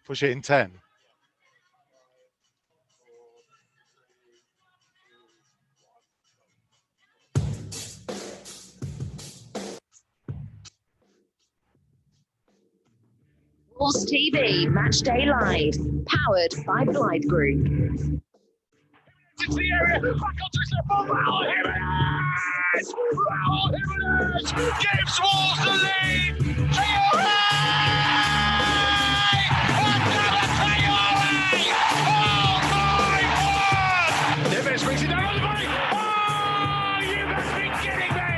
Push it in 10. Wolves TV Matchday Live, powered by Blythe Group. Into the area, back onto his left foot, Raul Jimenez! Raul Jimenez gives Wolves the lead! Traore! Another Traore! Oh my word! Neves brings it down on the body! Oh, you must be kidding me!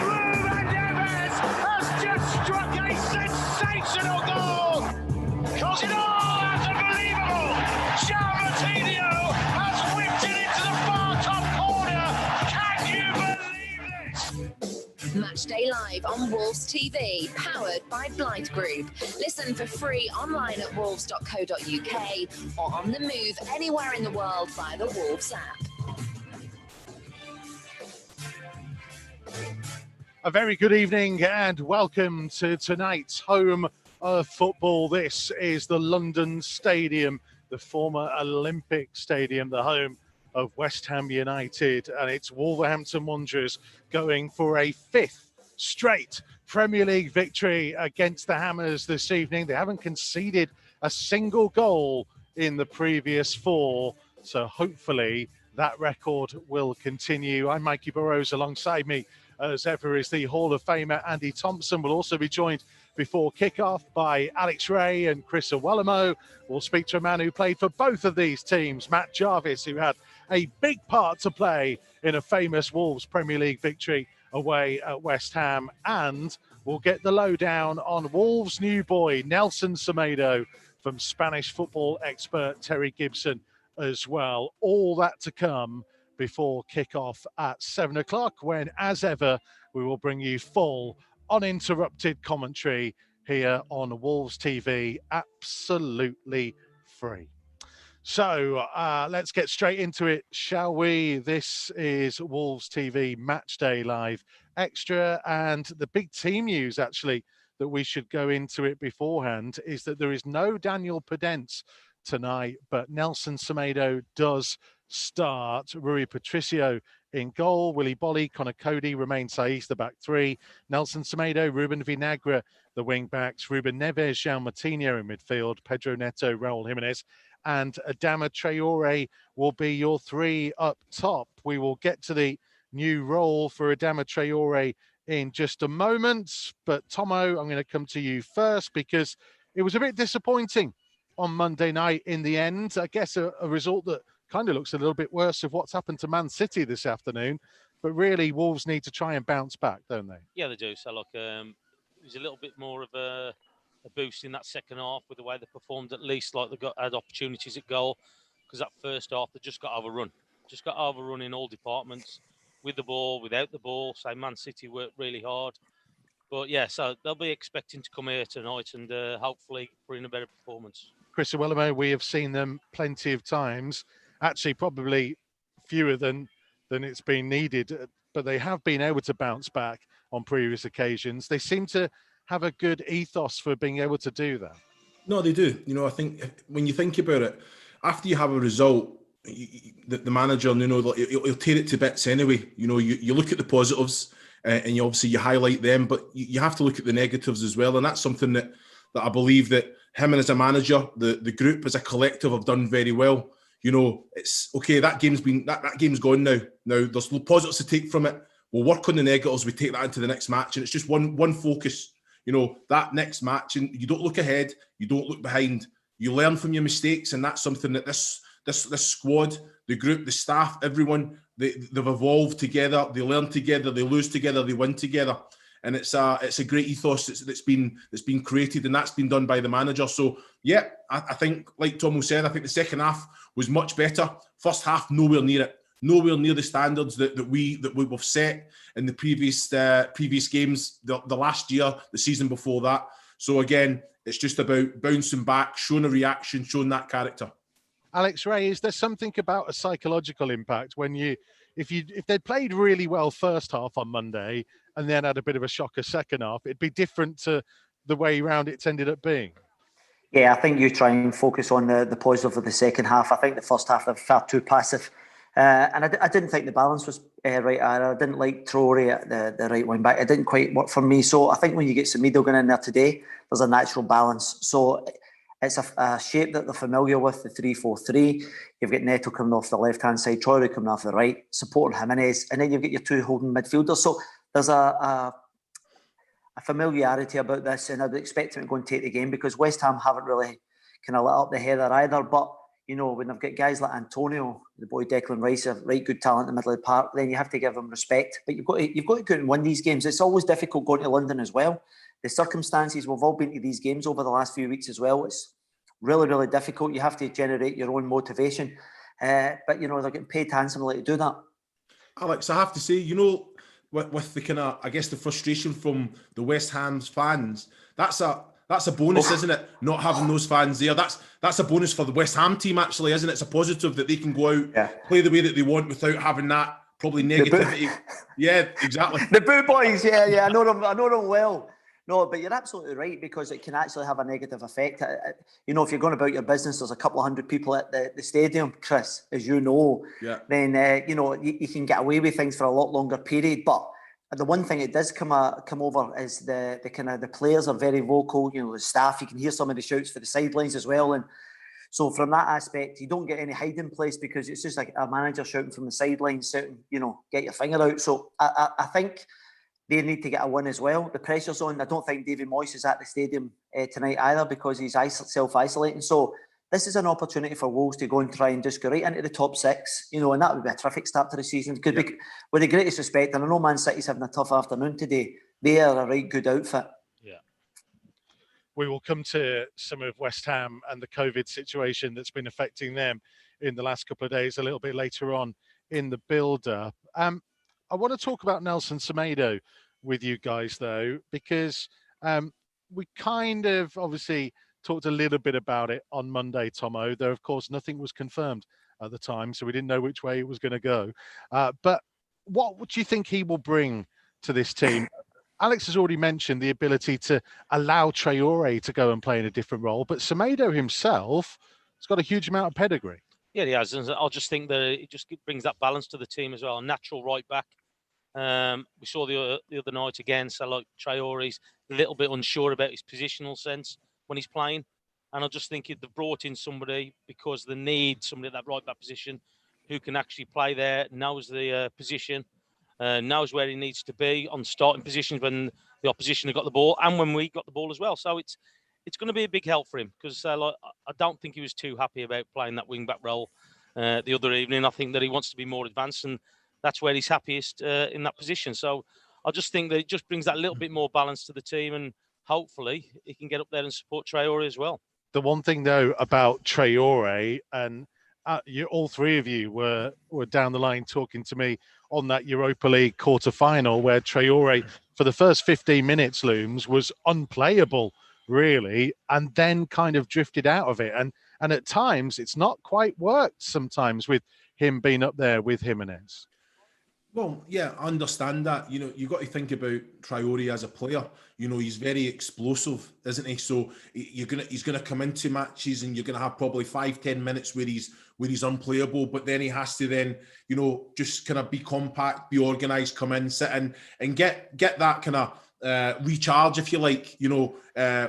Ruben Neves has just struck a sensational goal! Because it all is unbelievable! Martinho has whipped it into the far top corner. Can you believe this? Matchday Live on Wolves TV, powered by Blythe Group. Listen for free online at wolves.co.uk or on the move anywhere in the world via the Wolves app. A very good evening and welcome to tonight's home of football. This is the London Stadium, the former Olympic Stadium, the home of West Ham United, and it's Wolverhampton Wanderers going for a fifth straight Premier League victory against the Hammers this evening. They haven't conceded a single goal in the previous four, so hopefully that record will continue. I'm Mikey Burrows. Alongside me, as ever, is the Hall of Famer Andy Thompson. Will also be joined before kickoff by Alex Rae and Chris Iwelumo. We'll speak to a man who played for both of these teams, Matt Jarvis, who had a big part to play in a famous Wolves Premier League victory away at West Ham. And we'll get the lowdown on Wolves' new boy, Nelson Semedo, from Spanish football expert Terry Gibson as well. All that to come before kickoff at 7 o'clock, when, as ever, we will bring you full, uninterrupted commentary here on Wolves TV, absolutely free. So let's get straight into it, shall we? This is Wolves TV Matchday Live Extra, and the big team news, actually, that we should go into it beforehand is that there is no Daniel Podence tonight, but Nelson Semedo does start. Rui Patricio in goal, Willy Bolly, Connor Cody, Romain Saiz, the back three, Nelson Semedo, Ruben Vinagre, the wing backs, Ruben Neves, João Martinho in midfield, Pedro Neto, Raul Jimenez, and Adama Traore will be your three up top. We will get to the new role for Adama Traore in just a moment, but Tomo, I'm going to come to you first because it was a bit disappointing on Monday night in the end. I guess a result that kind of looks a little bit worse of what's happened to Man City this afternoon. But really, Wolves need to try and bounce back, don't they? Yeah, they do. So, look, it was a little bit more of a boost in that second half with the way they performed, at least. Like, they had opportunities at goal, because that first half, they just got overrun. Just got overrun in all departments, with the ball, without the ball. So, Man City worked really hard. But, yeah, so they'll be expecting to come here tonight and hopefully bring in a better performance. Chris Iwelumo, we have seen them plenty of times. Actually, probably fewer than it's been needed, but they have been able to bounce back on previous occasions. They seem to have a good ethos for being able to do that. No, they do. You know, I think when you think about it, after you have a result, the manager, you know, he'll tear it to bits anyway. You know, you look at the positives and you obviously you highlight them, but you have to look at the negatives as well. And that's something that I believe that him and as a manager, the group as a collective have done very well. You know, it's okay, that game's gone now. Now there's positives to take from it. We'll work on the negatives, we take that into the next match, and it's just one focus. You know, that next match, and you don't look ahead, you don't look behind. You learn from your mistakes, and that's something that this squad, the group, the staff, everyone, they've evolved together, they learn together, they lose together, they win together. And it's a great ethos that's been created, and that's been done by the manager. So yeah, I think, like Tomo said, I think the second half was much better. First half, nowhere near it, nowhere near the standards that we've set in the previous games, the last year, the season before that. So again, it's just about bouncing back, showing a reaction, showing that character. Alex Rae, is there something about a psychological impact when if they played really well first half on Monday and then had a bit of a shocker second half, it'd be different to the way round it's ended up being? Yeah, I think you try and focus on the positive of the second half. I think the first half they were far too passive. And I didn't think the balance was right either. I didn't like Traore at the right wing back. It didn't quite work for me. So I think when you get Semedo going in there today, there's a natural balance. So it's a shape that they're familiar with, the 3-4-3. You've got Neto coming off the left-hand side, Traore coming off the right, supporting Jimenez, and then you've got your two holding midfielders. So there's a familiarity about this, and I'd expect him to go and take the game because West Ham haven't really kind of lit up the heather either. But you know, when they've got guys like Antonio, the boy Declan Rice, a right good talent in the middle of the park, then you have to give them respect. But you've got to go and win these games. It's always difficult going to London as well. The circumstances, we've all been to these games over the last few weeks as well. It's really, really difficult. You have to generate your own motivation. But, you know, they're getting paid handsomely to do that. Alex, I have to say, you know, with the kind of, I guess, the frustration from the West Ham's fans, that's a bonus, isn't it? Not having those fans there. That's a bonus for the West Ham team, actually, isn't it? It's a positive that they can go out, play the way that they want without having that probably negativity. Yeah, exactly. The Boo Boys, yeah, I know them well. No, but you're absolutely right, because it can actually have a negative effect. You know, if you're going about your business, there's a couple of hundred people at the stadium, Chris, as you know. Yeah. Then you know, you can get away with things for a lot longer period. But the one thing it does come over is the kind of the players are very vocal. You know, the staff, you can hear some of the shouts for the sidelines as well. And so from that aspect, you don't get any hiding place, because it's just like a manager shouting from the sidelines, shouting, you know, get your finger out. So I think they need to get a win as well. The pressure's on. I don't think David Moyes is at the stadium tonight either, because he's self-isolating. So this is an opportunity for Wolves to go and try and just go right into the top six, you know, and that would be a terrific start to the season. Because with the greatest respect, and I know Man City's having a tough afternoon today, they are a right good outfit. Yeah. We will come to some of West Ham and the COVID situation that's been affecting them in the last couple of days a little bit later on in the build-up. I want to talk about Nelson Semedo with you guys, though, because we kind of obviously talked a little bit about it on Monday, Tomo, though, of course, nothing was confirmed at the time, so we didn't know which way it was going to go. But what do you think he will bring to this team? Alex has already mentioned the ability to allow Traore to go and play in a different role, but Semedo himself has got a huge amount of pedigree. Yeah, he has. And I just think that it just brings that balance to the team as well. A natural right back. We saw the other night again, so like Traore's a little bit unsure about his positional sense when he's playing. And I just think if they've brought in somebody because they need somebody at that right back position who can actually play there, knows the position, knows where he needs to be on starting positions when the opposition have got the ball and when we got the ball as well. So it's going to be a big help for him, because like, I don't think he was too happy about playing that wing back role the other evening. I think that he wants to be more advanced, and that's where he's happiest in that position. So I just think that it just brings that little bit more balance to the team, and hopefully he can get up there and support Traore as well. The one thing, though, about Traore, and all three of you were down the line talking to me on that Europa League quarter-final, where Traore, for the first 15 minutes, Looms, was unplayable, really, and then kind of drifted out of it. And at times, it's not quite worked sometimes with him being up there with Jimenez. Well, yeah, I understand that. You know, you've got to think about Traore as a player. You know, he's very explosive, isn't he? So he's gonna come into matches and you're gonna have probably 5-10 minutes where he's unplayable, but then he has to then, you know, just kind of be compact, be organised, come in, sit in, and get that kind of recharge, if you like, you know,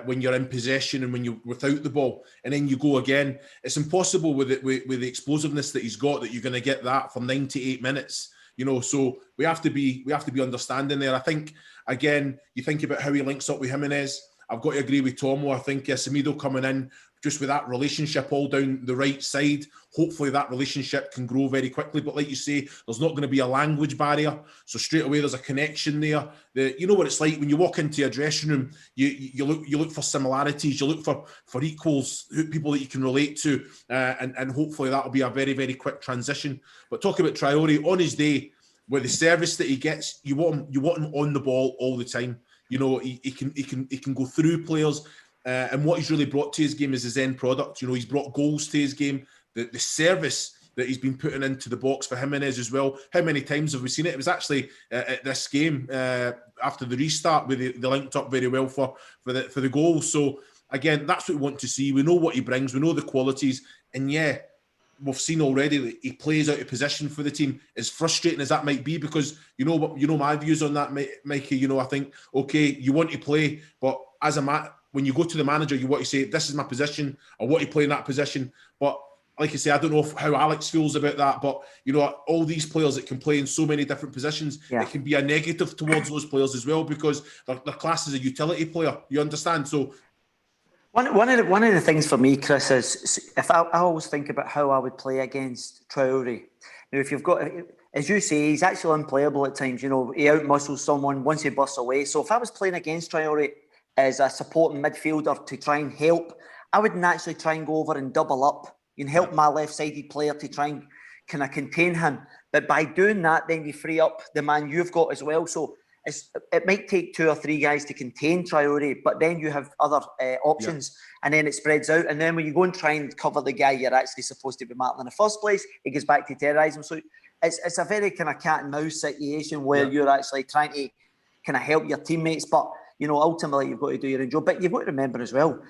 when you're in possession and when you're without the ball, and then you go again. It's impossible with the explosiveness that he's got that you're going to get that for 98 minutes. You know, so we have to be understanding there. I think, again, you think about how he links up with Jimenez. I've got to agree with Tomo. I think Semedo coming in just with that relationship all down the right side. Hopefully that relationship can grow very quickly. But like you say, there's not going to be a language barrier. So straight away there's a connection there. You know what it's like when you walk into a dressing room, you look for similarities, you look for equals, people that you can relate to, and hopefully that'll be a very, very quick transition. But talk about Traore on his day, with the service that he gets, you want him on the ball all the time. You know, he can go through players. And what he's really brought to his game is his end product. You know, he's brought goals to his game. The service that he's been putting into the box for Jimenez as well. How many times have we seen it? It was actually at this game after the restart where they linked up very well for the goal. So again, that's what we want to see. We know what he brings. We know the qualities. And yeah, we've seen already that he plays out of position for the team. As frustrating as that might be, because you know my views on that, Mikey. You know, I think, okay, you want to play, but when you go to the manager, you want to say, this is my position, I want to play in that position. But like I say, I don't know how Alex feels about that, but you know, all these players that can play in so many different positions, it can be a negative towards those players as well, because they're classed as a utility player. You understand? So one of the things for me, Chris, is if I always think about how I would play against Traore. Now, if you've got, as you say, he's actually unplayable at times. You know, he outmuscles someone once he busts away. So if I was playing against Traore as a supporting midfielder to try and help, I would naturally try and go over and double up and help my left-sided player to try and kind of contain him. But by doing that, then you free up the man you've got as well. So it might take 2 or 3 guys to contain Traore, but then you have other options, and then it spreads out. And then when you go and try and cover the guy you're actually supposed to be marking in the first place, he goes back to terrorise him. So it's a very kind of cat and mouse situation where you're actually trying to kind of help your teammates, but you know, ultimately you've got to do your own job. But you've got to remember as well,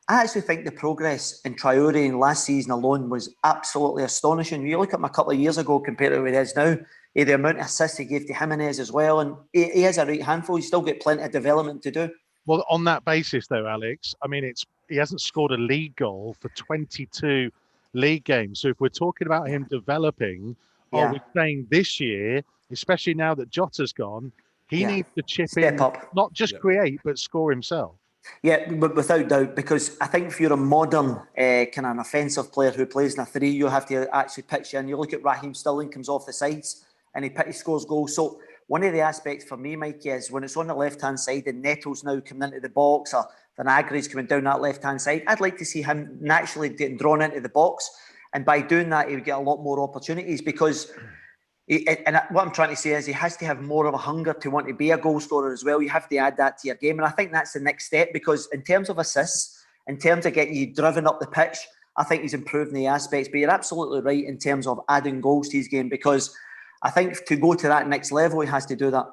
I actually think the progress in Traore in last season alone was absolutely astonishing. You look at him a couple of years ago compared to where he is now, the amount of assists he gave to Jimenez as well, and he has a right handful. He's still got plenty of development to do. Well, on that basis, though, Alex, I mean, he hasn't scored a league goal for 22 league games. So if we're talking about him developing, are we saying this year, especially now that Jota's gone, he needs to step up, not just create, but score himself? Yeah, but without doubt, because I think if you're a modern kind of an offensive player who plays in a 3, you have to actually pitch in. You look at Raheem Sterling, comes off the sides and he scores goals. So one of the aspects for me, Mikey, is when it's on the left-hand side and Neto's now coming into the box, or Vinagre's coming down that left-hand side, I'd like to see him naturally getting drawn into the box. And by doing that, he would get a lot more opportunities, because and what I'm trying to say is he has to have more of a hunger to want to be a goal scorer as well. You have to add that to your game. And I think that's the next step, because in terms of assists, in terms of getting you driven up the pitch, I think he's improving the aspects. But you're absolutely right in terms of adding goals to his game, because I think to go to that next level, he has to do that.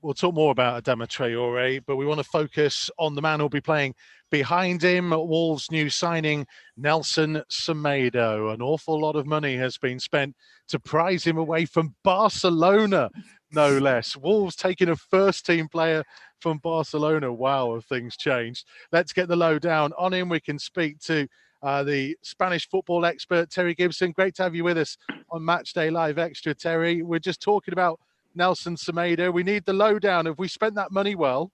We'll talk more about Adama Traore, but we want to focus on the man who'll be playing behind him. Wolves' new signing, Nelson Semedo. An awful lot of money has been spent to prize him away from Barcelona, no less. Wolves taking a first-team player from Barcelona. Wow, have things changed. Let's get the lowdown on him. We can speak to the Spanish football expert, Terry Gibson. Great to have you with us on Matchday Live Extra, Terry. We're just talking about Nelson Semedo. We need the lowdown. Have we spent that money well?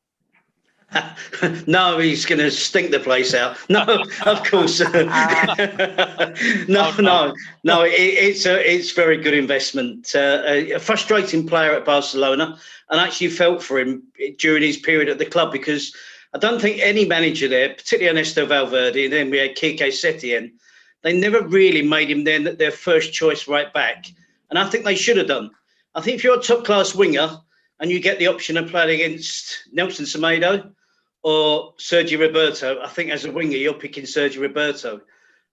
No, he's going to stink the place out. No, of course. No. It's very good investment. A frustrating player at Barcelona, and actually felt for him during his period at the club, because I don't think any manager there, particularly Ernesto Valverde, and then we had Quique Setien, they never really made him their first choice right back. And I think they should have done. I think if you're a top-class winger and you get the option of playing against Nelson Semedo or Sergio Roberto, I think as a winger, you're picking Sergio Roberto.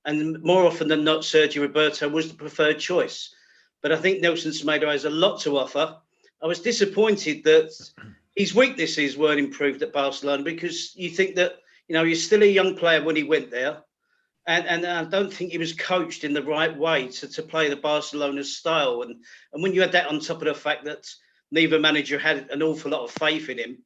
And more often than not, Sergio Roberto was the preferred choice. But I think Nelson Semedo has a lot to offer. I was disappointed that his weaknesses weren't improved at Barcelona, because you think that, you know, he's still a young player when he went there. And I don't think he was coached in the right way to play the Barcelona style. And when you had that on top of the fact that neither manager had an awful lot of faith in him,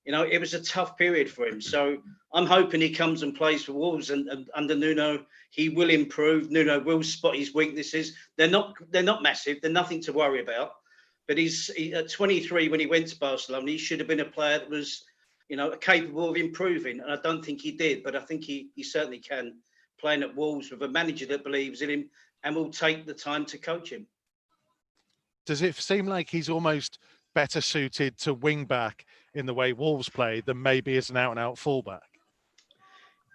you know, it was a tough period for him. So I'm hoping he comes and plays for Wolves, and under Nuno, he will improve. Nuno will spot his weaknesses. They're not massive. They're nothing to worry about. But he's at 23 when he went to Barcelona. He should have been a player that was, you know, capable of improving. And I don't think he did, but I think he certainly can, playing at Wolves with a manager that believes in him and will take the time to coach him. Does it seem like he's almost better suited to wing back in the way Wolves play than maybe as an out-and-out fullback?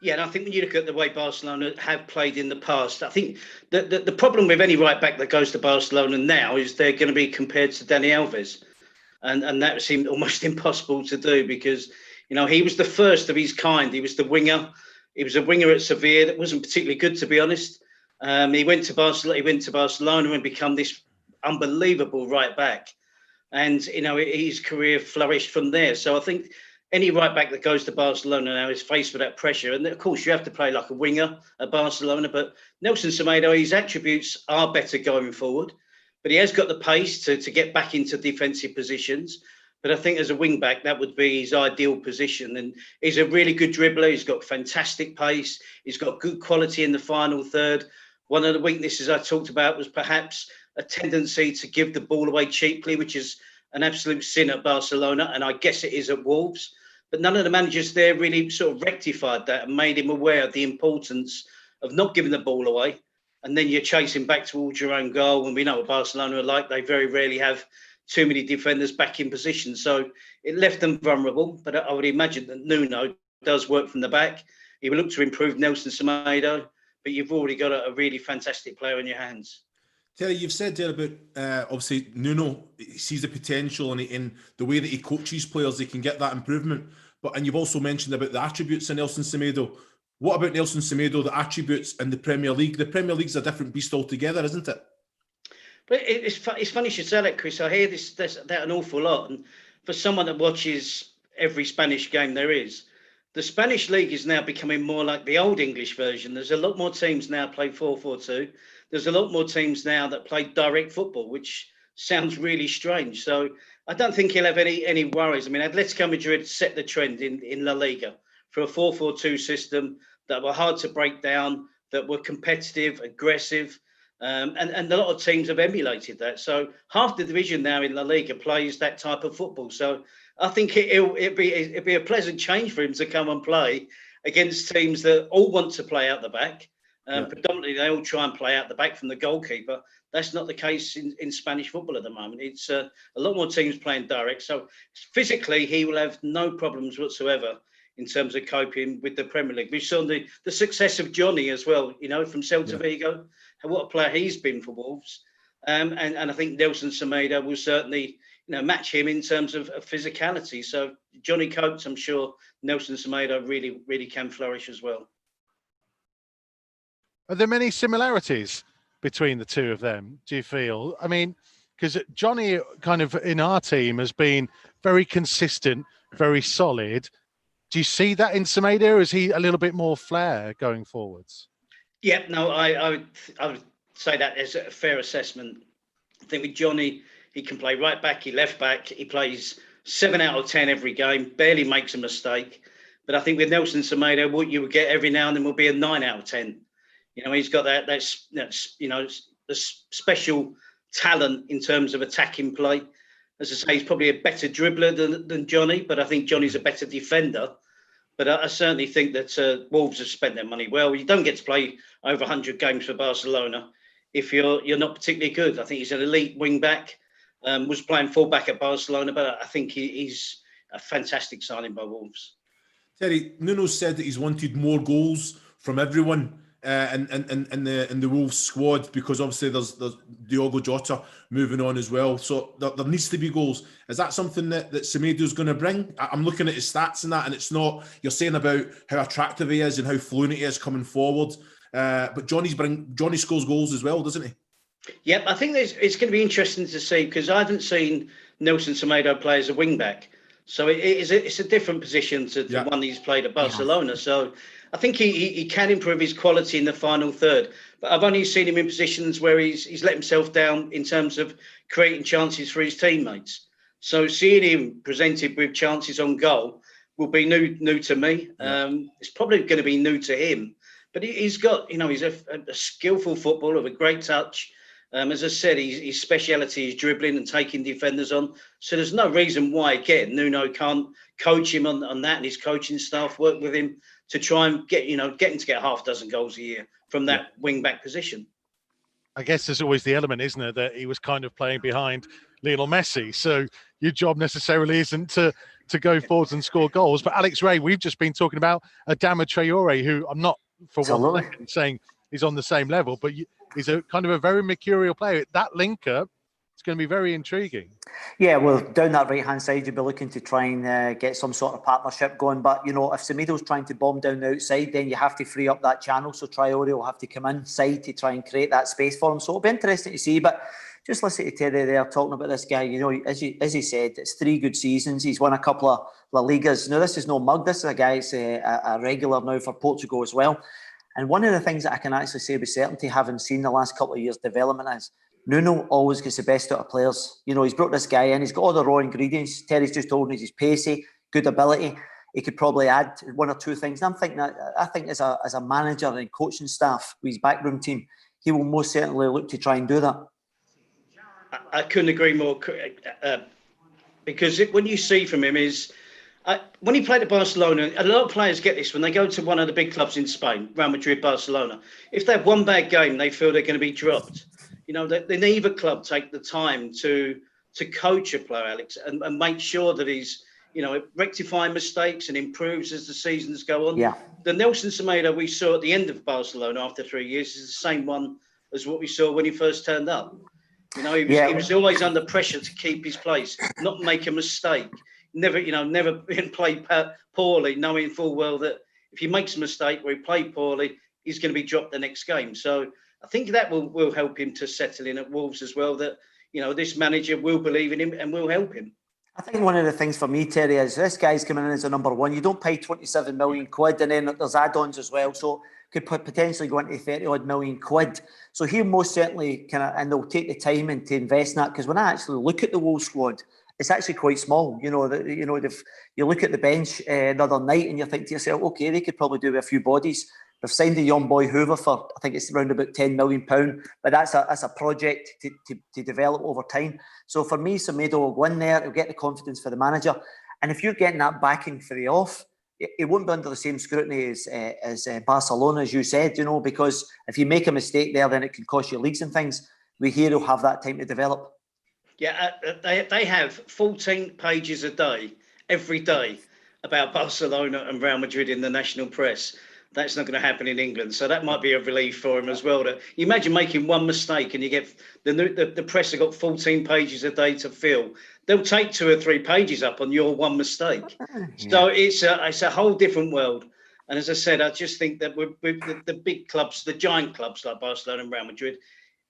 Yeah, and I think when you look at the way Barcelona have played in the past, I think the problem with any right back that goes to Barcelona now is they're going to be compared to Dani Alves. And that seemed almost impossible to do, because, you know, he was the first of his kind. He was the winger. He was a winger at Sevilla that wasn't particularly good, to be honest. He went to Barcelona and become this unbelievable right back. And, you know, his career flourished from there. So I think any right back that goes to Barcelona now is faced with that pressure. And of course, you have to play like a winger at Barcelona. But Nelson Semedo, his attributes are better going forward. But he has got the pace to get back into defensive positions. But I think as a wing back, that would be his ideal position. And he's a really good dribbler. He's got fantastic pace. He's got good quality in the final third. One of the weaknesses I talked about was perhaps a tendency to give the ball away cheaply, which is an absolute sin at Barcelona. And I guess it is at Wolves. But none of the managers there really sort of rectified that and made him aware of the importance of not giving the ball away. And then you're chasing back towards your own goal. And we know what Barcelona are like. They very rarely have too many defenders back in position. So it left them vulnerable. But I would imagine that Nuno does work from the back. He will look to improve Nelson Semedo. But you've already got a really fantastic player in your hands. Terry, you've said there about obviously Nuno sees the potential in the way that he coaches players, he can get that improvement. And you've also mentioned about the attributes of Nelson Semedo. What about Nelson Semedo, the attributes in the Premier League? The Premier League's a different beast altogether, isn't it? But it's funny you should say that, Chris. I hear that an awful lot. And for someone that watches every Spanish game there is, the Spanish league is now becoming more like the old English version. There's a lot more teams now play 4-4-2. There's a lot more teams now that play direct football, which sounds really strange. So I don't think he'll have any worries. I mean, Atletico Madrid set the trend in La Liga for a 4-4-2 system that were hard to break down, that were competitive, aggressive, and a lot of teams have emulated that. So half the division now in La Liga plays that type of football. So I think it'd be a pleasant change for him to come and play against teams that all want to play out the back. Predominantly, they all try and play out the back from the goalkeeper. That's not the case in Spanish football at the moment. It's a lot more teams playing direct. So physically, he will have no problems whatsoever in terms of coping with the Premier League. We saw the success of Jonny as well, from Celta Vigo. And what a player he's been for Wolves. And I think Nelson Semedo will certainly match him in terms of physicality. So Jonny copes, I'm sure Nelson Semedo really, really can flourish as well. Are there many similarities between the two of them, do you feel? I mean, because Jonny kind of in our team has been very consistent, very solid. Do you see that in Semedo? Is he a little bit more flair going forwards? Yeah, no, I would say that as a fair assessment. I think with Jonny, he can play right back, he left back, he plays 7 out of 10 every game, barely makes a mistake. But I think with Nelson Semedo, what you would get every now and then will be a 9 out of 10. He's got the special talent in terms of attacking play. As I say, he's probably a better dribbler than Jonny, but I think Johnny's a better defender. But I certainly think that Wolves have spent their money well. You don't get to play over 100 games for Barcelona if you're not particularly good. I think he's an elite wing back, was playing full back at Barcelona, but I think he's a fantastic signing by Wolves. Terry, Nuno said that he's wanted more goals from everyone in the Wolves squad, because obviously there's Diogo Jota moving on as well. So there needs to be goals. Is that something that Semedo's going to bring? I'm looking at his stats and that, and it's not, you're saying about how attractive he is and how fluent he is coming forward. But Jonny scores goals as well, doesn't he? Yep, I think it's going to be interesting to see, because I haven't seen Nelson Semedo play as a wing back. So it's a different position to the one he's played at Barcelona. So I think he can improve his quality in the final third. But I've only seen him in positions where he's let himself down in terms of creating chances for his teammates. So seeing him presented with chances on goal will be new to me. It's probably going to be new to him. But he's got, he's a skillful footballer with a great touch. As I said, his speciality is dribbling and taking defenders on. So there's no reason why, again, Nuno can't coach him on that, and his coaching staff work with him to try and get him to get half a dozen goals a year from that wing-back position. I guess there's always the element, isn't it, that he was kind of playing behind Lionel Messi. So your job necessarily isn't to go forwards and score goals. But Alex Rae, we've just been talking about Adama Traore, who I'm not for one second saying he's on the same level, but he's a kind of a very mercurial player. That link-up, it's going to be very intriguing. Yeah, well, down that right-hand side, you'll be looking to try and get some sort of partnership going. But, if Semedo's trying to bomb down the outside, then you have to free up that channel. So Traore will have to come inside to try and create that space for him. So it'll be interesting to see. But just listen to Terry there talking about this guy. You know, as he said, it's 3 good seasons. He's won a couple of La Ligas. You know, this is no mug. This is a guy that's a regular now for Portugal as well. And one of the things that I can actually say with certainty, having seen the last couple of years' development, is Nuno always gets the best out of players. You know, he's brought this guy in. He's got all the raw ingredients. Terry's just told me he's pacey, good ability. He could probably add 1 or 2 things. And I'm thinking that I think as a manager and coaching staff with his backroom team, he will most certainly look to try and do that. I couldn't agree more. Because when you see from him is when he played at Barcelona, a lot of players get this when they go to one of the big clubs in Spain, Real Madrid, Barcelona. If they have one bad game, they feel they're going to be dropped. You know, they neither club take the time to coach a player, Alex, and make sure that he's, you know, rectifying mistakes and improves as the seasons go on. Yeah. The Nelson Semedo we saw at the end of Barcelona after 3 years is the same one as what we saw when he first turned up. You know, he was always under pressure to keep his place, not make a mistake. Never play poorly, knowing full well that if he makes a mistake or he played poorly, he's going to be dropped the next game. So I think that will help him to settle in at Wolves as well, that, you know, this manager will believe in him and will help him. I think one of the things for me, Terry, is this guy's coming in as a number 1. You don't pay 27 million quid, and then there's add-ons as well. So could potentially go into 30 odd million quid. So he'll most certainly and they'll take the time in to invest in that. Because when I actually look at the Wolves squad, it's actually quite small. You look at the bench the other night and you think to yourself, okay, they could probably do with a few bodies. They've signed a young boy Hoover for, I think it's around about £10 million, but that's a project to develop over time. So for me, Semedo will go in there, he'll get the confidence for the manager. And if you're getting that backing for the off, it won't be under the same scrutiny as Barcelona, as you said, you know, because if you make a mistake there, then it can cost you leagues and things. We here will have that time to develop. Yeah, they have 14 pages a day, every day, about Barcelona and Real Madrid in the national press. That's not going to happen in England. So that might be a relief for him as well. That you imagine making one mistake and you get the press have got 14 pages a day to fill. They'll take 2 or 3 pages up on your one mistake. Yeah. So it's a whole different world. And as I said, I just think that with the big clubs, the giant clubs like Barcelona and Real Madrid,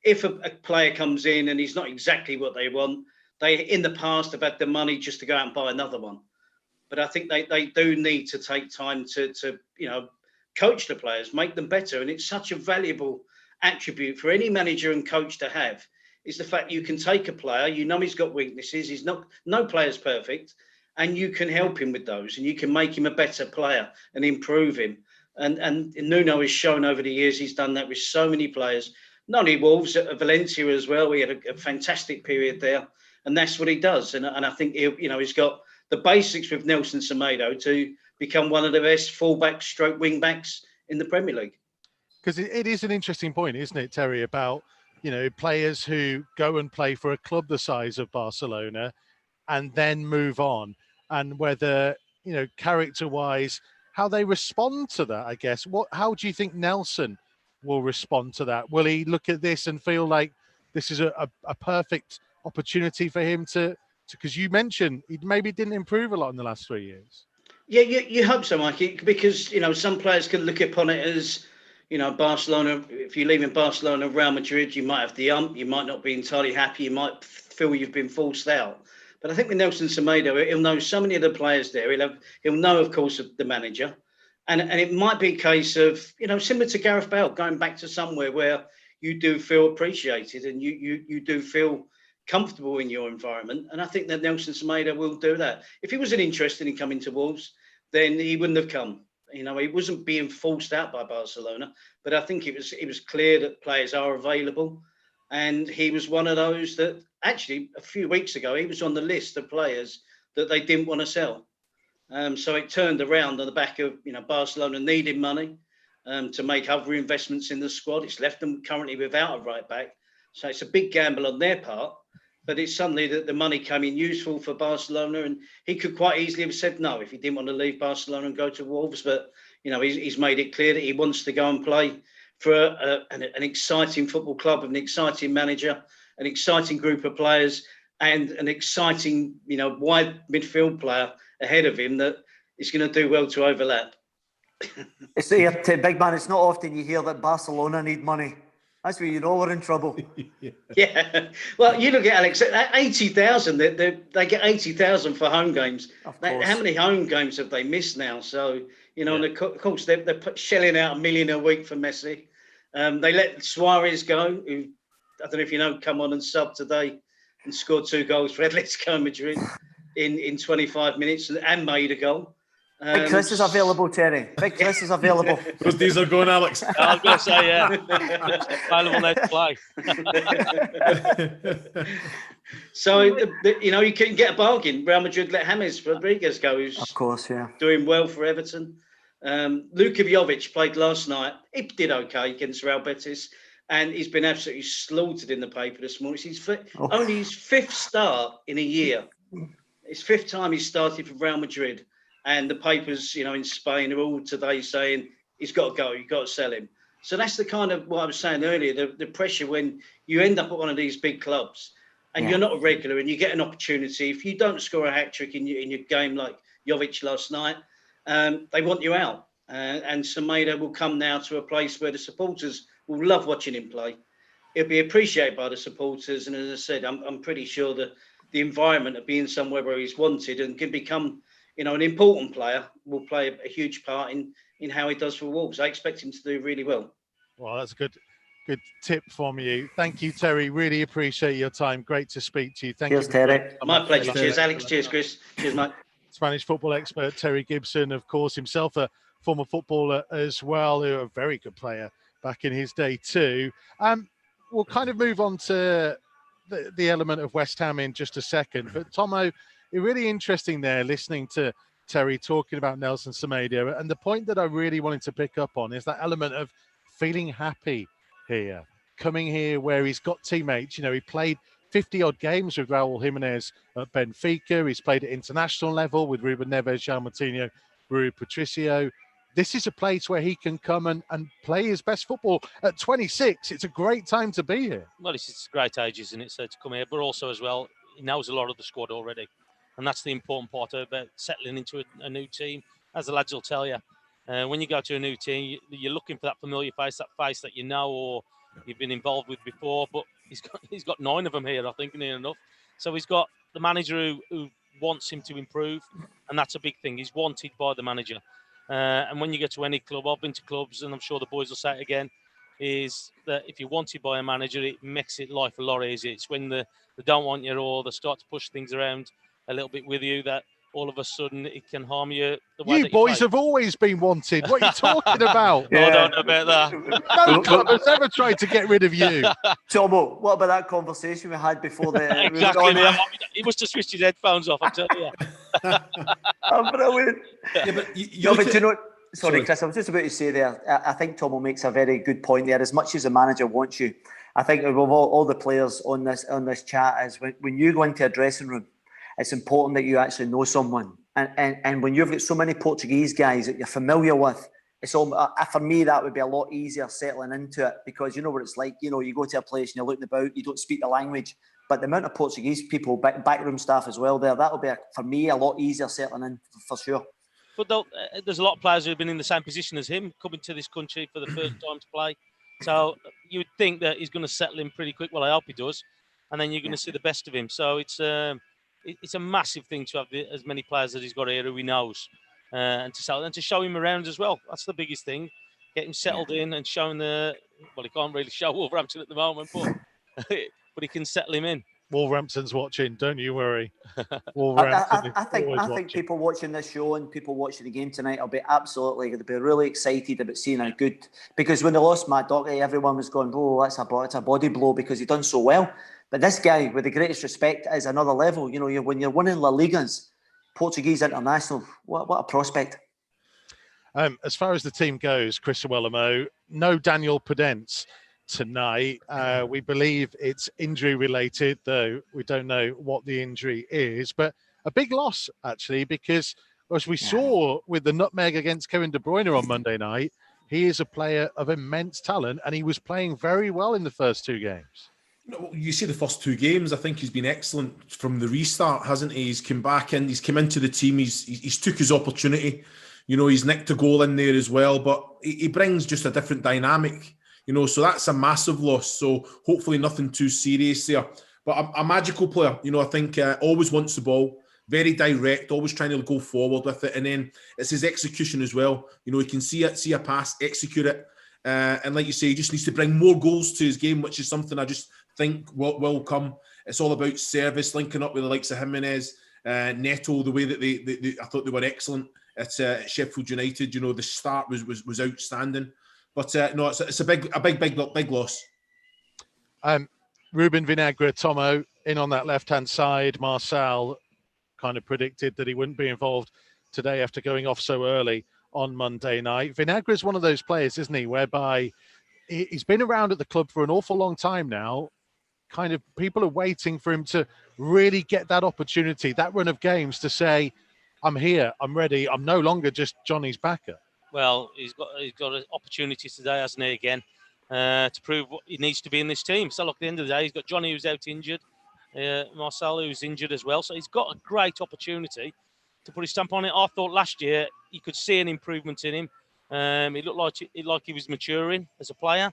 if a player comes in and he's not exactly what they want, they in the past have had the money just to go out and buy another one. But I think they do need to take time to coach the players, make them better. And it's such a valuable attribute for any manager and coach to have, is the fact you can take a player, you know he's got weaknesses, no player's perfect, and you can help him with those and you can make him a better player and improve him. And Nuno has shown over the years he's done that with so many players, not only Wolves, at Valencia as well. We had a fantastic period there, and that's what he does. And I think he's got the basics with Nelson Semedo to become one of the best fullbacks stroke wing backs in the Premier League. Because it is an interesting point, isn't it, Terry, about, you know, players who go and play for a club the size of Barcelona and then move on, and whether, you know, character-wise, how they respond to that, I guess. How do you think Nelson will respond to that? Will he look at this and feel like this is a perfect opportunity for him to, because you mentioned he maybe didn't improve a lot in the last 3 years? Yeah, you hope so, Mikey, because, you know, some players can look upon it as, you know, Barcelona, if you leave in Barcelona, Real Madrid, you might have the you might not be entirely happy, you might feel you've been forced out. But I think with Nelson Semedo, he'll know so many of the players there. He'll know, of course, of the manager. And it might be a case of, you know, similar to Gareth Bale, going back to somewhere where you do feel appreciated and you do feel comfortable in your environment. And I think that Nelson Semedo will do that. If he wasn't interested in coming to Wolves, then he wouldn't have come. You know, he wasn't being forced out by Barcelona, but I think it was clear that players are available. And he was one of those that actually a few weeks ago, he was on the list of players that they didn't want to sell. So it turned around on the back of, you know, Barcelona needing money to make other investments in the squad. It's left them currently without a right back. So it's a big gamble on their part. But it's suddenly that the money came in useful for Barcelona, and he could quite easily have said no if he didn't want to leave Barcelona and go to Wolves. But, you know, he's made it clear that he wants to go and play for an exciting football club, an exciting manager, an exciting group of players, and an exciting, you know, wide midfield player ahead of him that is going to do well to overlap. It's big man. It's not often you hear that Barcelona need money. That's where you know we're in trouble. Yeah. Well, you look at Alex, at 80,000, they get 80,000 for home games. Of course. How many home games have they missed now? So, and of course, they're shelling out $1 million a week for Messi. They let Suarez go, who, I don't know if you know, come on and sub today and scored 2 goals for Atletico Madrid in 25 minutes and made a goal. Big Chris is available, Terry. Big Chris is available. Those days are gone, Alex. I was going to say, yeah. Available now to play. So, you couldn't get a bargain. Real Madrid let James Rodriguez go, who's of course, yeah, doing well for Everton. Luka Jovic played last night. He did okay against Real Betis, and he's been absolutely slaughtered in the paper this morning. It's only his 5th start in a year. It's 5th time he's started for Real Madrid. And the papers, in Spain are all today saying he's got to go, you've got to sell him. So that's the kind of what I was saying earlier, the pressure when you end up at one of these big clubs and you're not a regular and you get an opportunity. If you don't score a hat-trick in your game like Jovic last night, they want you out. And Semedo will come now to a place where the supporters will love watching him play. It'll be appreciated by the supporters. And as I said, I'm pretty sure that the environment of being somewhere where he's wanted and can become an important player will play a huge part in how he does for Wolves. I expect him to do really well. Well, that's a good tip from you. Thank you, Terry. Really appreciate your time. Great to speak to you. Cheers, Terry. My pleasure. Cheers, Alex. Cheers, Chris. Cheers, mate. Spanish football expert Terry Gibson, of course, himself a former footballer as well, a very good player back in his day too. We'll kind of move on to the element of West Ham in just a second. But Tomo, it's really interesting there listening to Terry talking about Nelson Semedo. And the point that I really wanted to pick up on is that element of feeling happy here, coming here where he's got teammates. He played 50-odd games with Raul Jimenez at Benfica. He's played at international level with Ruben Neves, João Moutinho, Rui Patricio. This is a place where he can come and play his best football at 26. It's a great time to be here. Well, it's a great age, isn't it? So to come here, but also as well, he knows a lot of the squad already. And that's the important part about settling into a new team. As the lads will tell you, when you go to a new team, you're looking for that familiar face that you know or you've been involved with before. But he's got 9 of them here, I think, near enough. So he's got the manager who wants him to improve, and that's a big thing. He's wanted by the manager. And when you get to any club, I've been to clubs, and I'm sure the boys will say it again, is that if you're wanted by a manager, it makes it life a lot easier. It's when they don't want you or they start to push things around a little bit with you that all of a sudden it can harm you. The way you boys have always been wanted. What are you talking about? Yeah. I don't know about that. No club has ever tried to get rid of you. Tomo, what about that conversation we had before the... Exactly. He must have switched his headphones off, I'm telling you. I'm brilliant. Yeah, but Sorry, Chris, I was just about to say there, I think Tomo makes a very good point there. As much as the manager wants you, I think of all the players on this chat is when you go into a dressing room, it's important that you actually know someone. And when you've got so many Portuguese guys that you're familiar with, it's all, for me, that would be a lot easier settling into it because you know what it's like. You go to a place and you're looking about, you don't speak the language. But the amount of Portuguese people, backroom staff as well there, that will be, for me, a lot easier settling in for sure. But there's a lot of players who have been in the same position as him, coming to this country for the first time to play. So you would think that he's going to settle in pretty quick. Well, I hope he does. And then you're going to see the best of him. So it's a massive thing to have as many players as he's got here who he knows, and to show him around as well. That's the biggest thing. Get him settled in and showing he can't really show Wolverhampton at the moment, but he can settle him in. Wolverhampton's watching, don't you worry. I think people watching this show and people watching the game tonight will be they'll be really excited about seeing how good, because when they lost Matt Doherty, everyone was going, oh, it's a body blow because he's done so well. But this guy, with the greatest respect, is another level. When you're winning La Ligas, Portuguese international, what a prospect. As far as the team goes, Chris Iwelumo, no Daniel Podence tonight. We believe it's injury related, though we don't know what the injury is. But a big loss, actually, because as we saw with the nutmeg against Kevin De Bruyne on Monday night, he is a player of immense talent, and he was playing very well in the first 2 games. You see the first 2 games, I think he's been excellent from the restart, hasn't he? He's come back in, he's come into the team, he's took his opportunity. He's nicked a goal in there as well, but he brings just a different dynamic. so that's a massive loss. So hopefully nothing too serious there. But a magical player, I think always wants the ball, very direct, always trying to go forward with it. And then it's his execution as well. He can see a pass, execute it. And like you say, he just needs to bring more goals to his game, which is something I just think will come. It's all about service, linking up with the likes of Jimenez, Neto, the way that I thought they were excellent at Sheffield United. The start was outstanding. But no, it's a big loss. Ruben Vinagre, Tomo, in on that left-hand side. Marcel kind of predicted that he wouldn't be involved today after going off so early on Monday night. Vinagre is one of those players, isn't he, whereby he's been around at the club for an awful long time now. Kind of people are waiting for him to really get that opportunity, that run of games to say, I'm here, I'm ready, I'm no longer just Jonny's backer. Well, he's got an opportunity today, hasn't he, again, to prove what he needs to be in this team. So look, at the end of the day, he's got Jonny who's out injured, Marcel who's injured as well. So he's got a great opportunity to put his stamp on it. I thought last year you could see an improvement in him. It looked like he was maturing as a player.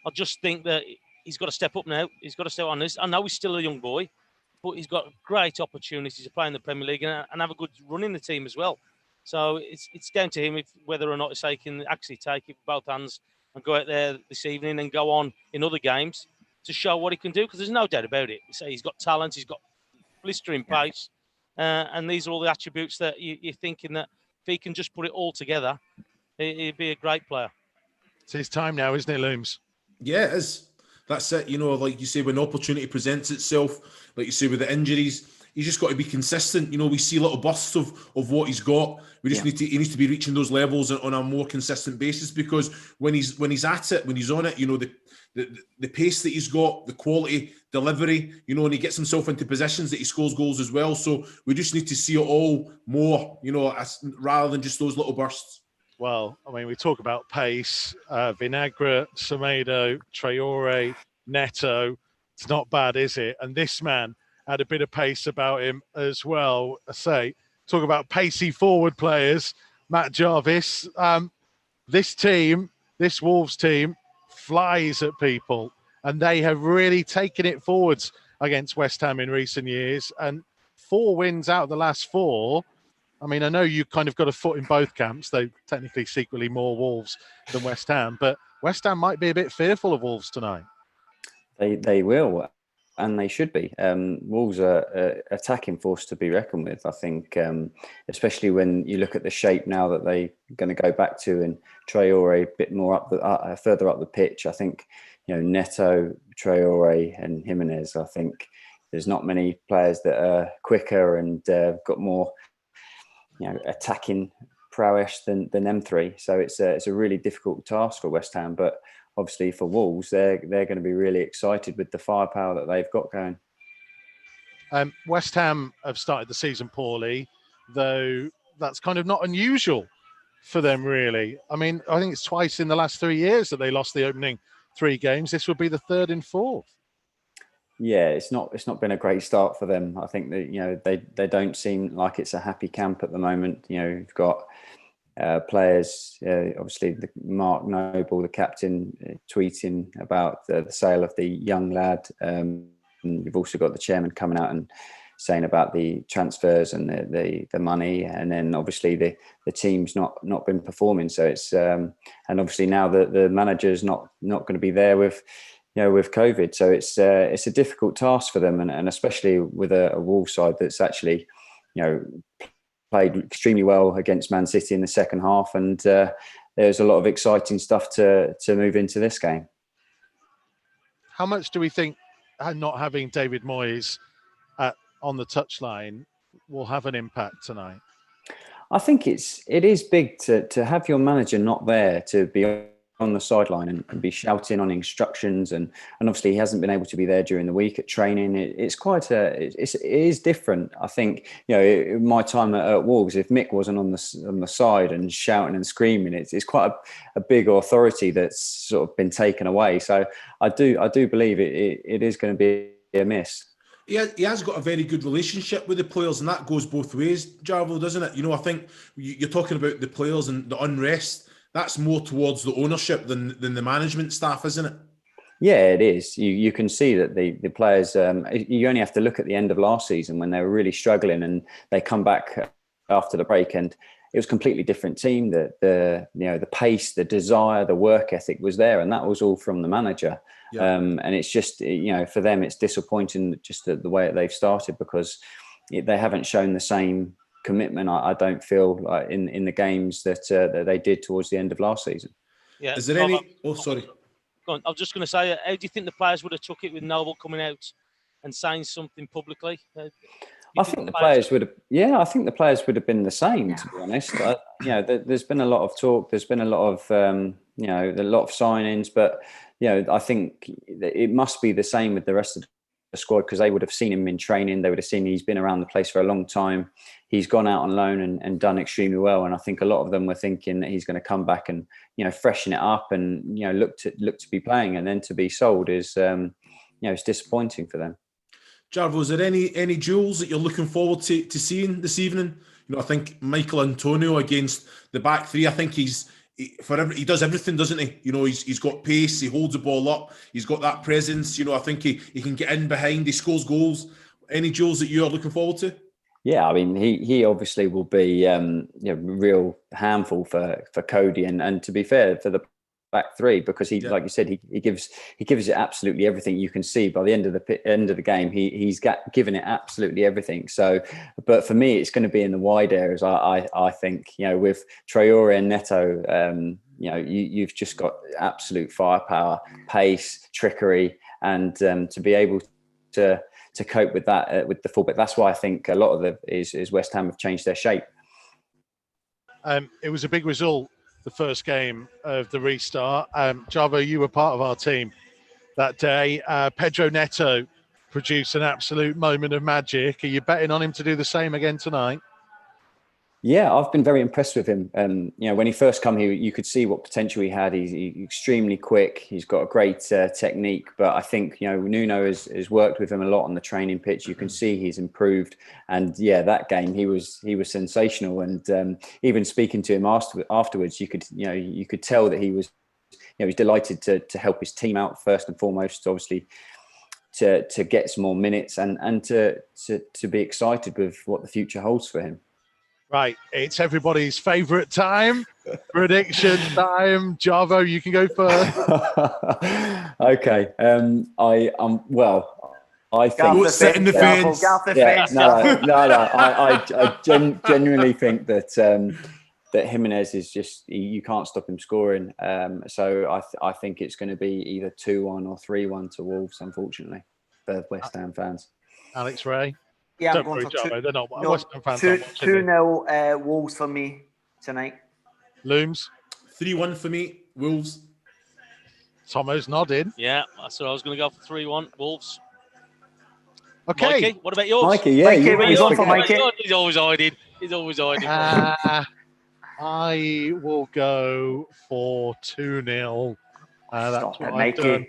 I just think that he's got to step up now. He's got to step on this. I know he's still a young boy, but he's got great opportunities to play in the Premier League and have a good run in the team as well. So it's down to him whether or not he can actually take it with both hands and go out there this evening and go on in other games to show what he can do, because there's no doubt about it. He's got talent, he's got blistering pace, and these are all the attributes that you're thinking that if he can just put it all together, he'd be a great player. It's his time now, isn't it, Looms? Yeah, it is. That's it. Like you say, when opportunity presents itself, like you say with the injuries, he's just got to be consistent. We see little bursts of what he's got. We just he needs to be reaching those levels on a more consistent basis, because when he's at it, when he's on it, the pace that he's got, the quality, delivery, and he gets himself into positions that he scores goals as well. So we just need to see it all more, rather than just those little bursts. Well, I mean, we talk about pace, Vinagre, Semedo, Traore, Neto. It's not bad, is it? And this man had a bit of pace about him as well. I say, talk about pacey forward players. Matt Jarvis, this Wolves team flies at people, and they have really taken it forwards against West Ham in recent years. And 4 wins out of the last 4. I mean, I know you kind of got a foot in both camps, though technically secretly more Wolves than West Ham, but West Ham might be a bit fearful of Wolves tonight. They will, and they should be. Wolves are an attacking force to be reckoned with, I think, especially when you look at the shape now that they're going to go back to, and Traore a bit more further up the pitch. I think, Neto, Traore and Jimenez, I think there's not many players that are quicker and got more attacking prowess than them 3. So it's a really difficult task for West Ham, but obviously for Wolves, they're going to be really excited with the firepower that they've got going. West Ham have started the season poorly, though that's kind of not unusual for them, really. I mean, I think it's twice in the last 3 years that they lost the opening 3 games. This would be the 3rd and 4th. Yeah, it's not been a great start for them. I think that they don't seem like it's a happy camp at the moment. You've got players, obviously Mark Noble, the captain, tweeting about the sale of the young lad. You've also got the chairman coming out and saying about the transfers and the money, and then obviously the team's not been performing. So it's and obviously now the manager's not going to be there with COVID. So it's a difficult task for them, and especially with a Wolves side that's actually, played extremely well against Man City in the second half, and there's a lot of exciting stuff to move into this game. How much do we think not having David Moyes on the touchline will have an impact tonight? I think it is big to have your manager not there, to be on the sideline and be shouting on instructions, and obviously he hasn't been able to be there during the week at training. It is different. I think my time at Wolves, if Mick wasn't on the side and shouting and screaming, it's quite a big authority that's sort of been taken away. So I do believe it is going to be a miss. Yeah, he has got a very good relationship with the players, and that goes both ways, Jarvo, doesn't it? I think you're talking about the players and the unrest that's more towards the ownership than the management staff, isn't it? Yeah, it is. You can see that the players. You only have to look at the end of last season when they were really struggling, and they come back after the break, and it was a completely different team. The pace, the desire, the work ethic was there, and that was all from the manager. Yeah. And it's just, for them, it's disappointing just the way that they've started, because they haven't shown the same commitment. I don't feel like in the games that they did towards the end of last season. Yeah. Is there any? Oh, sorry. Go on. I was just going to say, how do you think the players would have took it with Noble coming out and saying something publicly? I think the players would have. Yeah, I think the players would have been the same. To be honest, there's been a lot of talk. There's been a lot of a lot of signings, but I think it must be the same with the rest of the squad, because they would have seen him in training. They would have seen he's been around the place for a long time. He's gone out on loan and done extremely well. And I think a lot of them were thinking that he's going to come back and freshen it up and look to be playing, and then to be sold is it's disappointing for them. Jarvo, is there any duels that you're looking forward to seeing this evening? I think Michael Antonio against the back three. I think he does everything, doesn't he? He's got pace. He holds the ball up. He's got that presence. I think he can get in behind. He scores goals. Any duels that you're looking forward to? Yeah, I mean, he obviously will be a real handful for Cody, and to be fair, for the back three, because like you said, he gives it absolutely everything. You can see by the end of the game, he's given it absolutely everything. So, but for me, it's going to be in the wide areas. I think with Traore and Neto, you've just got absolute firepower, pace, trickery, and to be able to cope with that with the fullback. That's why I think a lot of is West Ham have changed their shape. It was a big result, the first game of the restart. Jarvo, you were part of our team that day. Pedro Neto produced an absolute moment of magic. Are you betting on him to do the same again tonight? Yeah, I've been very impressed with him. When he first came here, you could see what potential he had. He's extremely quick. He's got a great technique. But I think, Nuno has worked with him a lot on the training pitch. You can see he's improved. And yeah, that game, he was sensational. And even speaking to him afterwards, you could tell that he was delighted to help his team out first and foremost, obviously, to get some more minutes and to be excited with what the future holds for him. Right, it's everybody's favourite time. Prediction time. Jarvo, you can go first. Okay. I think set in the fence. I genuinely think that Jimenez is just, you can't stop him scoring. So I think it's going to be either 2-1 or 3-1 to Wolves, unfortunately, for West Ham fans. Alex Rae. Yeah, I'm going for 2-0 Wolves for me tonight. Looms. 3-1 for me, Wolves. Tomo's nodding. Yeah, that's what I was going to go for. 3-1 Wolves. Okay. Mikey, what about yours? Mikey, yeah. Mikey, what are you going for, Mikey? He's always hiding. I will go for 2-0. That's Stop what it, I've done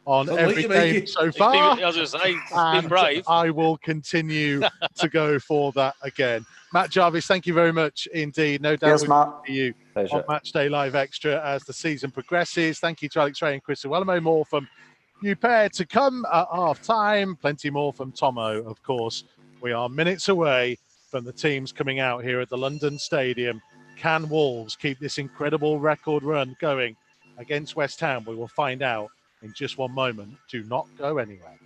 on every game so far. I was going to say, it's been brave. I will continue to go for that again. Matt Jarvis, thank you very much indeed. No doubt we'll see you on Matchday Live Extra as the season progresses. Thank you to Alex Rae and Chris Iwelumo. More from you pair to come at half time. Plenty more from Tomo, of course. We are minutes away from the teams coming out here at the London Stadium. Can Wolves keep this incredible record run going against West Ham? We will find out in just one moment. Do not go anywhere.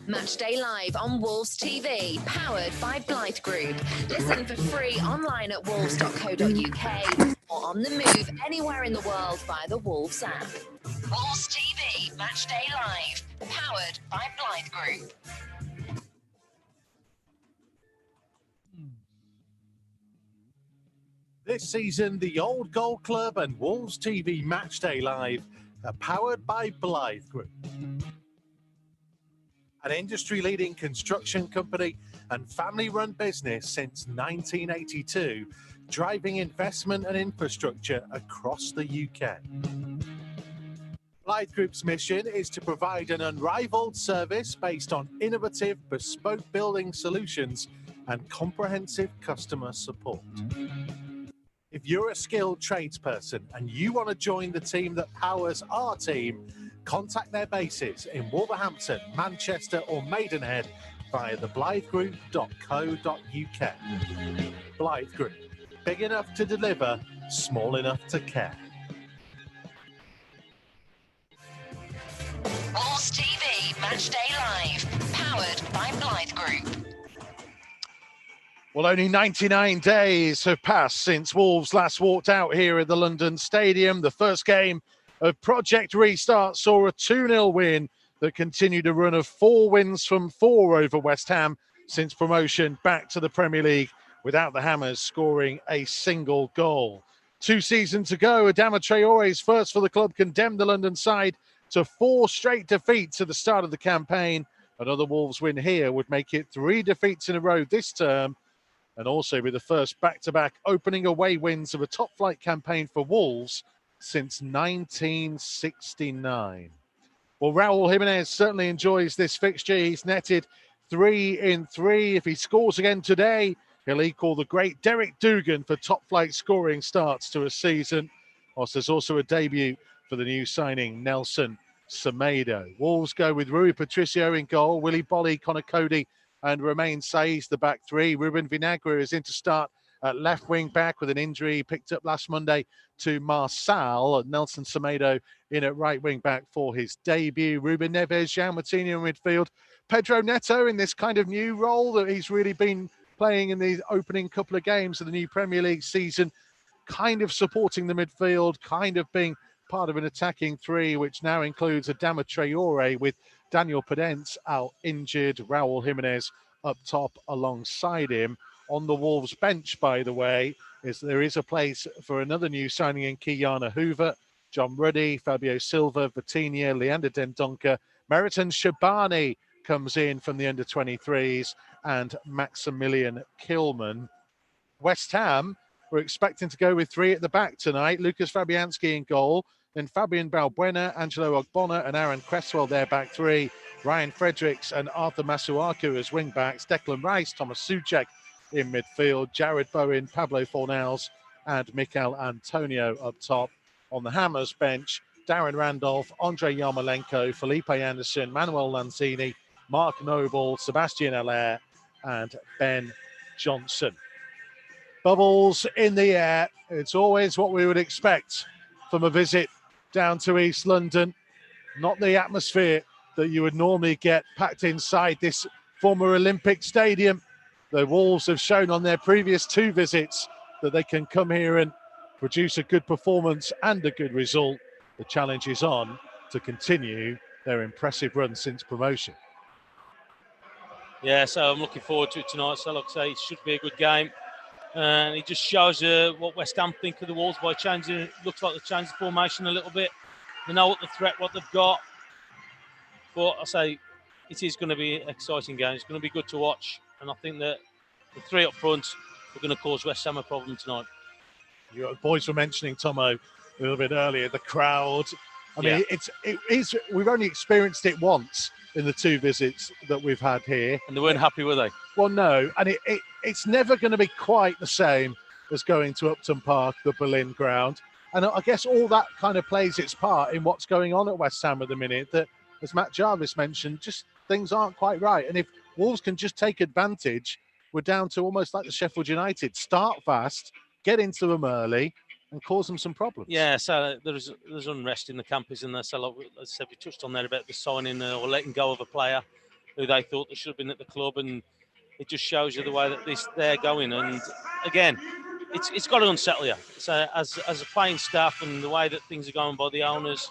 Matchday Live on Wolves TV, powered by Blythe Group. Listen for free online at wolves.co.uk or on the move anywhere in the world via the Wolves app. Wolves TV, Matchday Live, powered by Blythe Group. This season, the Old Gold Club and Wolves TV Matchday Live are powered by Blythe Group, an industry-leading construction company and family-run business since 1982, driving investment and infrastructure across the UK. Blythe Group's mission is to provide an unrivaled service based on innovative, bespoke building solutions and comprehensive customer support. If you're a skilled tradesperson and you want to join the team that powers our team, contact their bases in Wolverhampton, Manchester or Maidenhead via theblythegroup.co.uk. Blythe Group, big enough to deliver, small enough to care. Wolves TV Matchday Live, powered by Blythe Group. Well, only 99 days have passed since Wolves last walked out here at the London Stadium. The first game of Project Restart saw a 2-0 win that continued a run of 4 wins from 4 over West Ham since promotion back to the Premier League, without the Hammers scoring a single goal. 2 seasons ago, Adama Traore's first for the club condemned the London side to 4 straight defeats at the start of the campaign. Another Wolves win here would make it 3 defeats in a row this term, and also be the first back-to-back opening away wins of a top-flight campaign for Wolves since 1969. Well, Raul Jimenez certainly enjoys this fixture. He's netted 3 in 3. If he scores again today, he'll equal the great Derek Dugan for top-flight scoring starts to a season. Whilst there's also a debut for the new signing, Nelson Semedo. Wolves go with Rui Patricio in goal, Willy Bolly, Connor Cody, and Romain Saiz, the back 3. Ruben Vinagre is in to start at left wing back with an injury picked up last Monday to Marçal. Nelson Semedo in at right wing back for his debut. Ruben Neves, João Moutinho in midfield. Pedro Neto in this kind of new role that he's really been playing in the opening couple of games of the new Premier League season, kind of supporting the midfield, kind of being part of an attacking 3, which now includes Adama Traore with Daniel Podence out injured, Raul Jimenez up top alongside him. On the Wolves bench, by the way, there is a place for another new signing in Kiana Hoover, John Ruddy, Fabio Silva, Vitinha, Leander Dendoncker, Meriton Shabani comes in from the under-23s, and Maximilian Kilman. West Ham were expecting to go with 3 at the back tonight. Lucas Fabianski in goal, then Fabian Balbuena, Angelo Ogbonna and Aaron Cresswell their back 3. Ryan Fredericks and Arthur Masuaku as wing backs. Declan Rice, Thomas Souček in midfield. Jared Bowen, Pablo Fornals and Mikel Antonio up top. On the Hammers bench, Darren Randolph, Andre Yarmolenko, Felipe Anderson, Manuel Lanzini, Mark Noble, Sebastian Allaire and Ben Johnson. Bubbles in the air. It's always what we would expect from a visit down to East London. Not the atmosphere that you would normally get packed inside this former Olympic Stadium. The Wolves have shown on their previous 2 visits that they can come here and produce a good performance and a good result. The challenge is on to continue their impressive run since promotion. Yeah, so I'm looking forward to it tonight. So like I say, it should be a good game. And it just shows what West Ham think of the Wolves by changing. It looks like they've changed the formation a little bit. They know what the threat, what they've got. But I say it is going to be an exciting game. It's going to be good to watch. And I think that the 3 up front are going to cause West Ham a problem tonight. Your boys were mentioning, Tomo, a little bit earlier, the crowd. I mean, it is. We've only experienced it once in the 2 visits that we've had here. And they weren't happy, were they? Well, no. And it's never going to be quite the same as going to Upton Park, the Berlin ground. And I guess all that kind of plays its part in what's going on at West Ham at the minute, that, as Matt Jarvis mentioned, just things aren't quite right. And if Wolves can just take advantage, we're down to almost like the Sheffield United. Start fast, get into them early, and cause them some problems. Yeah, so there's unrest in the camp, isn't there? So like I said, we touched on there about the signing or letting go of a player who they thought they should have been at the club, and it just shows you the way that they're going. And again, it's got to unsettle you. So as a playing staff and the way that things are going by the owners.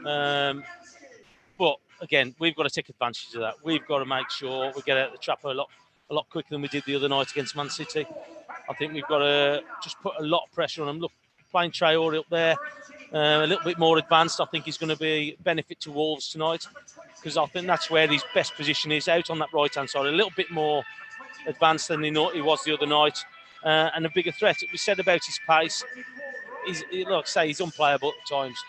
But again, we've got to take advantage of that. We've got to make sure we get out of the trap a lot quicker than we did the other night against Man City. I think we've got to just put a lot of pressure on them. Look, playing Traore up there, a little bit more advanced, I think is going to be a benefit to Wolves tonight, because I think that's where his best position is, out on that right-hand side, a little bit more advanced than he was the other night, and a bigger threat. We said about his pace, like I say, he's unplayable at times,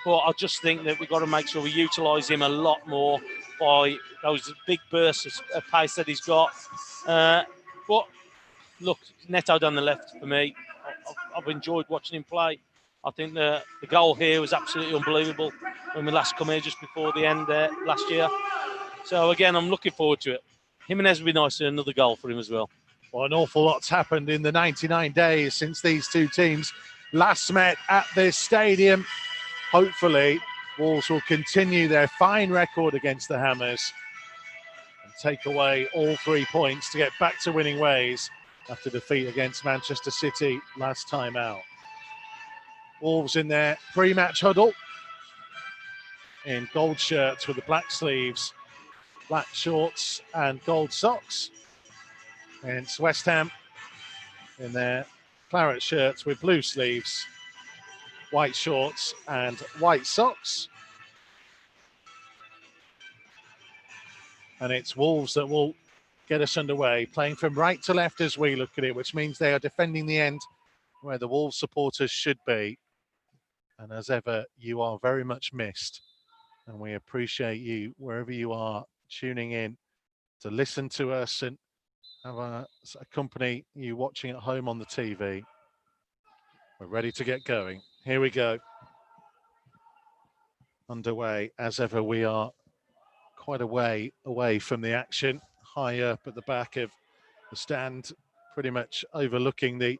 but I just think that we've got to make sure we utilise him a lot more by those big bursts of pace that he's got. But look, Neto down the left for me. I've enjoyed watching him play. I think the goal here was absolutely unbelievable when we last come here just before the end there last year. So again, I'm looking forward to it. Jimenez would be nice, another goal for him as well. Well, an awful lot's happened in the 99 days since these two teams last met at this stadium. Hopefully, Wolves will continue their fine record against the Hammers and take away all 3 points to get back to winning ways after defeat against Manchester City last time out. Wolves in their pre-match huddle in gold shirts with the black sleeves, black shorts and gold socks. And it's West Ham in their claret shirts with blue sleeves, white shorts and white socks. And it's Wolves that will get us underway, playing from right to left as we look at it, which means they are defending the end where the Wolves supporters should be. And as ever, you are very much missed. And we appreciate you wherever you are tuning in to listen to us and have accompany you watching at home on the TV. We're ready to get going. Here we go. Underway. As ever, we are quite a way away from the action, high up at the back of the stand, pretty much overlooking the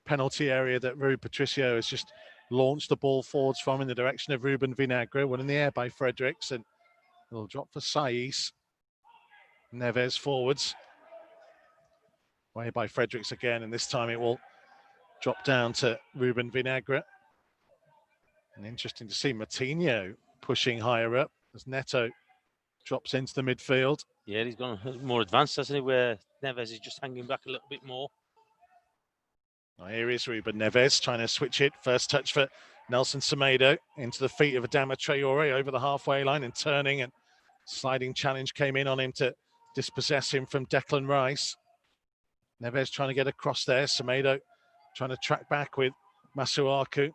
penalty area that Rui Patricio has just launched the ball forwards from in the direction of Ruben Vinagre. One in the air by Fredericks, and it'll drop for Saiz. Neves forwards. Way by Fredericks again, and this time it will drop down to Ruben Vinagre. And interesting to see Moutinho pushing higher up as Neto drops into the midfield. Yeah, he's gone more advanced, hasn't he, where Neves is just hanging back a little bit more. Now here is Ruben Neves trying to switch it. First touch for Nelson Semedo into the feet of Adama Traore over the halfway line and turning, and sliding challenge came in on him to dispossess him from Declan Rice. Neves trying to get across there. Semedo trying to track back with Masuaku.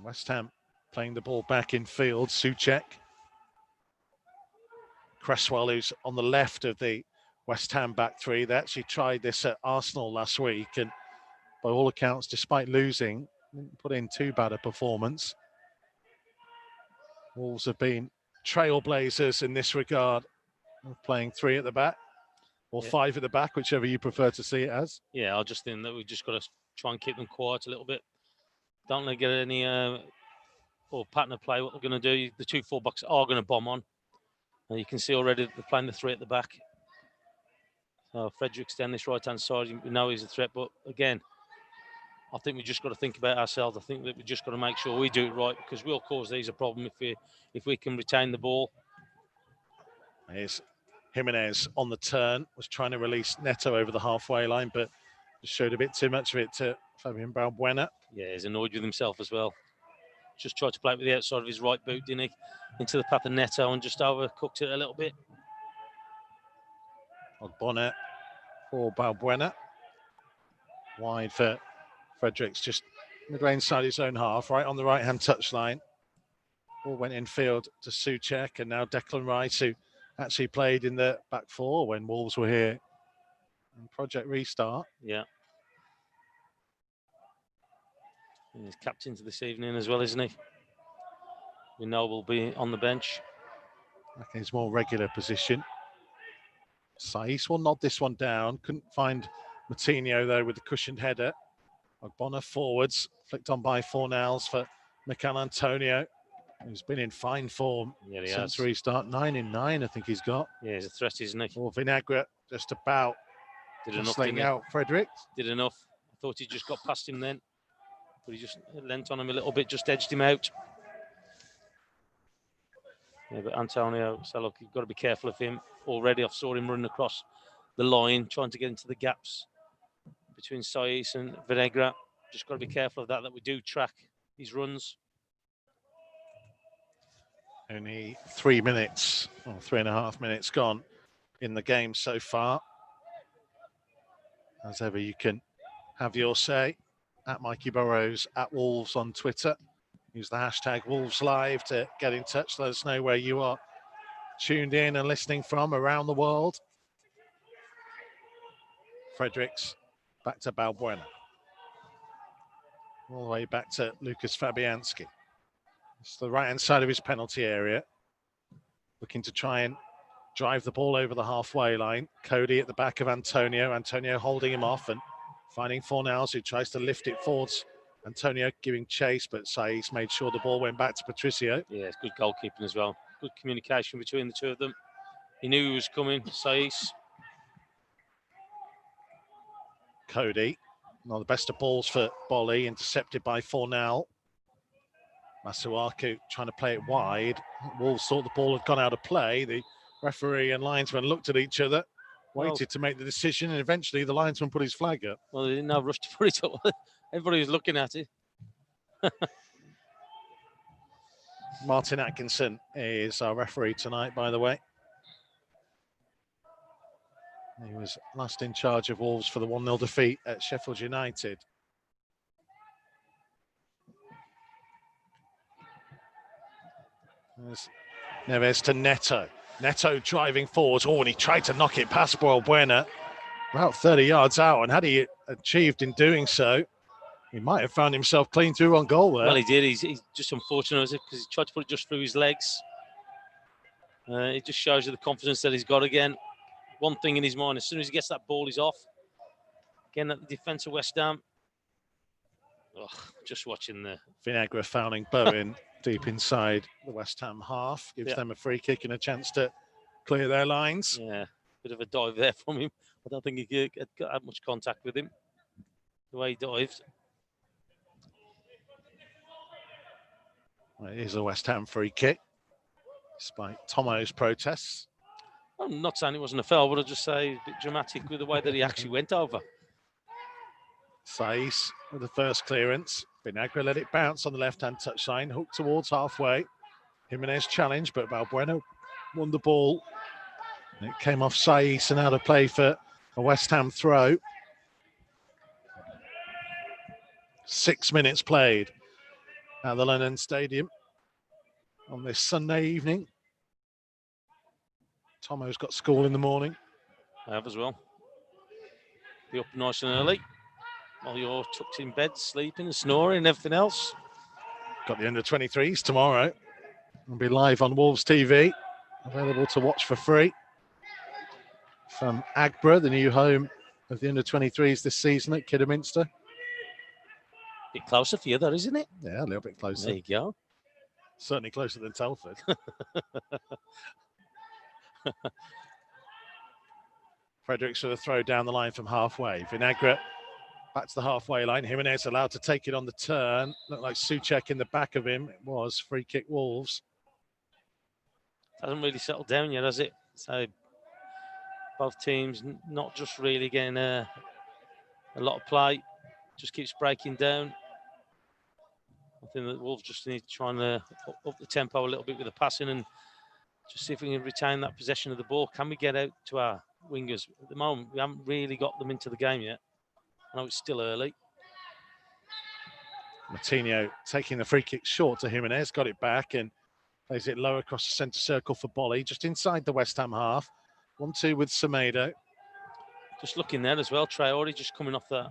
West Ham playing the ball back in field. Souček. Cresswell, who's on the left of the West Ham back three. They actually tried this at Arsenal last week, and by all accounts, despite losing, didn't put in too bad a performance. Wolves have been trailblazers in this regard, playing three at the back or five at the back, whichever you prefer to see it as. Yeah, I just think that we've just got to try and keep them quiet a little bit. Don't let them get any or pattern of play. What they're going to do, the two fullbacks are going to bomb on. And you can see already they're playing the three at the back. So Fredericks down this right-hand side, we know he's a threat. But again, I think we just got to think about ourselves. I think that we just got to make sure we do it right, because we'll cause these a problem if we can retain the ball. Here's Jimenez on the turn, was trying to release Neto over the halfway line, but just showed a bit too much of it to Fabian Balbuena. Yeah, he's annoyed with himself as well. Just tried to play it with the outside of his right boot, didn't he? Into the path of Neto and just overcooked it a little bit. Bonnet for Balbuena. Wide for Fredericks, just midway inside his own half, right on the right-hand touchline. Ball went infield to Souček, and now Declan Rice, who actually played in the back four when Wolves were here in Project Restart. Yeah. And he's captain to this evening as well, isn't he? We know will be on the bench. Back in his more regular position. Saiz will nod this one down. Couldn't find Moutinho, though, with the cushioned header. Ogbonna forwards, flicked on by Fornals for Mikel Antonio, who's been in fine form since restart. 9 in 9, I think he's got. Yeah, he's a threat, isn't he? Or Vinagre just about did enough, out Fredericks. Did enough. I thought he just got past him then, but he just leant on him a little bit, just edged him out. Yeah, but Antonio, so look, you've got to be careful of him. Already I saw him running across the line, trying to get into the gaps between Saiz and Vinagre. Just got to be careful of that we do track his runs. Only 3 minutes, or 3.5 minutes gone in the game so far. As ever, you can have your say at Mikey Burrows, at Wolves on Twitter. Use the hashtag Wolves Live to get in touch. Let us know where you are tuned in and listening from around the world. Fredericks back to Balbuena. All the way back to Lucas Fabianski. It's the right-hand side of his penalty area. Looking to try and drive the ball over the halfway line. Cody at the back of Antonio. Antonio holding him off and finding Fornals, who tries to lift it forwards. Antonio giving chase, but Saiz made sure the ball went back to Patricio. Yeah, it's good goalkeeping as well. Good communication between the two of them. He knew he was coming, Saiz. Cody, not the best of balls for Bolly, intercepted by Fornal. Masuaku trying to play it wide. Wolves thought the ball had gone out of play. The referee and linesman looked at each other, waited to make the decision, and eventually the linesman put his flag up. Well, they didn't have rush to put it up. Everybody was looking at it. Martin Atkinson is our referee tonight, by the way. He was last in charge of Wolves for the 1-0 defeat at Sheffield United. There's Neves to Neto. Neto driving forwards. Oh, and he tried to knock it past Balbuena. About 30 yards out, and had he achieved in doing so, he might have found himself clean through on goal there. Well, he did. He's just unfortunate because he tried to put it just through his legs. It just shows you the confidence that he's got again. One thing in his mind, as soon as he gets that ball, he's off. Again, at the defence of West Ham. Oh, just watching the... Vinagre fouling Bowen deep inside the West Ham half. Gives them a free kick and a chance to clear their lines. Yeah, bit of a dive there from him. I don't think he got that much contact with him, the way he dived. Well, it is a West Ham free kick, despite Tomo's protests. I'm not saying it wasn't a foul, but I'll just say a bit dramatic with the way that he actually went over. Saiz with the first clearance. Vinagre let it bounce on the left-hand touchline, hooked towards halfway. Jimenez challenged, but Balbuena won the ball. And it came off Saiz and out of play for a West Ham throw. 6 minutes played at the London Stadium on this Sunday evening. Tomo's got school in the morning. I have as well. Be up nice and early while you're tucked in bed, sleeping and snoring and everything else. Got the under-23s tomorrow. It'll be live on Wolves TV, available to watch for free from Agbra, the new home of the under-23s this season at Kidderminster. Bit closer for you, though, isn't it? Yeah, a little bit closer. There you go. Certainly closer than Telford. Fredericks with a throw down the line from halfway. Vinagre back to the halfway line. Jimenez allowed to take it on the turn. Looked like Souček in the back of him. It was free kick Wolves. Hasn't really settled down yet, has it? So both teams not just really getting a lot of play. Just keeps breaking down. I think that Wolves just need to try and up the tempo a little bit with the passing and just see if we can retain that possession of the ball. Can we get out to our wingers? At the moment, we haven't really got them into the game yet. I know it's still early. Martinho taking the free kick short to Jimenez, got it back and plays it low across the centre circle for Bolly, just inside the West Ham half. 1-2 with Semedo. Just looking there as well, Traore just coming off the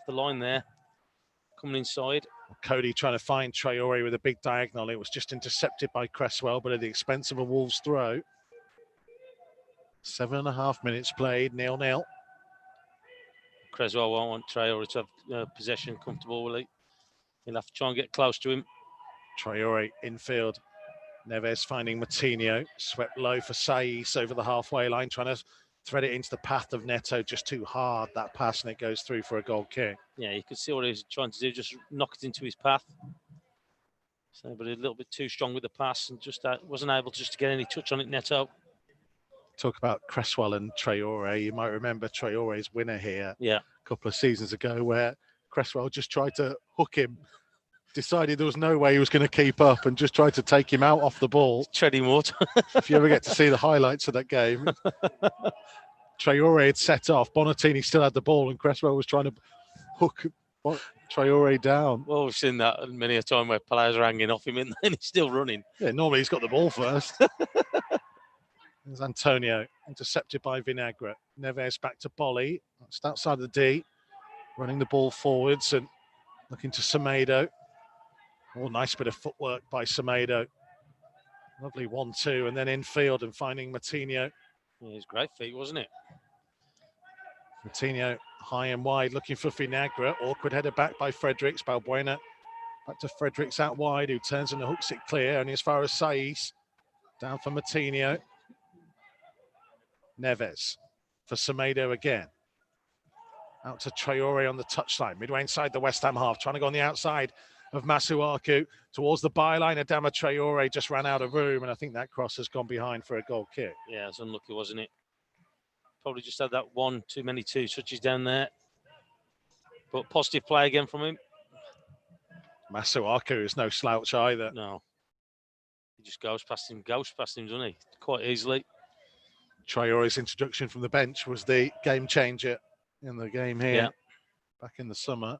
line there, coming inside. Cody trying to find Traore with a big diagonal. It was just intercepted by Cresswell, but at the expense of a Wolves throw. 7.5 minutes played, 0-0. Cresswell won't want Traore to have possession comfortably. He'll have to try and get close to him. Traore infield. Neves finding Martinho. Swept low for Saiz over the halfway line, trying to thread it into the path of Neto. Just too hard, that pass, and it goes through for a goal kick. Yeah, you could see what he was trying to do, just knock it into his path. So, but a little bit too strong with the pass and just wasn't able just to get any touch on it, Neto. Talk about Cresswell and Traore. You might remember Traore's winner here a couple of seasons ago where Cresswell just tried to hook him, decided there was no way he was going to keep up and just tried to take him out off the ball. Treading water. If you ever get to see the highlights of that game, Traore had set off. Bonatini still had the ball and Cresswell was trying to hook Traore down. Well, we've seen that many a time where players are hanging off him and then he's still running. Yeah, normally he's got the ball first. There's Antonio, intercepted by Vinagre. Neves back to Bolly, just outside the D, running the ball forwards and looking to Semedo. Oh, nice bit of footwork by Semedo. Lovely 1-2, and then infield and finding Matinho. Yeah, his great feet, wasn't it? Matinho high and wide, looking for Vinagre. Awkward header back by Fredericks. Balbuena back to Fredericks out wide, who turns and hooks it clear, only as far as Saiz. Down for Matinho. Neves for Semedo again. Out to Traore on the touchline, midway inside the West Ham half, trying to go on the outside of Masuaku towards the byline. Adama Traore just ran out of room, and I think that cross has gone behind for a goal kick. Yeah, it's unlucky, wasn't it? Probably just had that one too many two touches down there. But positive play again from him. Masuaku is no slouch either. No. He just goes past him, doesn't he? Quite easily. Traore's introduction from the bench was the game changer in the game here back in the summer.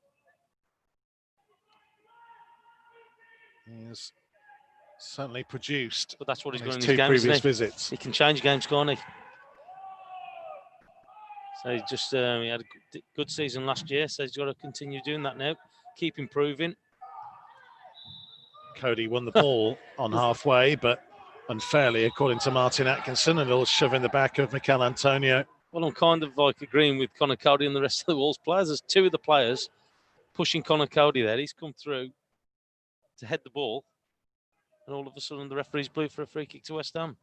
He has certainly produced. But that's what he's on done his in his two games, previous isn't he? visits. He can change games, can't he? So he just he had a good season last year, so he's got to continue doing that now. Keep improving. Cody won the ball on halfway, but unfairly, according to Martin Atkinson, a little shove in the back of Mikel Antonio. Well, I'm kind of like agreeing with Conor Cody and the rest of the Wolves players. There's two of the players pushing Conor Cody there. He's come through to head the ball, and all of a sudden the referee's blew for a free kick to West Ham.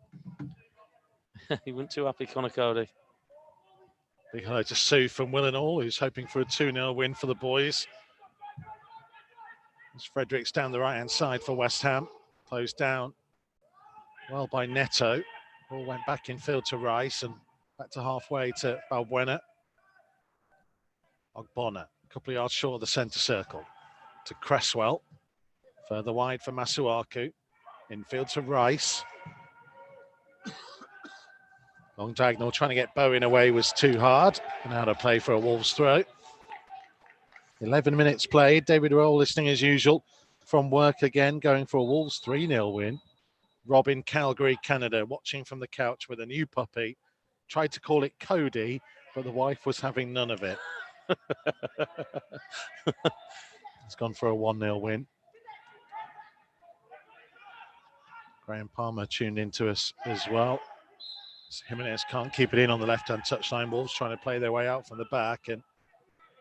He wasn't too happy, Conor Cody. Big hello to Sue from Willenhall, who's hoping for a 2-0 win for the boys. As Fredericks down the right-hand side for West Ham. Closed down well by Neto. Ball went back in field to Rice and back to halfway to Balbuena. Ogbonna, a couple of yards short of the centre circle. To Cresswell. Further wide for Masuaku. Infield to Rice. Long diagonal, trying to get Bowen away was too hard. And out of play for a Wolves throw. 11 minutes played. David Roll listening as usual from work again, going for a Wolves 3-0 win. Robin, Calgary, Canada, watching from the couch with a new puppy. Tried to call it Cody, but the wife was having none of it. It's gone for a 1-0 win. Graham Palmer tuned into us as well. Jimenez can't keep it in on the left-hand touchline. Wolves trying to play their way out from the back and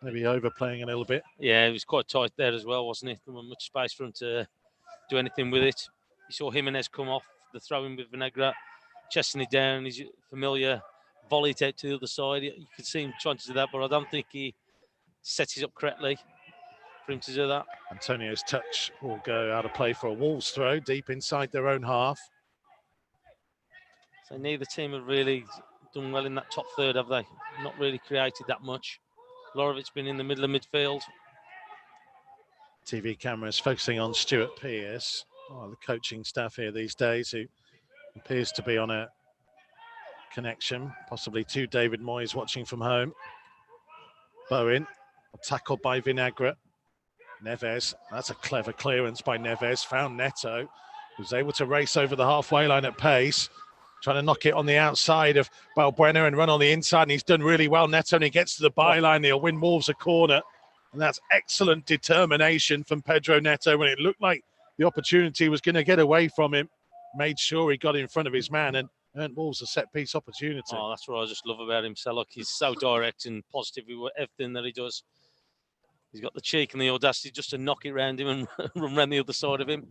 maybe overplaying a little bit. Yeah, it was quite tight there as well, wasn't it? There wasn't much space for him to do anything with it. You saw Jimenez come off the throw-in with Vinagre, chesting it down. He's familiar, volley it out to the other side. You could see him trying to do that, but I don't think he set it up correctly for him to do that. Antonio's touch will go out of play for a Wolves throw, deep inside their own half. So neither team have really done well in that top third, have they? Not really created that much. A lot of it's been in the middle of midfield. TV cameras focusing on Stuart Pearce, the coaching staff here these days, who appears to be on a connection, possibly to David Moyes watching from home. Bowen, tackled by Vinagre. Neves, that's a clever clearance by Neves, found Neto, who's able to race over the halfway line at pace. Trying to knock it on the outside of Balbuena and run on the inside, and he's done really well. Neto, and he gets to the byline. He'll win Wolves a corner, and that's excellent determination from Pedro Neto when it looked like the opportunity was going to get away from him. Made sure he got in front of his man and earned Wolves a set-piece opportunity. Oh, that's what I just love about him. So, look, he's so direct and positive with everything that he does. He's got the cheek and the audacity just to knock it around him and run around the other side of him.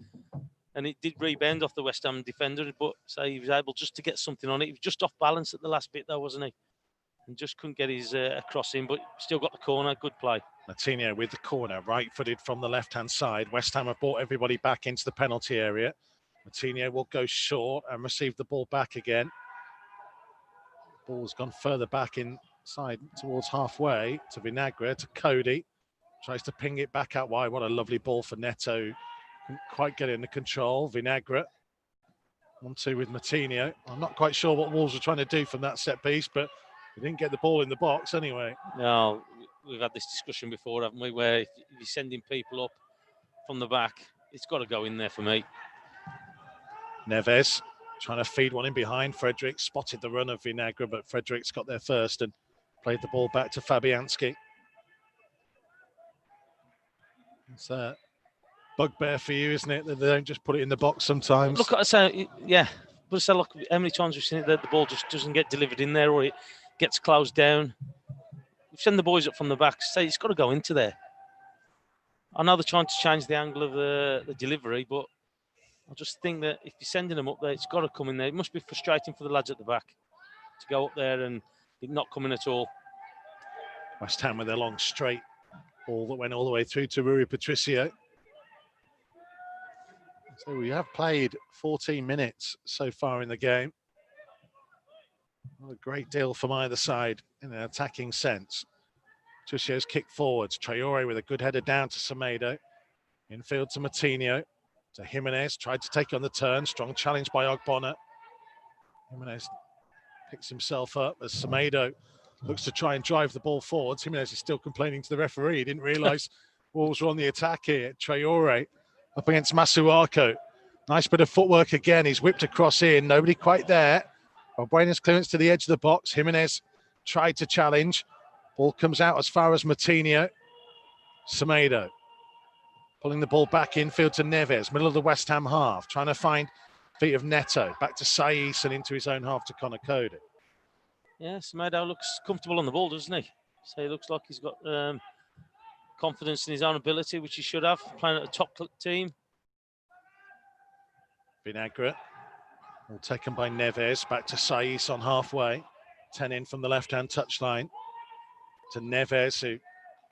And it did rebound off the West Ham defender, but so he was able just to get something on it. He was just off balance at the last bit, though, wasn't he? And just couldn't get his cross in, but still got the corner. Good play. Matinho with the corner, right-footed from the left-hand side. West Ham have brought everybody back into the penalty area. Matinho will go short and receive the ball back again. Ball's gone further back inside towards halfway to Vinagre, to Cody. Tries to ping it back out wide. What a lovely ball for Neto. Couldn't quite get into control. Vinagre 1-2 with Matinho. I'm not quite sure what Wolves were trying to do from that set piece, but they didn't get the ball in the box anyway. No, we've had this discussion before, haven't we, where if you're sending people up, from the back, it's got to go in there for me. Neves, 2 Trying to feed one in behind. Frederick spotted the run of Vinagre, but Frederick's got there first and played the ball back to Fabianski. It's a bugbear for you, isn't it, that they don't just put it in the box sometimes? Look, I say, yeah. But say, look, how many times we've seen it that the ball just doesn't get delivered in there, or it gets closed down. We've sent the boys up from the back. Say it's got to go into there. I know they're trying to change the angle of the delivery, but I just think that if you're sending them up there, it's got to come in there. It must be frustrating for the lads at the back to go up there and it not coming at all. West Ham with their long straight ball that went all the way through to Rui Patricio. So we have played 14 minutes so far in the game. Not a great deal from either side in an attacking sense. Patricio's kick forwards. Traore with a good header down to Semedo. Infield to Matinho. To Jimenez. Tried to take on the turn. Strong challenge by Ogbonna. Jimenez picks himself up as Semedo looks to try and drive the ball forwards. Jimenez is still complaining to the referee. He didn't realise Wolves were on the attack here. Traore up against Masuako. Nice bit of footwork again. He's whipped across in. Nobody quite there. Balbuena's clearance to the edge of the box. Jimenez tried to challenge. Ball comes out as far as Matinho. Semedo pulling the ball back infield to Neves. Middle of the West Ham half. Trying to find feet of Neto. Back to Saiss and into his own half to Conor Cody. Yeah, Semedo looks comfortable on the ball, doesn't he? So he looks like he's got confidence in his own ability, which he should have, playing at a top team. Vinagre, all taken by Neves, back to Saiss on halfway. 10 in from the left-hand touchline. To Neves, who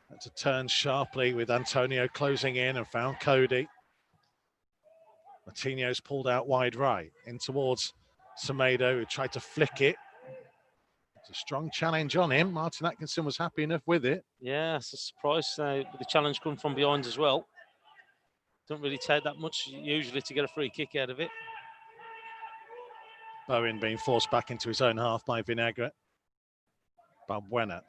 had to turn sharply with Antonio closing in and found Cody. Martinho's pulled out wide right, in towards Semedo, who tried to flick it. It's a strong challenge on him. Martin Atkinson was happy enough with it. Yeah, it's a surprise. The challenge come from behind as well. Don't really take that much usually to get a free kick out of it. Bowen being forced back into his own half by Vinagre. Balbuena.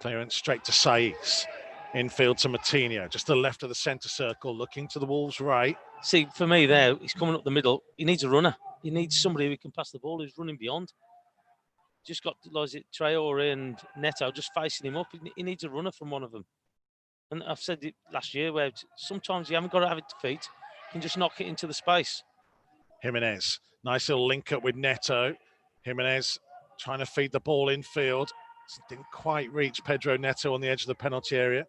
Clearance straight to Saiss. Infield to Matinho. Just to the left of the centre circle, looking to the Wolves' right. See, for me there, he's coming up the middle. He needs a runner. He needs somebody who can pass the ball, who's running beyond. Just got Traore and Neto just facing him up. He needs a runner from one of them. And I've said it last year, where sometimes you haven't got to have it to feet. You can just knock it into the space. Jimenez, nice little link up with Neto. Jimenez trying to feed the ball infield. Didn't quite reach Pedro Neto on the edge of the penalty area.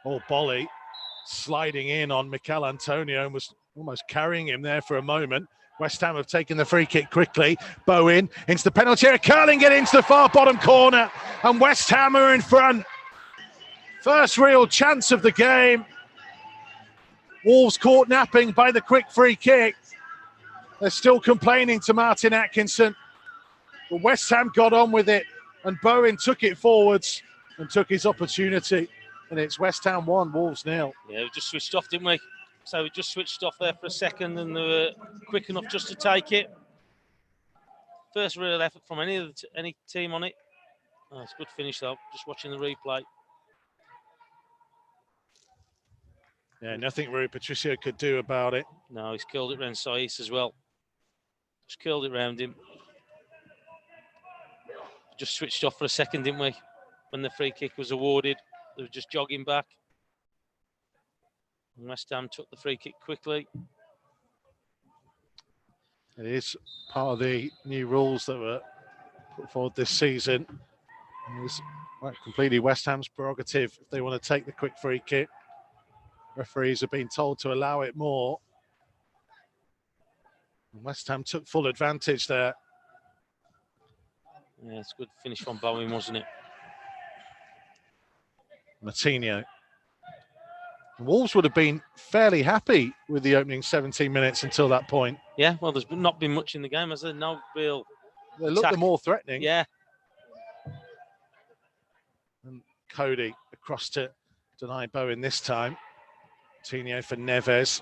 Oh, Bolly sliding in on Mikel Antonio and was almost carrying him there for a moment. West Ham have taken the free kick quickly. Bowen into the penalty area, curling it into the far bottom corner, and West Ham are in front. First real chance of the game. Wolves caught napping by the quick free kick. They're still complaining to Martin Atkinson, but West Ham got on with it, and Bowen took it forwards and took his opportunity. And it's West Ham 1, Wolves 0. Yeah, we just switched off, didn't we? So we just switched off there for a second, and they were quick enough just to take it. First real effort from any team on it. Oh, it's a good finish though. Just watching the replay. Yeah, nothing Rui Patricio could do about it. No, he's killed it round Saiss as well. Just killed it round him. Just switched off for a second, didn't we? When the free kick was awarded, they were just jogging back. And West Ham took the free kick quickly. It is part of the new rules that were put forward this season. It's completely West Ham's prerogative if they want to take the quick free kick. Referees have been told to allow it more. And West Ham took full advantage there. Yeah, it's a good finish from Bowen, wasn't it? Matinho. Wolves would have been fairly happy with the opening 17 minutes until that point. Yeah, well, there's not been much in the game, has there? No real They looked the more threatening. Yeah. And Cody across to deny Bowen this time. Matinho for Neves.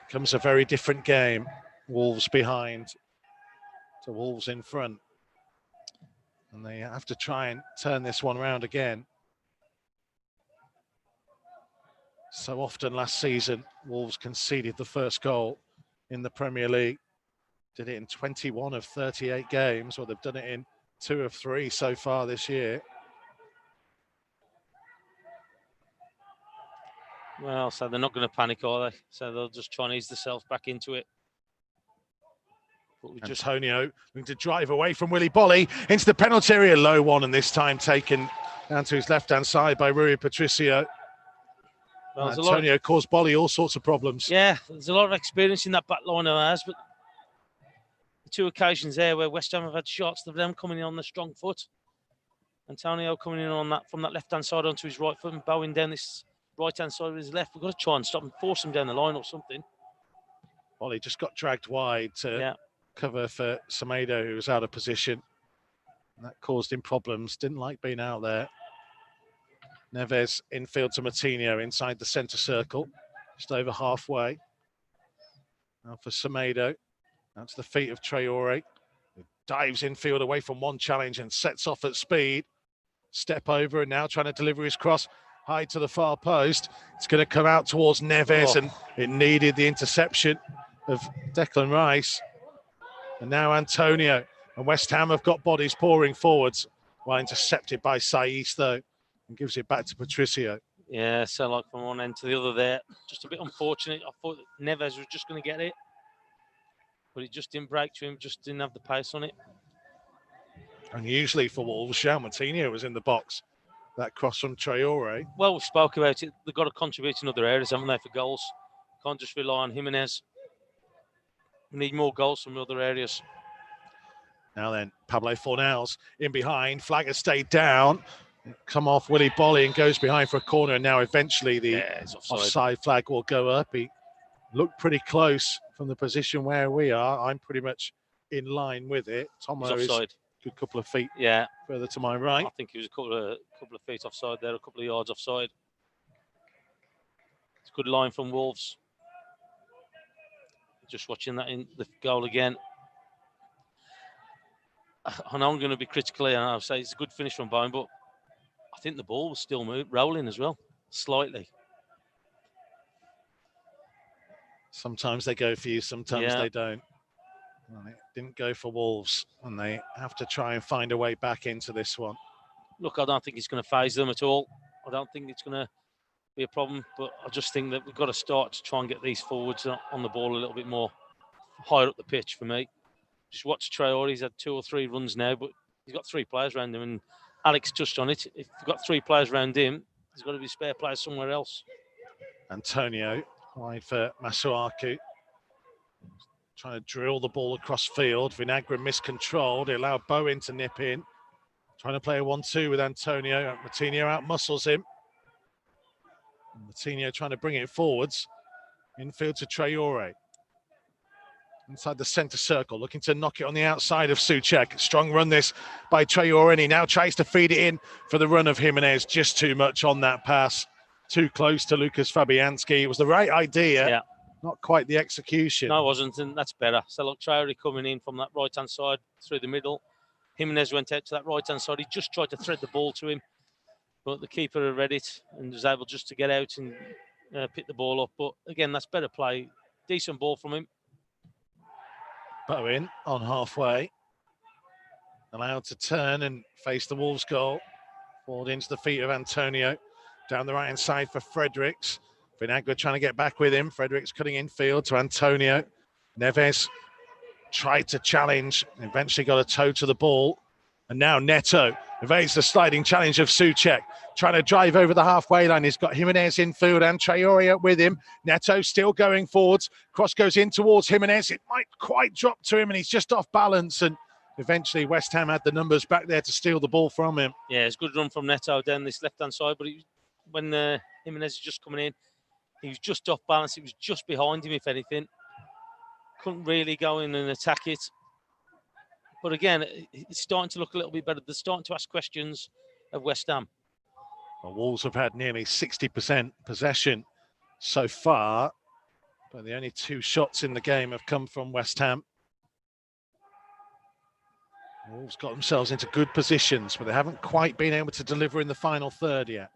Becomes a very different game. Wolves behind to Wolves in front. And they have to try and turn this one round again. So often last season, Wolves conceded the first goal in the Premier League. Did it in 21 of 38 games. Well, they've done it in 2 of 3 so far this year. Well, so they're not going to panic, are they? So they'll just try and ease themselves back into it. But we just Antonio looking to drive away from Willy Bolly into the penalty area. Low one, and this time taken down to his left-hand side by Rui Patricio. Well, Antonio caused Bolly all sorts of problems. Yeah, there's a lot of experience in that back line of ours, but the 2 occasions there where West Ham have had shots of them coming in on the strong foot. Antonio coming in on that from that left-hand side onto his right foot and bowing down this right-hand side with his left. We've got to try and stop him, force him down the line or something. Bolly just got dragged wide to cover for Semedo, who was out of position. And that caused him problems. Didn't like being out there. Neves infield to Moutinho inside the centre circle, just over halfway. Now for Semedo, out to the feet of Traore, who dives infield away from one challenge and sets off at speed. Step over and now trying to deliver his cross high to the far post. It's going to come out towards Neves, and it needed the interception of Declan Rice. And now Antonio, and West Ham have got bodies pouring forwards. Well, intercepted by Saiz though, and gives it back to Patricio. Yeah, so like from one end to the other there. Just a bit unfortunate. I thought that Neves was just going to get it, but it just didn't break to him, just didn't have the pace on it. Unusually for Wolves, João Moutinho was in the box. That cross from Traore. Well, we spoke about it. They've got to contribute in other areas, haven't they, for goals? Can't just rely on Jimenez. We need more goals from other areas. Now then, Pablo Fornals in behind. Flag has stayed down. Come off Willy Bolly and goes behind for a corner. And now eventually the offside flag will go up. He looked pretty close from the position where we are. I'm pretty much in line with it. Tomo is a good couple of feet further to my right. I think he was a couple of feet offside there, a couple of yards offside. It's a good line from Wolves. Just watching that in the goal again. I know I'm going to be critical here, and I'll say it's a good finish from Bowen, but I think the ball was still rolling as well, slightly. Sometimes they go for you, sometimes they don't. Well, it didn't go for Wolves, and they have to try and find a way back into this one. Look, I don't think it's going to phase them at all. I don't think it's going to be a problem, but I just think that we've got to start to try and get these forwards on the ball a little bit more higher up the pitch for me. Just watch Traore. He's had 2 or 3 runs now, but he's got 3 players around him, and Alex touched on it. If you've got 3 players around him, there's got to be spare players somewhere else. Antonio wide for Masuaku, trying to drill the ball across field. Vinagre miscontrolled. He allowed Bowen to nip in. Trying to play a 1-2 with Antonio. Moutinho out-muscles him. Moutinho trying to bring it forwards. Infield to Traore. Inside the centre circle, looking to knock it on the outside of Souček. Strong run this by Traore, and he now tries to feed it in for the run of Jimenez. Just too much on that pass. Too close to Lucas Fabianski. It was the right idea, not quite the execution. No, it wasn't, and that's better. So look, Traore coming in from that right-hand side through the middle. Jimenez went out to that right-hand side. He just tried to thread the ball to him, but the keeper read it and was able just to get out and pick the ball up. But again, that's better play. Decent ball from him. Bowen on halfway. Allowed to turn and face the Wolves goal. Forward into the feet of Antonio. Down the right-hand side for Fredericks. Vinagre trying to get back with him. Fredericks cutting infield to Antonio. Neves tried to challenge. Eventually got a toe to the ball. And now Neto evades the sliding challenge of Souček. Trying to drive over the halfway line. He's got Jimenez infield and Traore up with him. Neto still going forwards. Cross goes in towards Jimenez. It might quite drop to him, and he's just off balance. And eventually West Ham had the numbers back there to steal the ball from him. Yeah, it's a good run from Neto down this left-hand side. But when Jimenez is just coming in, he was just off balance. It was just behind him, if anything. Couldn't really go in and attack it. But again, it's starting to look a little bit better. They're starting to ask questions of West Ham. Well, Wolves have had nearly 60% possession so far, but the only 2 shots in the game have come from West Ham. Wolves got themselves into good positions, but they haven't quite been able to deliver in the final third yet.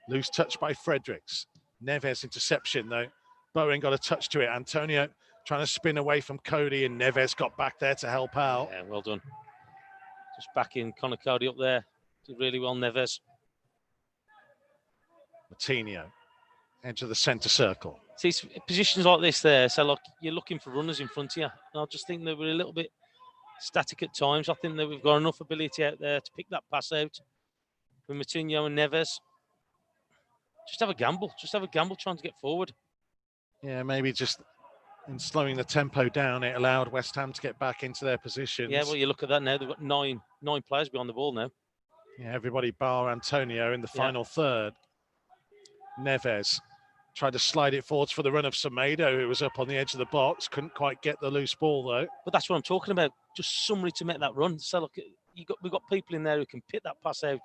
Loose touch by Fredericks. Neves interception, though. Bowen got a touch to it. Antonio trying to spin away from Cody, and Neves got back there to help out. Yeah, well done. Just backing Connor Cody up there. Did really well, Neves. Martinho, edge of the centre circle. See, positions like this there, so like you're looking for runners in front of you. And I just think they were a little bit static at times. I think that we've got enough ability out there to pick that pass out with Martinho and Neves. Just have a gamble. Just have a gamble trying to get forward. Yeah, maybe just in slowing the tempo down, it allowed West Ham to get back into their positions. Yeah, well, you look at that now. They've got nine players behind the ball now. Yeah, everybody bar Antonio in the final third. Neves tried to slide it forwards for the run of Semedo, who was up on the edge of the box. Couldn't quite get the loose ball, though. But that's what I'm talking about. Just somebody to make that run. So, look, we've got people in there who can pick that pass out.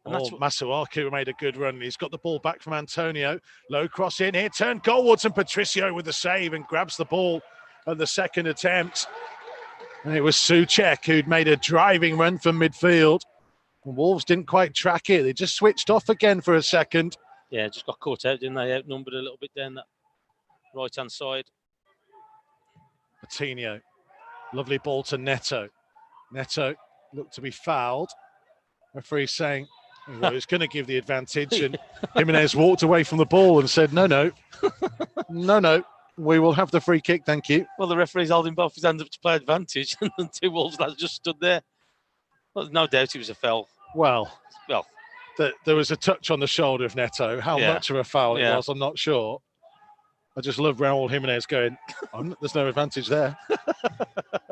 And that's Masuaku made a good run. He's got the ball back from Antonio. Low cross in here, turned goalwards, and Patricio with the save and grabs the ball at the second attempt. And it was Souček who'd made a driving run from midfield. And Wolves didn't quite track it. They just switched off again for a second. Yeah, just got caught out, didn't they? Outnumbered a little bit down that right-hand side. Coutinho, lovely ball to Neto. Neto looked to be fouled. Referee saying, well, he's going to give the advantage, and Jimenez walked away from the ball and said, no, we will have the free kick, thank you. Well, the referee's holding both his hands up to play advantage, and the two Wolves lads just stood there. Well, no doubt it was a foul. Well, there was a touch on the shoulder of Neto. How much of a foul it was, I'm not sure. I just love Raul Jimenez going, there's no advantage there.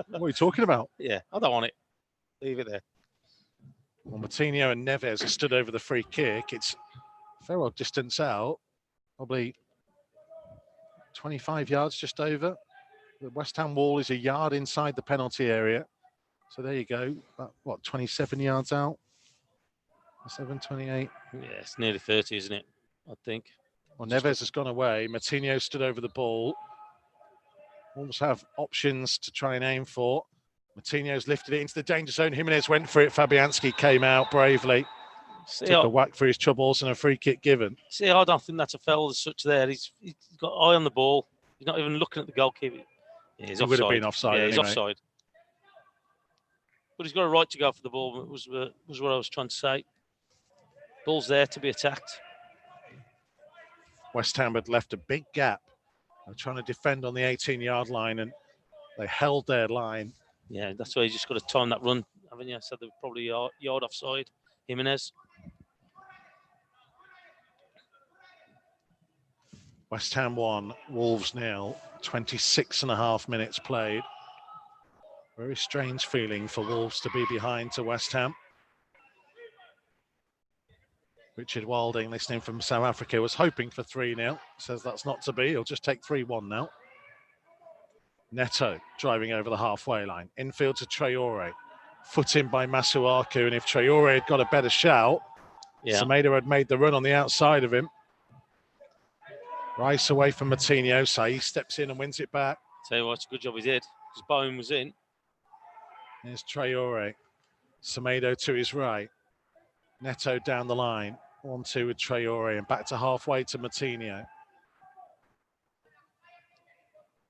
What are you talking about? Yeah, I don't want it. Leave it there. Well, Martinho and Neves have stood over the free kick. It's a fair old distance out, probably 25 yards just over. The West Ham wall is a yard inside the penalty area. So there you go. What, 27 yards out? 28? Yeah, it's nearly 30, isn't it? I think. Well, Neves has gone away. Martinho stood over the ball. Wolves have options to try and aim for. Martinho's lifted it into the danger zone. Jimenez went for it. Fabianski came out bravely. Took a whack for his troubles and a free kick given. See, I don't think that's a foul as such there. He's got eye on the ball. He's not even looking at the goalkeeper. Yeah, he's offside. Would have been offside. Yeah, he's offside. But he's got a right to go for the ball, was what I was trying to say. Ball's there to be attacked. West Ham had left a big gap. They're trying to defend on the 18-yard line, and they held their line. Yeah, that's why you just got to time that run, haven't you? So they're probably a yard offside. Jimenez. West Ham 1, Wolves 0. 26.5 minutes played. Very strange feeling for Wolves to be behind to West Ham. Richard Wilding, listening from South Africa, was hoping for 3-0. Says that's not to be. He'll just take 3-1 now. Neto driving over the halfway line. Infield to Traore. Foot in by Masuaku. And if Traore had got a better shout, Semedo had made the run on the outside of him. Rice away from Martinho. Say he steps in and wins it back. Tell you what, it's a good job he did, because Bowen was in. There's Traore. Semedo to his right. Neto down the line. 1-2 with Traore, and back to halfway to Martinho.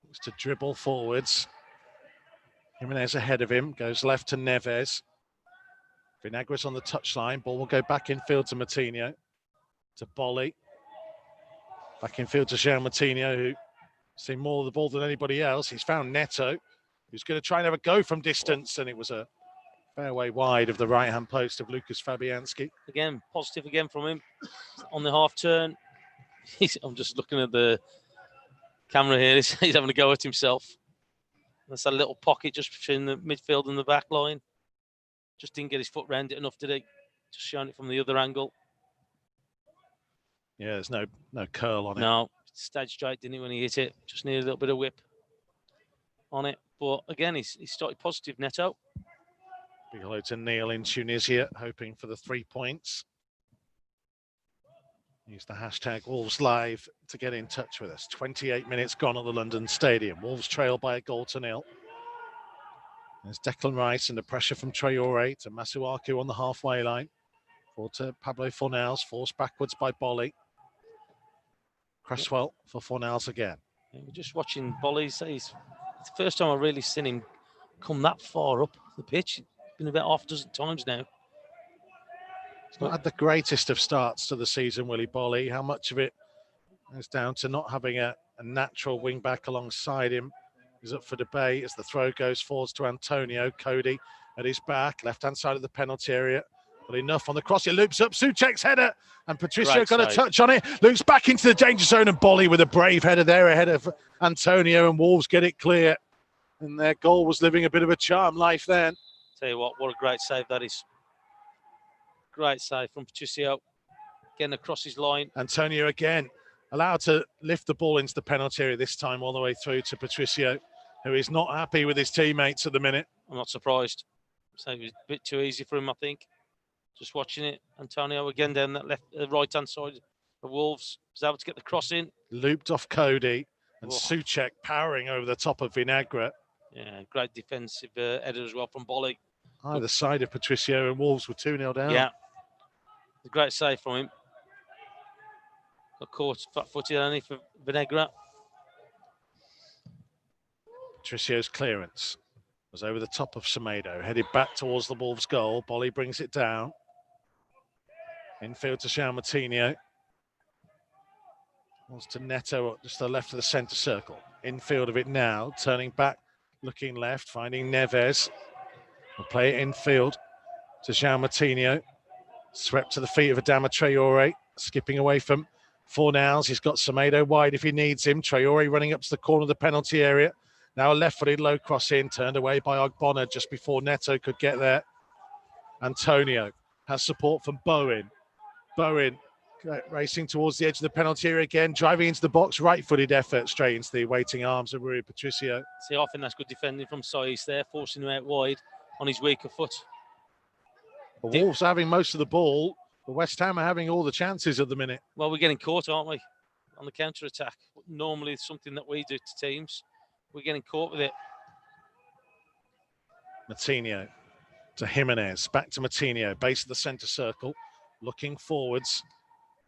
Looks to dribble forwards. Jimenez ahead of him. Goes left to Neves. Vinagre's on the touchline. Ball will go back infield to Martinho. To Bolly. Back infield to Jean Martinho, who seen more of the ball than anybody else. He's found Neto, who's going to try and have a go from distance, and it was a fairway wide of the right-hand post of Lucas Fabianski. Again, positive again from him on the half turn. I'm just looking at the camera here. He's having a go at himself. That's a little pocket just between the midfield and the back line. Just didn't get his foot round it enough, did he? Just showing it from the other angle. Yeah, there's no curl on it. No, stayed straight, didn't he, when he hit it? Just needed a little bit of whip on it. But again, he started positive, Neto. Big hello to Neil in Tunisia, hoping for the 3 points. Use the hashtag Wolves Live to get in touch with us. 28 minutes gone at the London Stadium. Wolves trail by 1-0. There's Declan Rice and the pressure from Traore to Masuaku on the halfway line. Forward to Pablo Fornals, forced backwards by Bolly. Cresswell for Fornals again. We're just watching Bolly. It's the first time I've really seen him come that far up the pitch. It's been about half a dozen times now. He's not had the greatest of starts to the season, Willie Bolly. How much of it is down to not having a natural wing back alongside him is up for debate as the throw goes forwards to Antonio. Cody at his back, left-hand side of the penalty area. But enough on the cross. It loops up. Souček's header. And Patricio got a touch on it. Loops back into the danger zone. And Bolly with a brave header there ahead of Antonio. And Wolves get it clear. And their goal was living a bit of a charm life then. Tell you what a great save that is. Great save from Patricio. Getting across his line. Antonio again allowed to lift the ball into the penalty area this time all the way through to Patricio, who is not happy with his teammates at the minute. I'm not surprised. So it was a bit too easy for him, I think. Just watching it. Antonio again down that right-hand side of Wolves. Was able to get the cross in. Looped off Cody. And Souček powering over the top of Vinagre. Yeah, great defensive header as well from Bolly. Either side of Patricio, and Wolves were 2-0 down. Yeah. A great save from him. Got caught flat-footed only for Vinagre. Patricio's clearance was over the top of Semedo. Headed back towards the Wolves goal. Bolly brings it down. Infield to João Moutinho. Wants to Neto just to the left of the centre circle. Infield of it now. Turning back, looking left, finding Neves. We'll play it infield to João Moutinho. Swept to the feet of Adama Traore. Skipping away from Fornals. He's got Semedo wide if he needs him. Traore running up to the corner of the penalty area. Now a left-footed low cross in. Turned away by Ogbonna just before Neto could get there. Antonio has support from Bowen. Bowen racing towards the edge of the penalty area again. Driving into the box. Right-footed effort straight into the waiting arms of Rui Patricio. See, I think that's good defending from Saiz there. Forcing him out wide on his weaker foot. The Wolves are having most of the ball. The West Ham are having all the chances at the minute. Well, we're getting caught, aren't we? On the counter-attack. Normally it's something that we do to teams. We're getting caught with it. Moutinho to Jimenez. Back to Moutinho. Base of the centre circle. Looking forwards.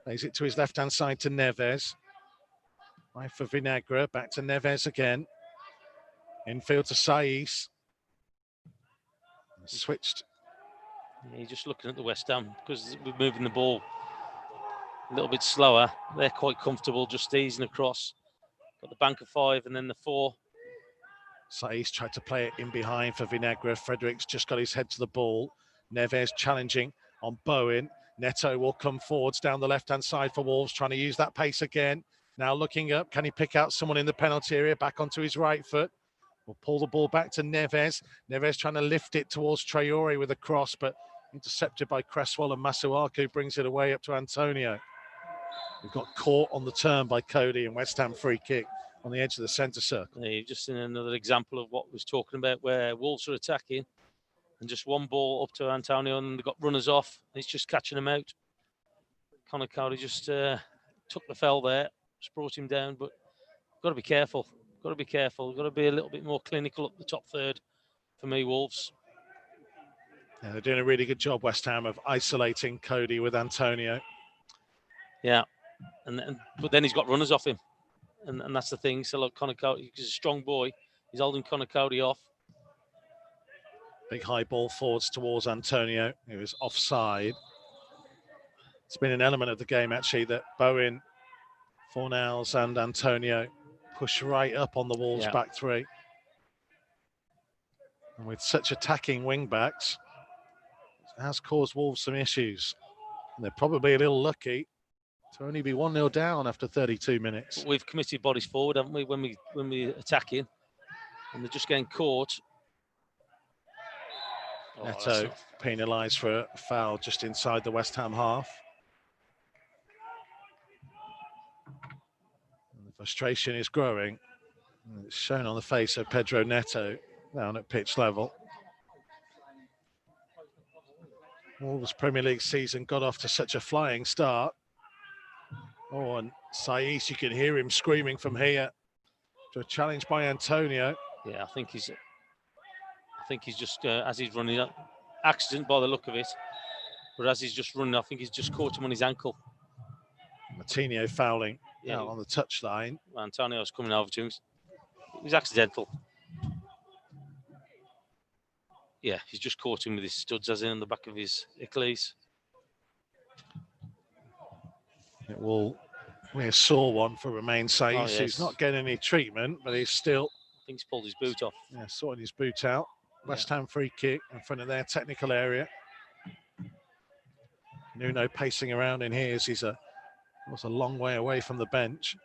Plays it to his left-hand side to Neves. Right for Vinagre. Back to Neves again. Infield to Saiz. Switched. Yeah, you're just looking at the West Ham because we're moving the ball a little bit slower. They're quite comfortable just easing across. Got the bank of 5 and then the 4. Saiz tried to play it in behind for Vinagre. Fredericks just got his head to the ball. Neves challenging on Bowen. Neto will come forwards down the left-hand side for Wolves, trying to use that pace again. Now looking up, can he pick out someone in the penalty area? Back onto his right foot. We'll pull the ball back to Neves. Neves trying to lift it towards Traore with a cross, but intercepted by Cresswell, and Masuaku brings it away up to Antonio. We've got caught on the turn by Cody, and West Ham free kick on the edge of the centre circle. Yeah, you've just seen another example of what I was talking about, where Wolves are attacking and just one ball up to Antonio and they've got runners off. He's just catching them out. Conor Cody just took the fell there, just brought him down, but got to be careful. Got to be careful. Got to be a little bit more clinical up the top third for me, Wolves. Yeah, they're doing a really good job, West Ham, of isolating Cody with Antonio. Yeah, but then he's got runners off him, and that's the thing. So look, Conor Cody, he's a strong boy. He's holding Conor Cody off. Big high ball forwards towards Antonio, who is offside. It's been an element of the game, actually, that Bowen, Fornals and Antonio push right up on the Wolves' back three. And with such attacking wing-backs, it has caused Wolves some issues. And they're probably a little lucky to only be 1-0 down after 32 minutes. But we've committed bodies forward, haven't we, when we're attacking, and they're just getting caught. Neto penalised for a foul just inside the West Ham half. And the frustration is growing. It's shown on the face of Pedro Neto down at pitch level. Wolves' Premier League season got off to such a flying start. Oh, and Saiz, you can hear him screaming from here to a challenge by Antonio. Yeah, I think he's just, as he's running up, accident by the look of it, but as he's just running, I think he's just caught him on his ankle. Moutinho fouling out on the touchline. Antonio's coming over to him. It was accidental. Yeah, he's just caught him with his studs, as in the back of his Achilles. It will be a sore one for Romain Saïss, who's not getting any treatment, but he's still... I think he's pulled his boot off. Yeah, sorting his boot out. West Ham free kick in front of their technical area. Nuno pacing around in here as he's a long way away from the bench.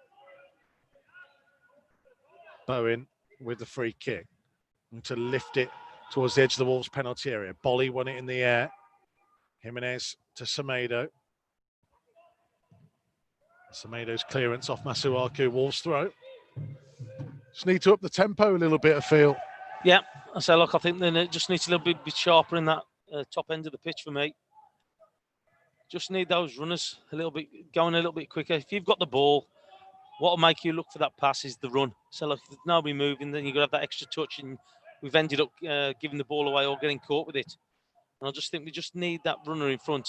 Bowen with the free kick. And to lift it towards the edge of the Wolves penalty area. Bolly won it in the air. Jimenez to Semedo. Semedo's clearance off Masuaku. Wolves throw. Just need to up the tempo a little bit, I feel. Yeah, I say, look, I think then it just needs a little bit sharper in that top end of the pitch for me. Just need those runners going a little bit quicker. If you've got the ball, what will make you look for that pass is the run. So look, if there's nobody moving, then you've got to have that extra touch, and we've ended up giving the ball away or getting caught with it. And I just think we just need that runner in front.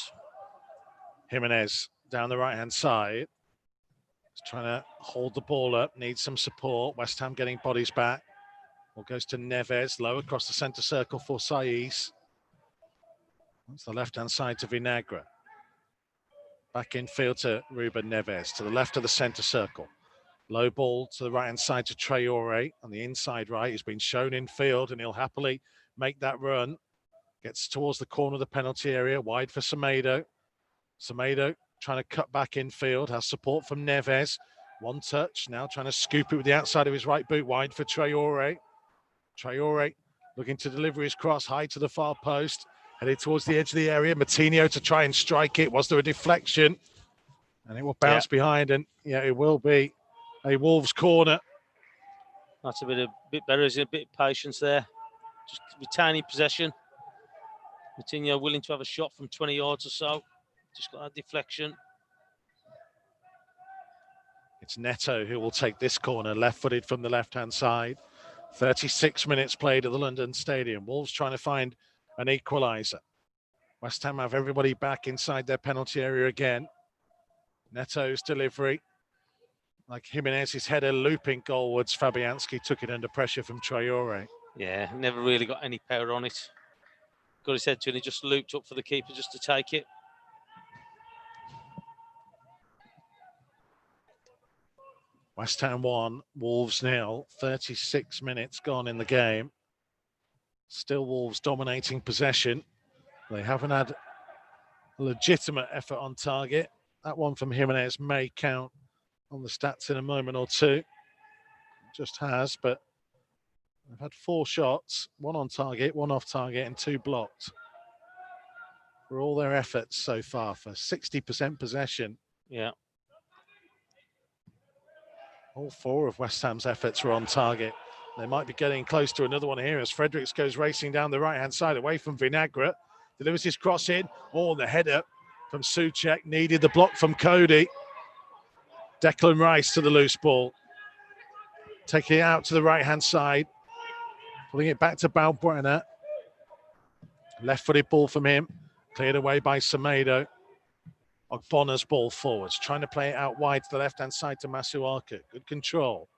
Jimenez down the right-hand side. He's trying to hold the ball up, needs some support. West Ham getting bodies back. Ball goes to Neves, low across the centre circle for Saïss. That's the left-hand side to Vinagre. Back in field to Ruben Neves, to the left of the centre circle. Low ball to the right-hand side to Traore on the inside right. He's been shown in field and he'll happily make that run. Gets towards the corner of the penalty area, wide for Semedo. Semedo trying to cut back in field, has support from Neves. One touch, now trying to scoop it with the outside of his right boot, wide for Traore. Traore looking to deliver his cross high to the far post. Headed towards the edge of the area. Matinho to try and strike it. Was there a deflection? And it will bounce behind, and it will be a Wolves corner. That's a bit better, isn't it? A bit of patience there. Just retaining possession. Matinho willing to have a shot from 20 yards or so. Just got that deflection. It's Neto who will take this corner, left-footed from the left-hand side. 36 minutes played at the London Stadium. Wolves trying to find an equaliser. West Ham have everybody back inside their penalty area again. Neto's delivery. Like Jimenez's header looping goalwards. Fabianski took it under pressure from Traore. Yeah, never really got any power on it. Got his head to it, he just looped up for the keeper just to take it. West Ham 1, Wolves 0. 36 minutes gone in the game. Still Wolves dominating possession. They haven't had a legitimate effort on target. That one from Jimenez may count on the stats in a moment or two. It just has, but they've had 4 shots, 1 on target, 1 off target, and 2 blocked. For all their efforts so far, for 60% possession. Yeah. All 4 of West Ham's efforts were on target. They might be getting close to another one here as Fredericks goes racing down the right-hand side away from Vinagre. Delivers his cross in. Oh, the header from Souček. Needed the block from Cody. Declan Rice to the loose ball. Taking it out to the right-hand side. Pulling it back to Balbuena. Left-footed ball from him. Cleared away by Semedo. Ogbona's ball forwards. Trying to play it out wide to the left-hand side to Masuaku. Good control.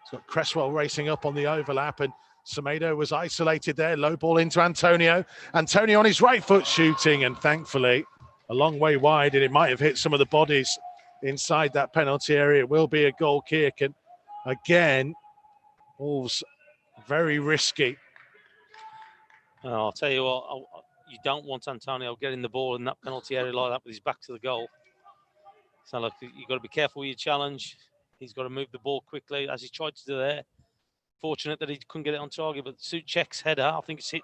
It's got Cresswell racing up on the overlap, and Semedo was isolated there. Low ball into Antonio. Antonio on his right foot shooting, and thankfully a long way wide, and it might have hit some of the bodies inside that penalty area. It will be a goal kick, and again, Wolves very risky. I'll tell you what, you don't want Antonio getting the ball in that penalty area like that with his back to the goal. So look, you've got to be careful with your challenge. He's got to move the ball quickly, as he tried to do there. Fortunate that he couldn't get it on target, but Souček's header, I think it's hit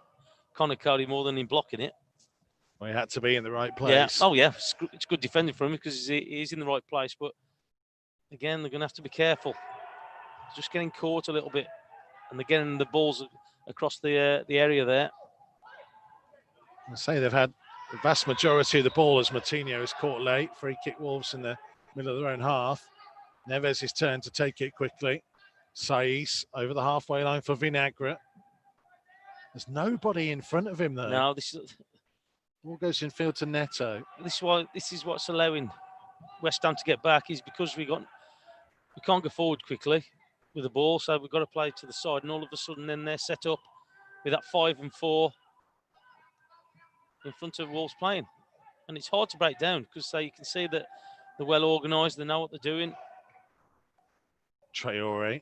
Connor Cody more than him blocking it. Well, he had to be in the right place. Yeah. Oh, yeah. It's good defending for him because he's in the right place. But again, they're going to have to be careful. Just getting caught a little bit, and they're getting the balls across the area there. I say they've had the vast majority of the ball as Matinho is caught late. Free kick Wolves in the middle of their own half. Neves' turn to take it quickly. Saïss over the halfway line for Vinagre. There's nobody in front of him though. No, this is ball goes in field to Neto. This is what's allowing West Ham to get back is because we can't go forward quickly with the ball, so we've got to play to the side, and all of a sudden then they're set up with that 5 and 4 in front of Wolves playing. And it's hard to break down because you can see that they're well organised, they know what they're doing. Traore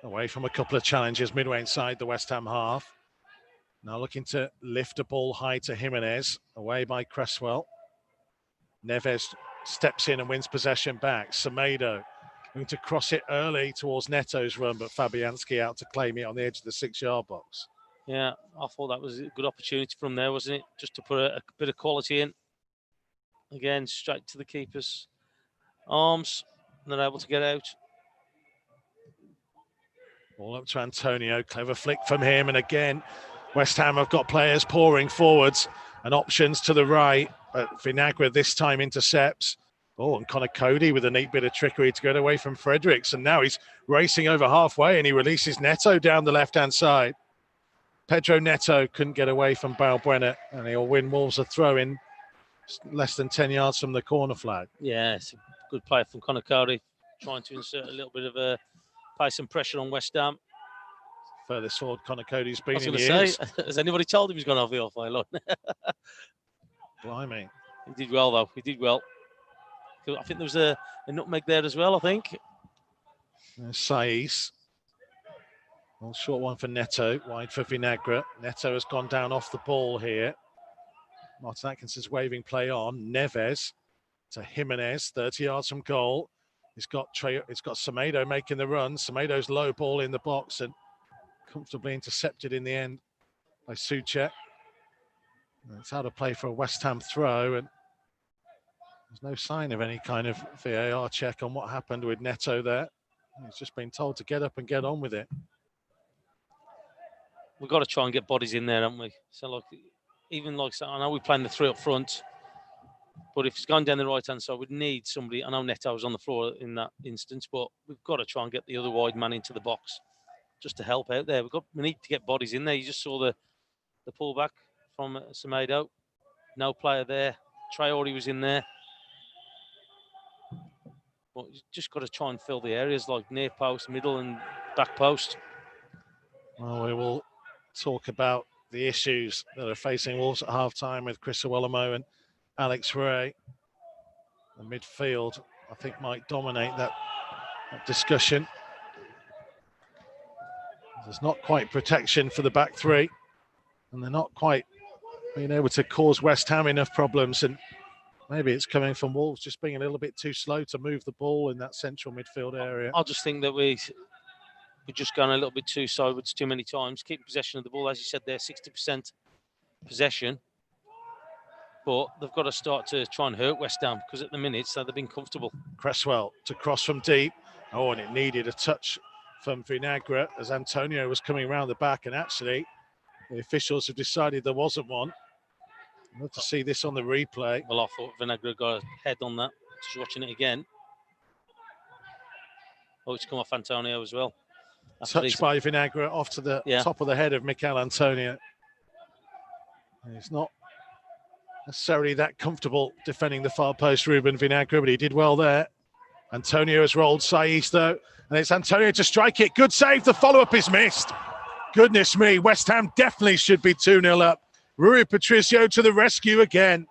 away from a couple of challenges midway inside the West Ham half. Now looking to lift a ball high to Jimenez, away by Cresswell. Neves steps in and wins possession back. Semedo going to cross it early towards Neto's run, but Fabianski out to claim it on the edge of the 6-yard box. Yeah, I thought that was a good opportunity from there, wasn't it? Just to put a bit of quality in. Again, straight to the keeper's arms. Not able to get out. Ball up to Antonio. Clever flick from him. And again, West Ham have got players pouring forwards and options to the right. But Vinagre this time intercepts. Oh, and Connor Cody with a neat bit of trickery to get away from Fredericks. And now he's racing over halfway and he releases Neto down the left-hand side. Pedro Neto couldn't get away from Balbuena, and he'll win Wolves a throw in less than 10 yards from the corner flag. Yeah, it's a good play from Connor Cody, trying to insert a little bit of pace and pressure on West Ham. Furthest forward Connor Cody's been in years. years. Has anybody told him he's gone off the halfway line? Blimey. He did well, though. He did well. I think there was a nutmeg there as well, I think. Saiz. Well, short one for Neto, wide for Vinagre. Neto has gone down off the ball here. Martin Atkinson's waving play on. Neves to Jimenez, 30 yards from goal. It's got Semedo making the run. Semedo's low ball in the box and comfortably intercepted in the end by Souček. It's out of play for a West Ham throw, and there's no sign of any kind of VAR check on what happened with Neto there. He's just been told to get up and get on with it. We've got to try and get bodies in there, haven't we? So, I know we're playing the 3 up front, but if it's going down the right-hand side, we'd need somebody. I know Neto was on the floor in that instance, but we've got to try and get the other wide man into the box just to help out there. We need to get bodies in there. You just saw the pullback from Semedo. No player there. Traore was in there. But you just got to try and fill the areas like near post, middle and back post. Well, we will talk about the issues that are facing Wolves at half-time with Iwelumo and Alex Rae. The midfield, I think, might dominate that discussion. There's not quite protection for the back three, and they're not quite being able to cause West Ham enough problems, and maybe it's coming from Wolves just being a little bit too slow to move the ball in that central midfield area. I just think that we're just going a little bit too sideways too many times. Keep possession of the ball, as you said there, 60% possession. But they've got to start to try and hurt West Ham, because at the minute, so they've been comfortable. Cresswell to cross from deep. Oh, and it needed a touch from Vinagre as Antonio was coming around the back, and actually the officials have decided there wasn't one. I'd love to see this on the replay. Well, I thought Vinagre got a head on that. Just watching it again. Oh, it's come off Antonio as well. Touched by Vinagre off to the top of the head of Mikel Antonio. And he's not necessarily that comfortable defending the far post, Ruben Vinagre, but he did well there. Antonio has rolled Saiz though, and it's Antonio to strike it. Good save. The follow-up is missed. Goodness me, West Ham definitely should be 2-0 up. Rui Patricio to the rescue again.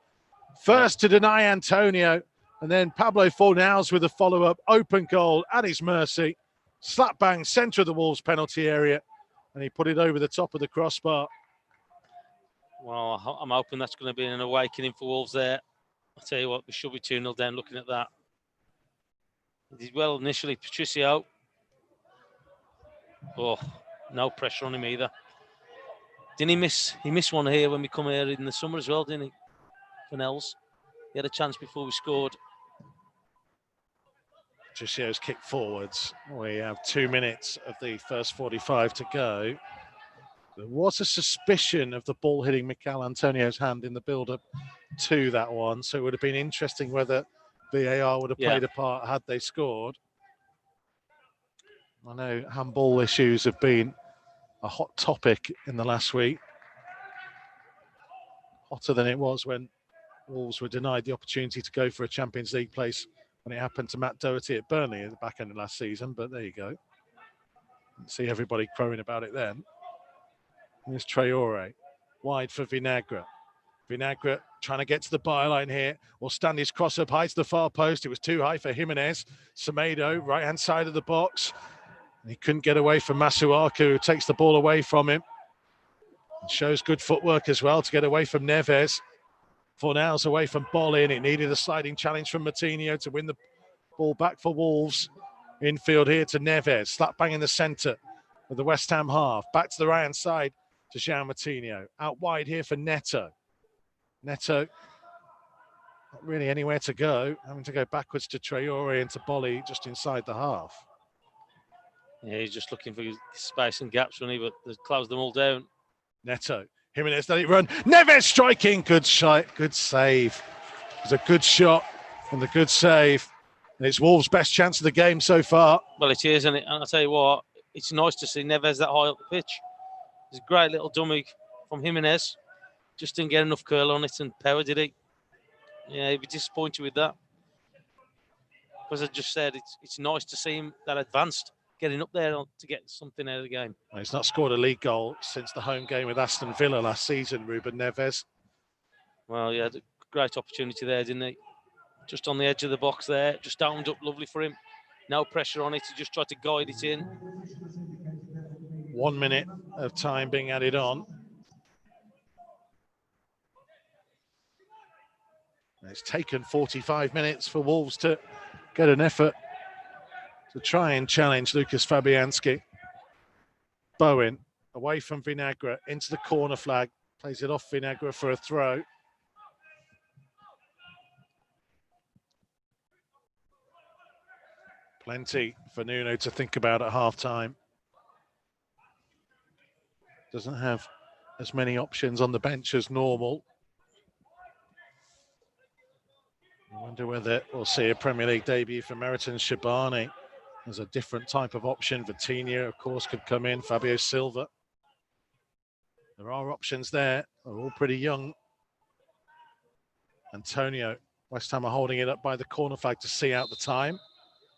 First to deny Antonio, and then Pablo Fornals with a follow-up. Open goal at his mercy. Slap bang, centre of the Wolves penalty area, and he put it over the top of the crossbar. Well, I'm hoping that's going to be an awakening for Wolves there. I'll tell you what, we should be 2-0 down looking at that. He did well initially, Patricio. Oh, no pressure on him either. Didn't he miss? He missed one here when we come here in the summer as well, didn't he? Fennells. He had a chance before we scored. Patricio's kick forwards. We have 2 minutes of the first 45 to go. There was a suspicion of the ball hitting Mikel Antonio's hand in the build-up to that one, so it would have been interesting whether VAR would have played a part had they scored. I know handball issues have been a hot topic in the last week. Hotter than it was when Wolves were denied the opportunity to go for a Champions League place when it happened to Matt Doherty at Burnley at the back end of last season, but there you go. Didn't see everybody crowing about it then. Here's Traore, wide for Vinagre. Vinagre trying to get to the byline here. Will stand his cross up high to the far post. It was too high for Jimenez. Semedo, right-hand side of the box. And he couldn't get away from Masuaku, who takes the ball away from him. And shows good footwork as well to get away from Neves. Fornals away from Bolin. It needed a sliding challenge from Moutinho to win the ball back for Wolves. Infield here to Neves. Slap bang in the centre of the West Ham half. Back to the right-hand side to João Moutinho. Out wide here for Neto. Neto, not really anywhere to go. Having to go backwards to Traore and to Bolly just inside the half. Yeah, he's just looking for space and gaps, really, but they've closed them all down. Neto, Jimenez let it run. Neves striking, good shot, good save. It was a good shot and a good save. And it's Wolves' best chance of the game so far. Well, it is, and I'll tell you what, it's nice to see Neves that high up the pitch. It's a great little dummy from Jimenez. Just didn't get enough curl on it and power, did he? Yeah, he'd be disappointed with that. Because I just said, it's nice to see him that advanced, getting up there to get something out of the game. Well, he's not scored a league goal since the home game with Aston Villa last season, Ruben Neves. Well, he had a great opportunity there, didn't he? Just on the edge of the box there, just opened up lovely for him. No pressure on it, he just tried to guide it in. 1 minute of time being added on. It's taken 45 minutes for Wolves to get an effort to try and challenge Lucas Fabianski. Bowen away from Vinagre into the corner flag, plays it off Vinagre for a throw. Plenty for Nuno to think about at half-time. Doesn't have as many options on the bench as normal. I wonder whether we'll see a Premier League debut for Meriton Shabani. There's a different type of option. Vitinha, of course, could come in. Fabio Silva. There are options there. They're all pretty young. Antonio, West Ham are holding it up by the corner flag to see out the time.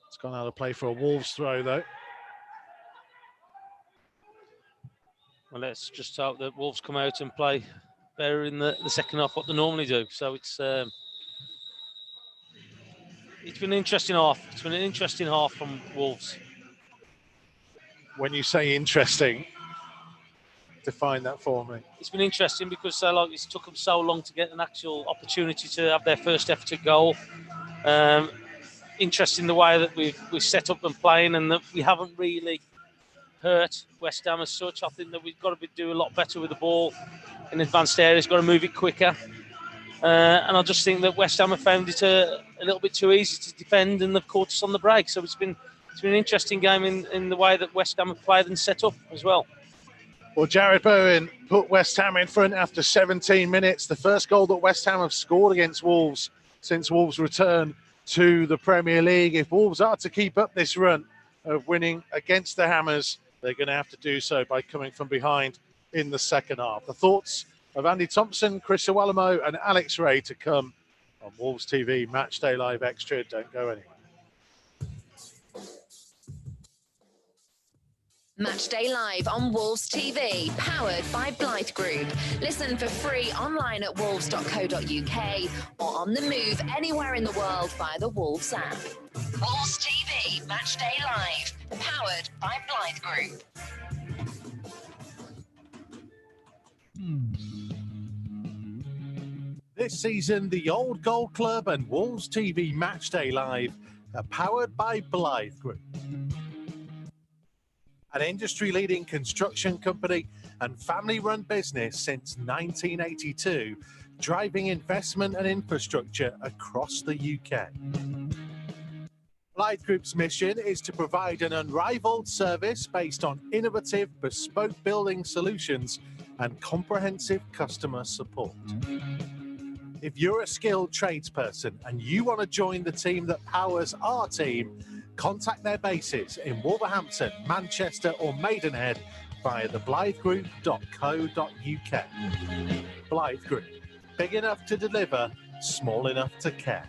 It's gone out of play for a Wolves throw, though. Well, let's just hope that Wolves come out and play better in the second half, what they normally do. So it's been an interesting half. It's been an interesting half from Wolves. When you say interesting, define that for me. It's been interesting because it's took them so long to get an actual opportunity to have their first effort at goal. Interesting the way that we've set up and playing, and that we haven't really hurt West Ham as such. I think that we've got to do a lot better with the ball in advanced areas, got to move it quicker. And I just think that West Ham have found it a little bit too easy to defend, and they've caught us on the break. So it's been an interesting game in the way that West Ham have played and set up as well. Well, Jared Bowen put West Ham in front after 17 minutes. The first goal that West Ham have scored against Wolves since Wolves' return to the Premier League. If Wolves are to keep up this run of winning against the Hammers, they're going to have to do so by coming from behind in the second half. The thoughts of Andy Thompson, Chris Iwelumo and Alex Rae to come on Wolves TV Matchday Live Extra. Don't go anywhere. Matchday Live on Wolves TV, powered by Blythe Group. Listen for free online at wolves.co.uk or on the move anywhere in the world via the Wolves app. Wolves TV, Matchday Live, powered by Blythe Group. This season, the Old Gold Club and Wolves TV Matchday Live are powered by Blythe Group, an industry-leading construction company and family-run business since 1982, driving investment and infrastructure across the UK. Blythe Group's mission is to provide an unrivaled service based on innovative, bespoke building solutions and comprehensive customer support. If you're a skilled tradesperson and you want to join the team that powers our team, contact their bases in Wolverhampton, Manchester or Maidenhead via theblythegroup.co.uk. Blythe Group, big enough to deliver, small enough to care.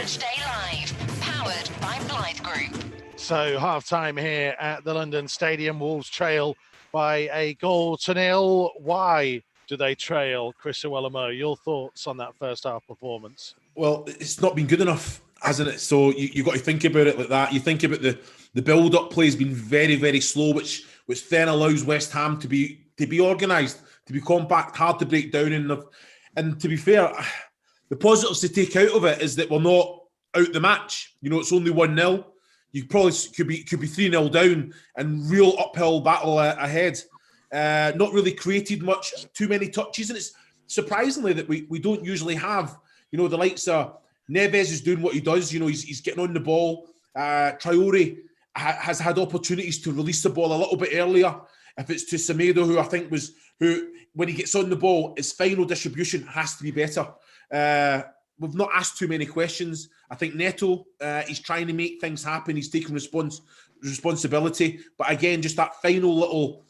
Matchday Live, powered by Blythe Group. So half-time here at the London Stadium. Wolves trail by a 1-0. Why do they trail, Chris Iwelumo? Your thoughts on that first half performance? Well, it's not been good enough, hasn't it? So you got to think about it like that. You think about the build-up play has been very, very slow, which then allows West Ham to be organised, to be compact, hard to break down. And to be fair, the positives to take out of it is that we're not out the match. You know, it's only 1-0. You probably could be 3-0 down and real uphill battle ahead. Not really created much, too many touches, and it's surprisingly that we don't usually have. You know, the likes of Neves is doing what he does. You know, he's getting on the ball. Traore has had opportunities to release the ball a little bit earlier. If it's to Semedo, who when he gets on the ball, his final distribution has to be better. We've not asked too many questions. I think Neto, he's trying to make things happen. He's taking responsibility. But again, just that final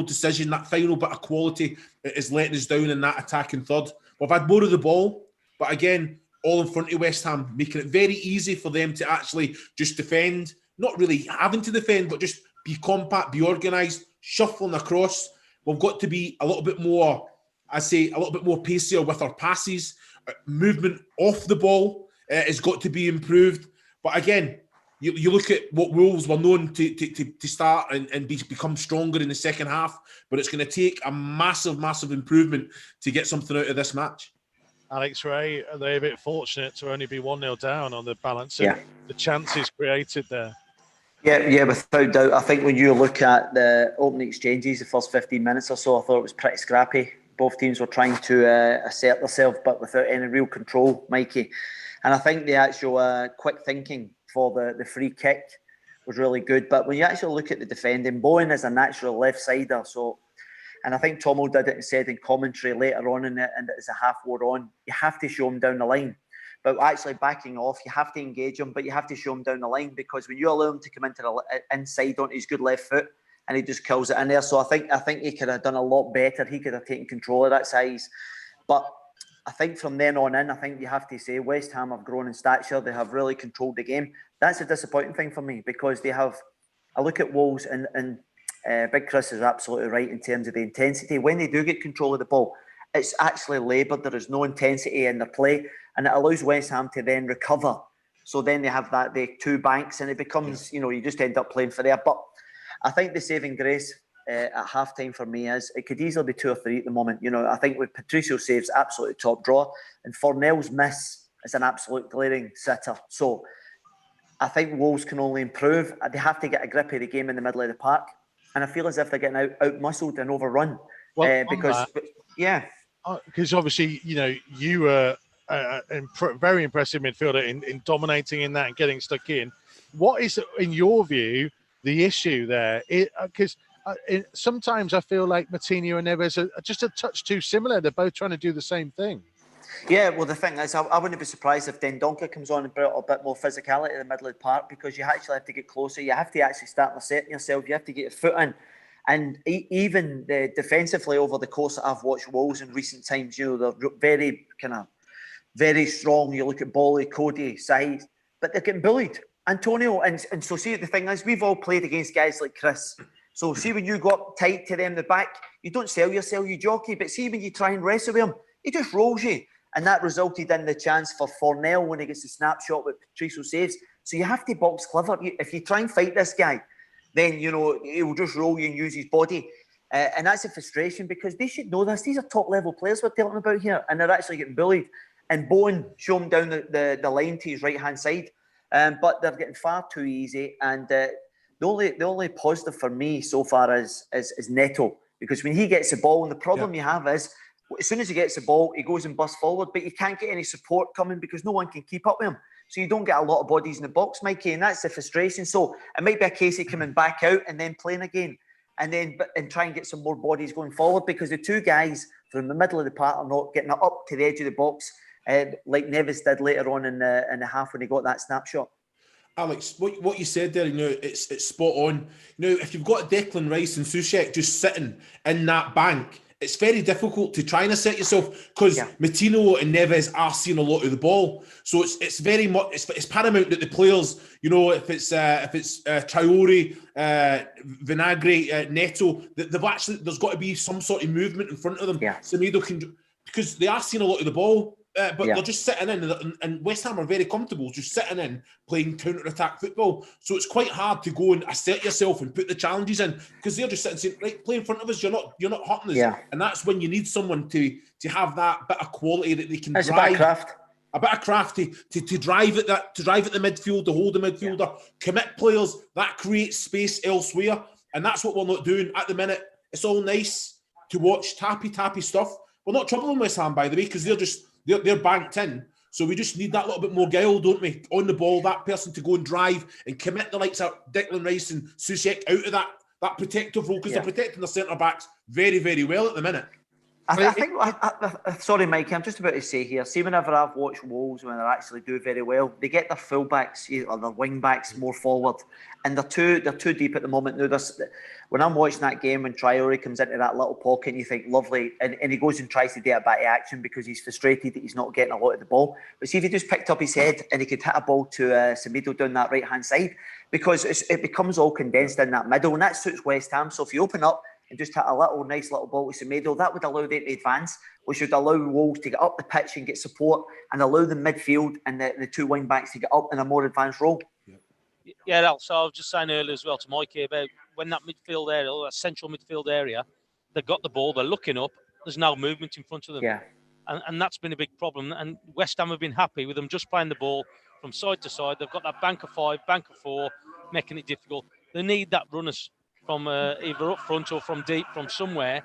decision, that final bit of quality is letting us down in that attacking third. We've had more of the ball, but again, all in front of West Ham, making it very easy for them to actually just defend. Not really having to defend, but just be compact, be organised, shuffling across. We've got to be a little bit more, a little bit more pacier with our passes. Movement off the ball has got to be improved. But again, you look at what Wolves were known to start and become stronger in the second half, but it's going to take a massive, massive improvement to get something out of this match. Alex Rae, are they a bit fortunate to only be 1-0 down on the balance of the chances created there? Yeah, without doubt. I think when you look at the opening exchanges, the first 15 minutes or so, I thought it was pretty scrappy. Both teams were trying to assert themselves, but without any real control, Mikey. And I think the actual quick thinking for the free kick was really good. But when you actually look at the defending, Bowen is a natural left-sider. And I think Tomo did it and said in commentary later on in it, and as a half wore on, you have to show him down the line. But actually backing off, you have to engage him, but you have to show him down the line, because when you allow him to come into the inside on his good left foot, and he just kills it in there. So I think he could have done a lot better. He could have taken control of that size. But I think from then on in, I think you have to say West Ham have grown in stature. They have really controlled the game. That's a disappointing thing for me, because they have. I look at Wolves and Big Chris is absolutely right in terms of the intensity. When they do get control of the ball, it's actually laboured. There is no intensity in their play, and it allows West Ham to then recover. So then they have the two banks, and it becomes, you just end up playing for there. But I think the saving grace at half-time for me is it could easily be 2 or 3 at the moment. I think with Patricio saves absolutely top draw, and Fornell's miss is an absolute glaring sitter. So I think Wolves can only improve. They have to get a grip of the game in the middle of the park, and I feel as if they're getting out-muscled and overrun. Because obviously, you were very impressive midfielder in dominating in that and getting stuck in. What is, in your view, the issue there? Because sometimes I feel like Moutinho and Neves are just a touch too similar. They're both trying to do the same thing. Yeah, well, the thing is, I wouldn't be surprised if Dendoncker comes on and brought a bit more physicality in the middle of the park, because you actually have to get closer. You have to actually start setting yourself. You have to get your foot in. And even defensively, over the course that I've watched Wolves in recent times, they're very strong. You look at Bolly, Cody, Said, but they're getting bullied. Antonio, and so see, the thing is, we've all played against guys like Chris. So see, when you go up tight to them in the back, you don't sell yourself, you jockey. But see, when you try and wrestle with him, he just rolls you. And that resulted in the chance for Fornell when he gets the snapshot with Patricio saves. So you have to box clever. If you try and fight this guy, then, he will just roll you and use his body. And that's a frustration, because they should know this. These are top-level players we're talking about here, and they're actually getting bullied. And Bowen showed him down the line to his right-hand side. But they're getting far too easy. And the only positive for me so far is Neto, because when he gets the ball, and the problem you have is, as soon as he gets the ball, he goes and busts forward, but you can't get any support coming because no one can keep up with him. So you don't get a lot of bodies in the box, Mikey, and that's the frustration. So it might be a case of coming back out and then playing again, and try and get some more bodies going forward, because the two guys from the middle of the park are not getting up to the edge of the box like Neves did later on in the half when he got that snapshot. Alex, what you said there, it's spot on. If you've got Declan Rice and Soucek just sitting in that bank, it's very difficult to try and assert yourself because Martino and Neves are seeing a lot of the ball. So it's very much it's paramount that the players, you know, if it's Traore, Vinagre, Neto, they've actually, there's got to be some sort of movement in front of them. Semedo can, because they are seeing a lot of the ball. But they're just sitting in, and West Ham are very comfortable just sitting in playing counter-attack football. So it's quite hard to go and assert yourself and put the challenges in because they're just sitting saying, right, play in front of us. You're not hurting us. Yeah. And that's when you need someone to have that bit of quality that they can drive. A bit of craft to drive at that, to drive at the midfield, to hold the midfielder, commit players. That creates space elsewhere, and that's what we're not doing at the minute. It's all nice to watch tappy stuff. We're not troubling West Ham, by the way, because they're banked in. So we just need that little bit more guile, don't we? On the ball, that person to go and drive and commit the likes of Declan Rice and Soucek out of that protective role, because they're protecting the centre-backs very, very well at the minute. I think, sorry, Mikey, I'm just about to say here, see, whenever I've watched Wolves when they actually do very well, they get their full-backs or their wing-backs more forward, and they're too deep at the moment. Now, when I'm watching that game, when Traore comes into that little pocket, and you think, lovely, and he goes and tries to do a bit of action because he's frustrated that he's not getting a lot of the ball. But see, if he just picked up his head and he could hit a ball to Semedo down that right-hand side, because it becomes all condensed in that middle, and that suits West Ham. So if you open up and just hit a nice little ball to Semedo, that would allow them to advance, which would allow Wolves to get up the pitch and get support, and allow the midfield and the two wing backs to get up in a more advanced role. Yeah, so I was just saying earlier as well to Mikey about when that midfield area, or that central midfield area, they've got the ball, they're looking up, there's no movement in front of them. Yeah. And that's been a big problem. And West Ham have been happy with them just playing the ball from side to side. They've got that bank of 5, bank of 4, making it difficult. They need that runners from either up front or from deep, from somewhere,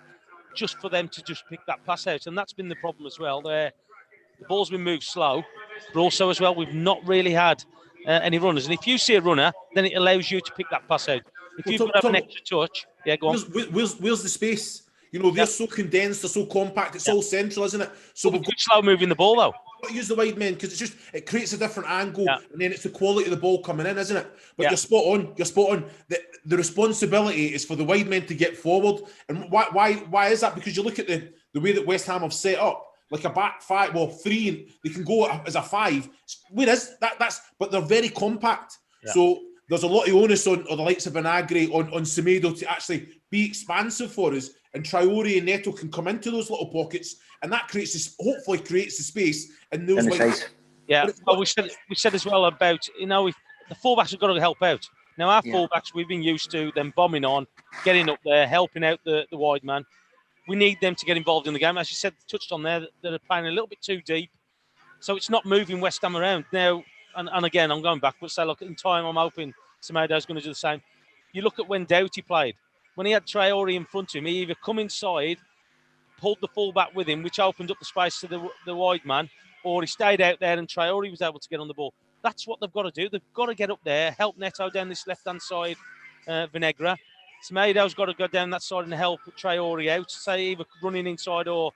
just for them to just pick that pass out. And that's been the problem as well. The ball's been moved slow, but also as well, we've not really had any runners. And if you see a runner, then it allows you to pick that pass out. If you have an extra touch, go on. Where's the space? You know, they're so condensed, they're so compact, it's all central, isn't it? So we've got slow moving the ball, though. Use the wide men because it creates a different angle, and then it's the quality of the ball coming in, isn't it? But you're spot on. The responsibility is for the wide men to get forward. And why is that? Because you look at the way that West Ham have set up, like a back 5, 3, they can go as a 5. Whereas but they're very compact. Yeah. So there's a lot of onus on the likes of Vinagre, on Semedo to actually be expansive for us, and Traore and Neto can come into those little pockets, and that hopefully creates the space in those ways. Yeah, we said as well about, the fullbacks have got to help out. Now, our fullbacks, we've been used to them bombing on, getting up there, helping out the wide man. We need them to get involved in the game. As you said, touched on there, they're playing a little bit too deep, so it's not moving West Ham around. Now, and again, I'm going backwards, so look, in time, I'm hoping Semedo's going to do the same. You look at when Doughty played, when he had Traore in front of him, he either come inside, pulled the fullback with him, which opened up the space to the wide man, or he stayed out there and Traore was able to get on the ball. That's what they've got to do. They've got to get up there, help Neto down this left-hand side, Vinagre. Semedo's got to go down that side and help Traore out, say either running inside or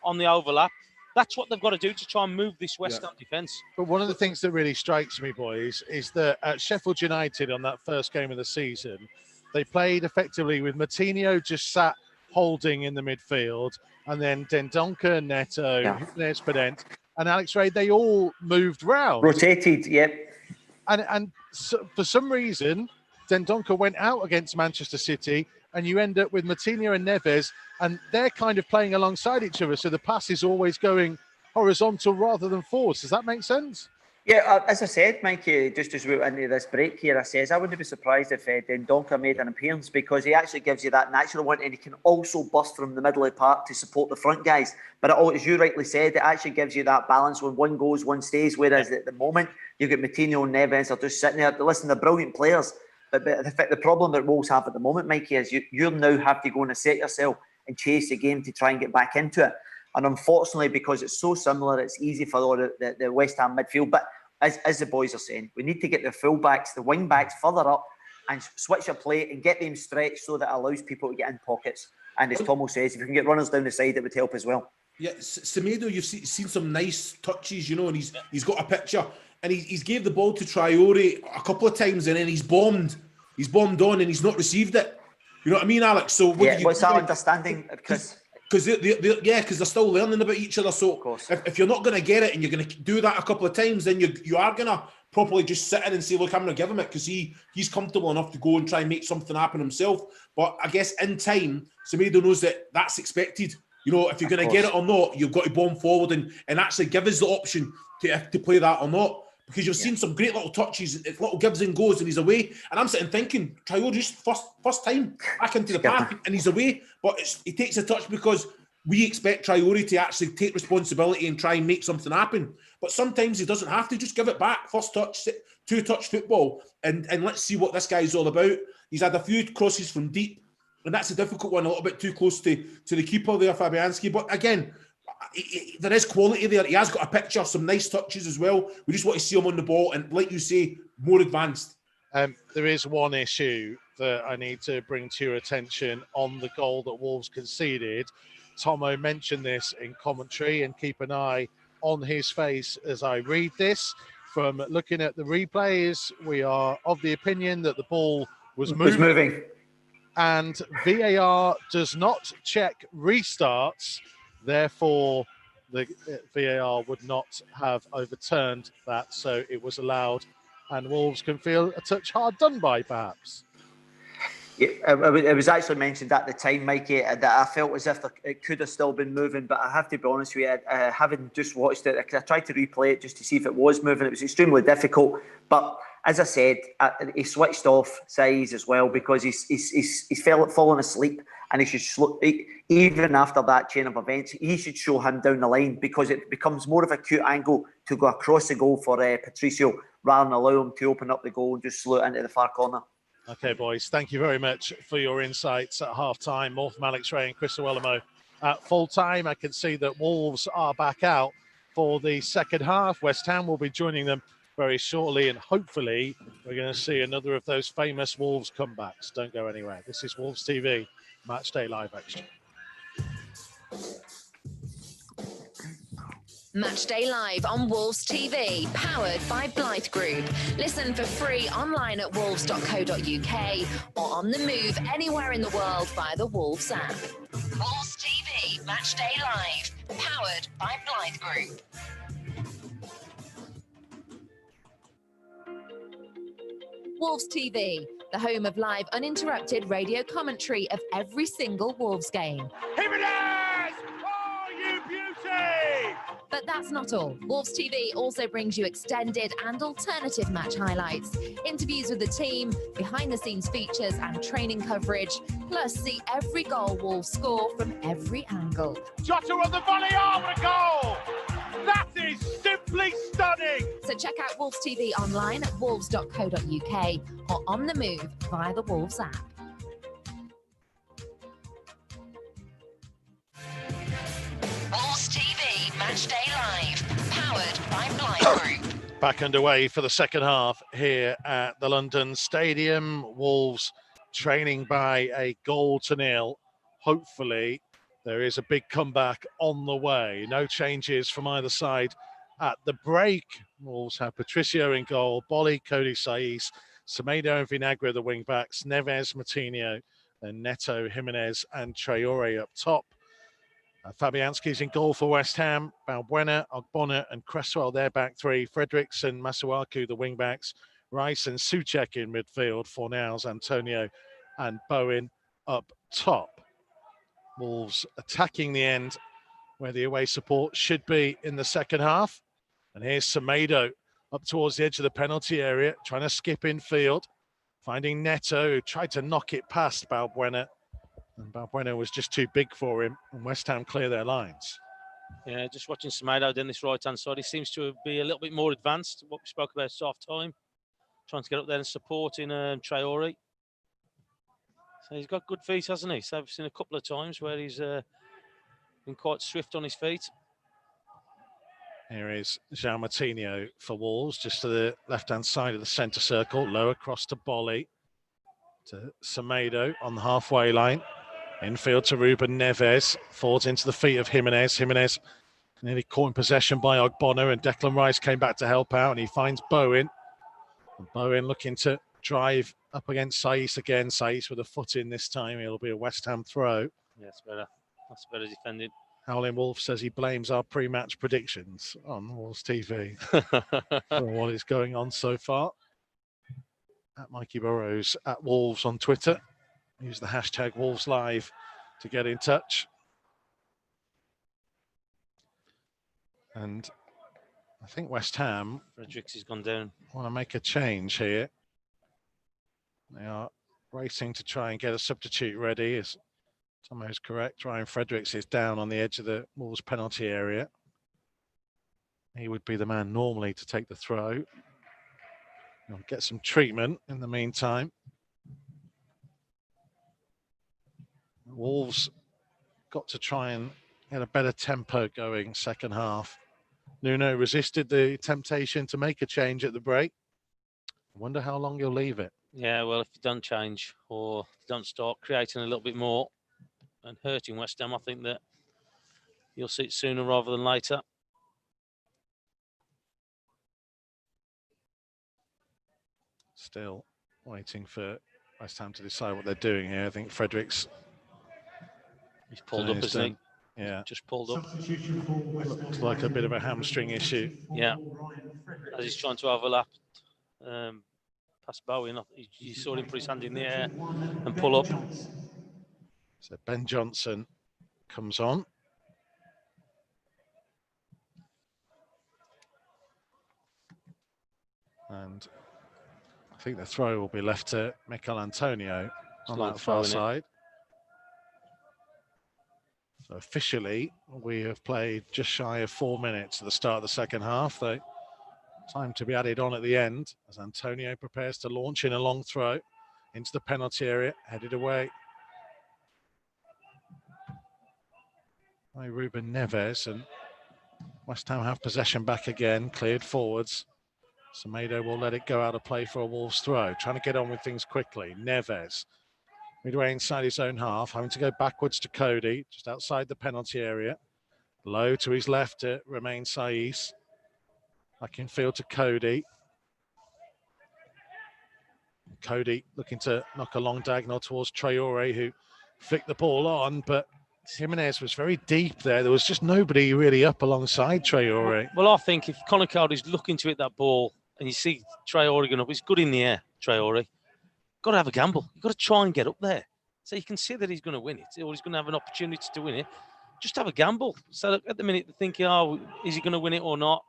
on the overlap. That's what they've got to do to try and move this West Ham defence. But one of the things that really strikes me, boys, is that at Sheffield United on that first game of the season, they played effectively with Martino just sat holding in the midfield, and then Dendoncker, Neto, Jimenez, Pedent, and Alex Rae, they all moved round. Rotated, yep. And so for some reason, Dendoncker went out against Manchester City, and you end up with Martino and Neves, and they're kind of playing alongside each other, so the pass is always going horizontal rather than forwards. Does that make sense? Yeah, as I said, Mikey, just as we went into this break here, I wouldn't be surprised if Dendoncker made an appearance, because he actually gives you that natural one, and he can also bust from the middle of the park to support the front guys. But as you rightly said, it actually gives you that balance when one goes, one stays, whereas at the moment, you've got Martino and Neves are just sitting there. Listen, they're brilliant players, but the problem that Wolves have at the moment, Mikey, is you now have to go and assert yourself and chase the game to try and get back into it. And unfortunately, because it's so similar, it's easy for the West Ham midfield. But as the boys are saying, we need to get the full-backs, the wing-backs further up and switch a play and get them stretched so that it allows people to get in pockets. And as Tomo says, if you can get runners down the side, it would help as well. Yeah, Semedo, you've seen some nice touches, and he's got a picture. And he's gave the ball to Traore a couple of times, and then he's bombed on and he's not received it. You know what I mean, Alex? So what's that understanding, Chris? Because they're still learning about each other. So if you're not going to get it and you're going to do that a couple of times, then you are going to properly just sit in and say, look, I'm going to give him it because he's comfortable enough to go and try and make something happen himself. But I guess in time, Semedo knows that that's expected. You know, if you're going to get it or not, you've got to bomb forward and actually give us the option to play that or not. Because you've seen some great little touches, little gives and goes, and he's away. And I'm sitting thinking, Traore's first time back into the pack, and he's away. But he takes a touch because we expect Traore to actually take responsibility and try and make something happen. But sometimes he doesn't have to. Just give it back. First touch, two-touch football, and let's see what this guy's all about. He's had a few crosses from deep, and that's a difficult one, a little bit too close to the keeper there, Fabianski. But again, there is quality there. He has got a picture, some nice touches as well. We just want to see him on the ball and, like you say, more advanced. There is one issue that I need to bring to your attention on the goal that Wolves conceded. Tomo mentioned this in commentary, and keep an eye on his face as I read this. From looking at the replays, we are of the opinion that the ball was moving. And VAR does not check restarts. Therefore, the VAR would not have overturned that, so it was allowed, and Wolves can feel a touch hard done by, perhaps. Yeah, it was actually mentioned at the time, Mikey, that I felt as if it could have still been moving, but I have to be honest with you, having just watched it, I tried to replay it just to see if it was moving. It was extremely difficult, but as I said, he switched off Saiz as well because he's fallen asleep, and he should even after that chain of events, he should show him down the line because it becomes more of a cute angle to go across the goal for Patricio rather than allow him to open up the goal and just slow it into the far corner. Okay, boys, thank you very much for your insights at half-time. More from Alex Rae and Chris Iwelumo at full-time. I can see that Wolves are back out for the second half. West Ham will be joining them very shortly, and hopefully we're going to see another of those famous Wolves comebacks. Don't go anywhere. This is Wolves TV, Matchday Live Extra. Matchday Live on Wolves TV, powered by Blight Group. Listen for free online at wolves.co.uk or on the move anywhere in the world via the Wolves app. Wolves TV, Matchday Live, powered by Blight Group. Wolves TV, the home of live uninterrupted radio commentary of every single Wolves game. Here it is! Oh, you beauty! But that's not all. Wolves TV also brings you extended and alternative match highlights, interviews with the team, behind-the-scenes features and training coverage, plus see every goal Wolves score from every angle. Jota on the volley, oh, what a goal! That is simply stunning! So check out Wolves TV online at wolves.co.uk or on the move via the Wolves app. Wolves TV, Matchday Live, powered by Blight Group. Back underway for the second half here at the London Stadium. Wolves trailing by a 1-0. Hopefully, there is a big comeback on the way. No changes from either side at the break. Wolves have Patricio in goal, Bolly, Cody Saiz, Semedo and Vinagre the wing-backs, Neves, Moutinho, then Neto, Jimenez and Traore up top. Fabianski's in goal for West Ham, Balbuena, Ogbonna and Cresswell, their back three, Fredericks and Masuaku, the wing-backs, Rice and Souček in midfield, Fornals, Antonio and Bowen up top. Wolves attacking the end where the away support should be in the second half. And here's Semedo up towards the edge of the penalty area, trying to skip in field, finding Neto, who tried to knock it past Balbuena. And Balbuena was just too big for him, and West Ham clear their lines. Yeah, just watching Semedo down this right-hand side, he seems to be a little bit more advanced, what we spoke about soft time, trying to get up there and supporting Traore. So he's got good feet, hasn't he? So I've seen a couple of times where he's been quite swift on his feet. Here is João Moutinho for Wolves, just to the left-hand side of the centre circle, low across to Bolly, to Semedo on the halfway line. Infield to Ruben Neves, forwards into the feet of Jimenez. Jimenez nearly caught in possession by Ogbonna, and Declan Rice came back to help out, and he finds Bowen. And Bowen looking to drive up against Saiz again. Saiz with a foot in this time. It'll be a West Ham throw. Yes, better. That's better defending. Howling Wolf says he blames our pre-match predictions on Wolves TV for what is going on so far. At Mikey Burrows at Wolves on Twitter. Use the hashtag Wolves Live to get in touch. And I think West Ham, Fredericks has gone down. Want to make a change here. They are racing to try and get a substitute ready. As Tomo is correct, Ryan Fredericks is down on the edge of the Wolves penalty area. He would be the man normally to take the throw. He'll get some treatment in the meantime. Wolves got to try and get a better tempo going second half. Nuno resisted the temptation to make a change at the break. I wonder how long you'll leave it. Yeah, well, if you don't change or don't start creating a little bit more and hurting West Ham, I think that you'll see it sooner rather than later. Still waiting for West Ham to decide what they're doing here. I think Fredericks... He's pulled up, isn't he? Yeah. Just pulled up. Looks like a bit of a hamstring issue. Yeah. As he's trying to overlap past Bowen, you saw him put his hand in the air and pull up. So Ben Johnson comes on. And I think the throw will be left to Mikel Antonio on that far side. So officially, we have played just shy of 4 minutes at the start of the second half. Though time to be added on at the end as Antonio prepares to launch in a long throw into the penalty area, headed away by Ruben Neves, and West Ham have possession back again, cleared forwards. Semedo will let it go out of play for a Wolves throw, trying to get on with things quickly. Neves, midway inside his own half, having to go backwards to Cody, just outside the penalty area. Low to his left to Romain Saiss. Back in field to Cody. Cody looking to knock a long diagonal towards Traore, who flicked the ball on, but Jimenez was very deep there. There was just nobody really up alongside Traore. Well, I think if Conor Cody's looking to hit that ball and you see Traore going up, he's good in the air, Traore. Got to have a gamble. You've got to try and get up there. So you can see that he's going to win it, or he's going to have an opportunity to win it. Just have a gamble. So at the minute, they're thinking, oh, is he going to win it or not?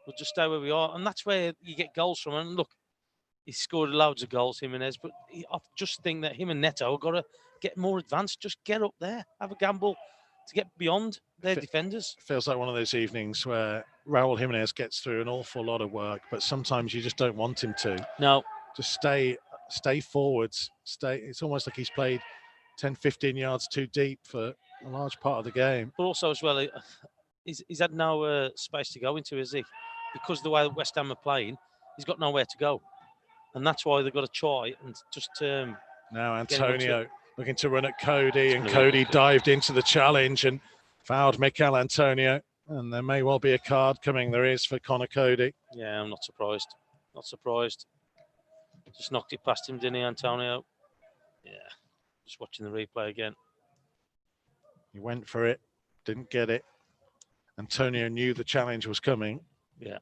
We'll just stay where we are. And that's where you get goals from. And look, he scored loads of goals, Jimenez, but I just think that him and Neto have got to get more advanced. Just get up there. Have a gamble to get beyond their defenders. Feels like one of those evenings where Raul Jimenez gets through an awful lot of work, but sometimes you just don't want him to. No. Just stay forwards. It's almost like he's played 10, 15 yards too deep for a large part of the game. But also as well, he's had no space to go into, is he? Because the way that West Ham are playing, he's got nowhere to go. And that's why they've got to try and just... now Antonio looking to run at Cody, and Cody dived into the challenge and fouled Mikel Antonio. And there may well be a card coming. There is for Conor Cody. Yeah, I'm not surprised. Not surprised. Just knocked it past him, didn't he, Antonio? Yeah, just watching the replay again. He went for it, didn't get it. Antonio knew the challenge was coming. Yeah.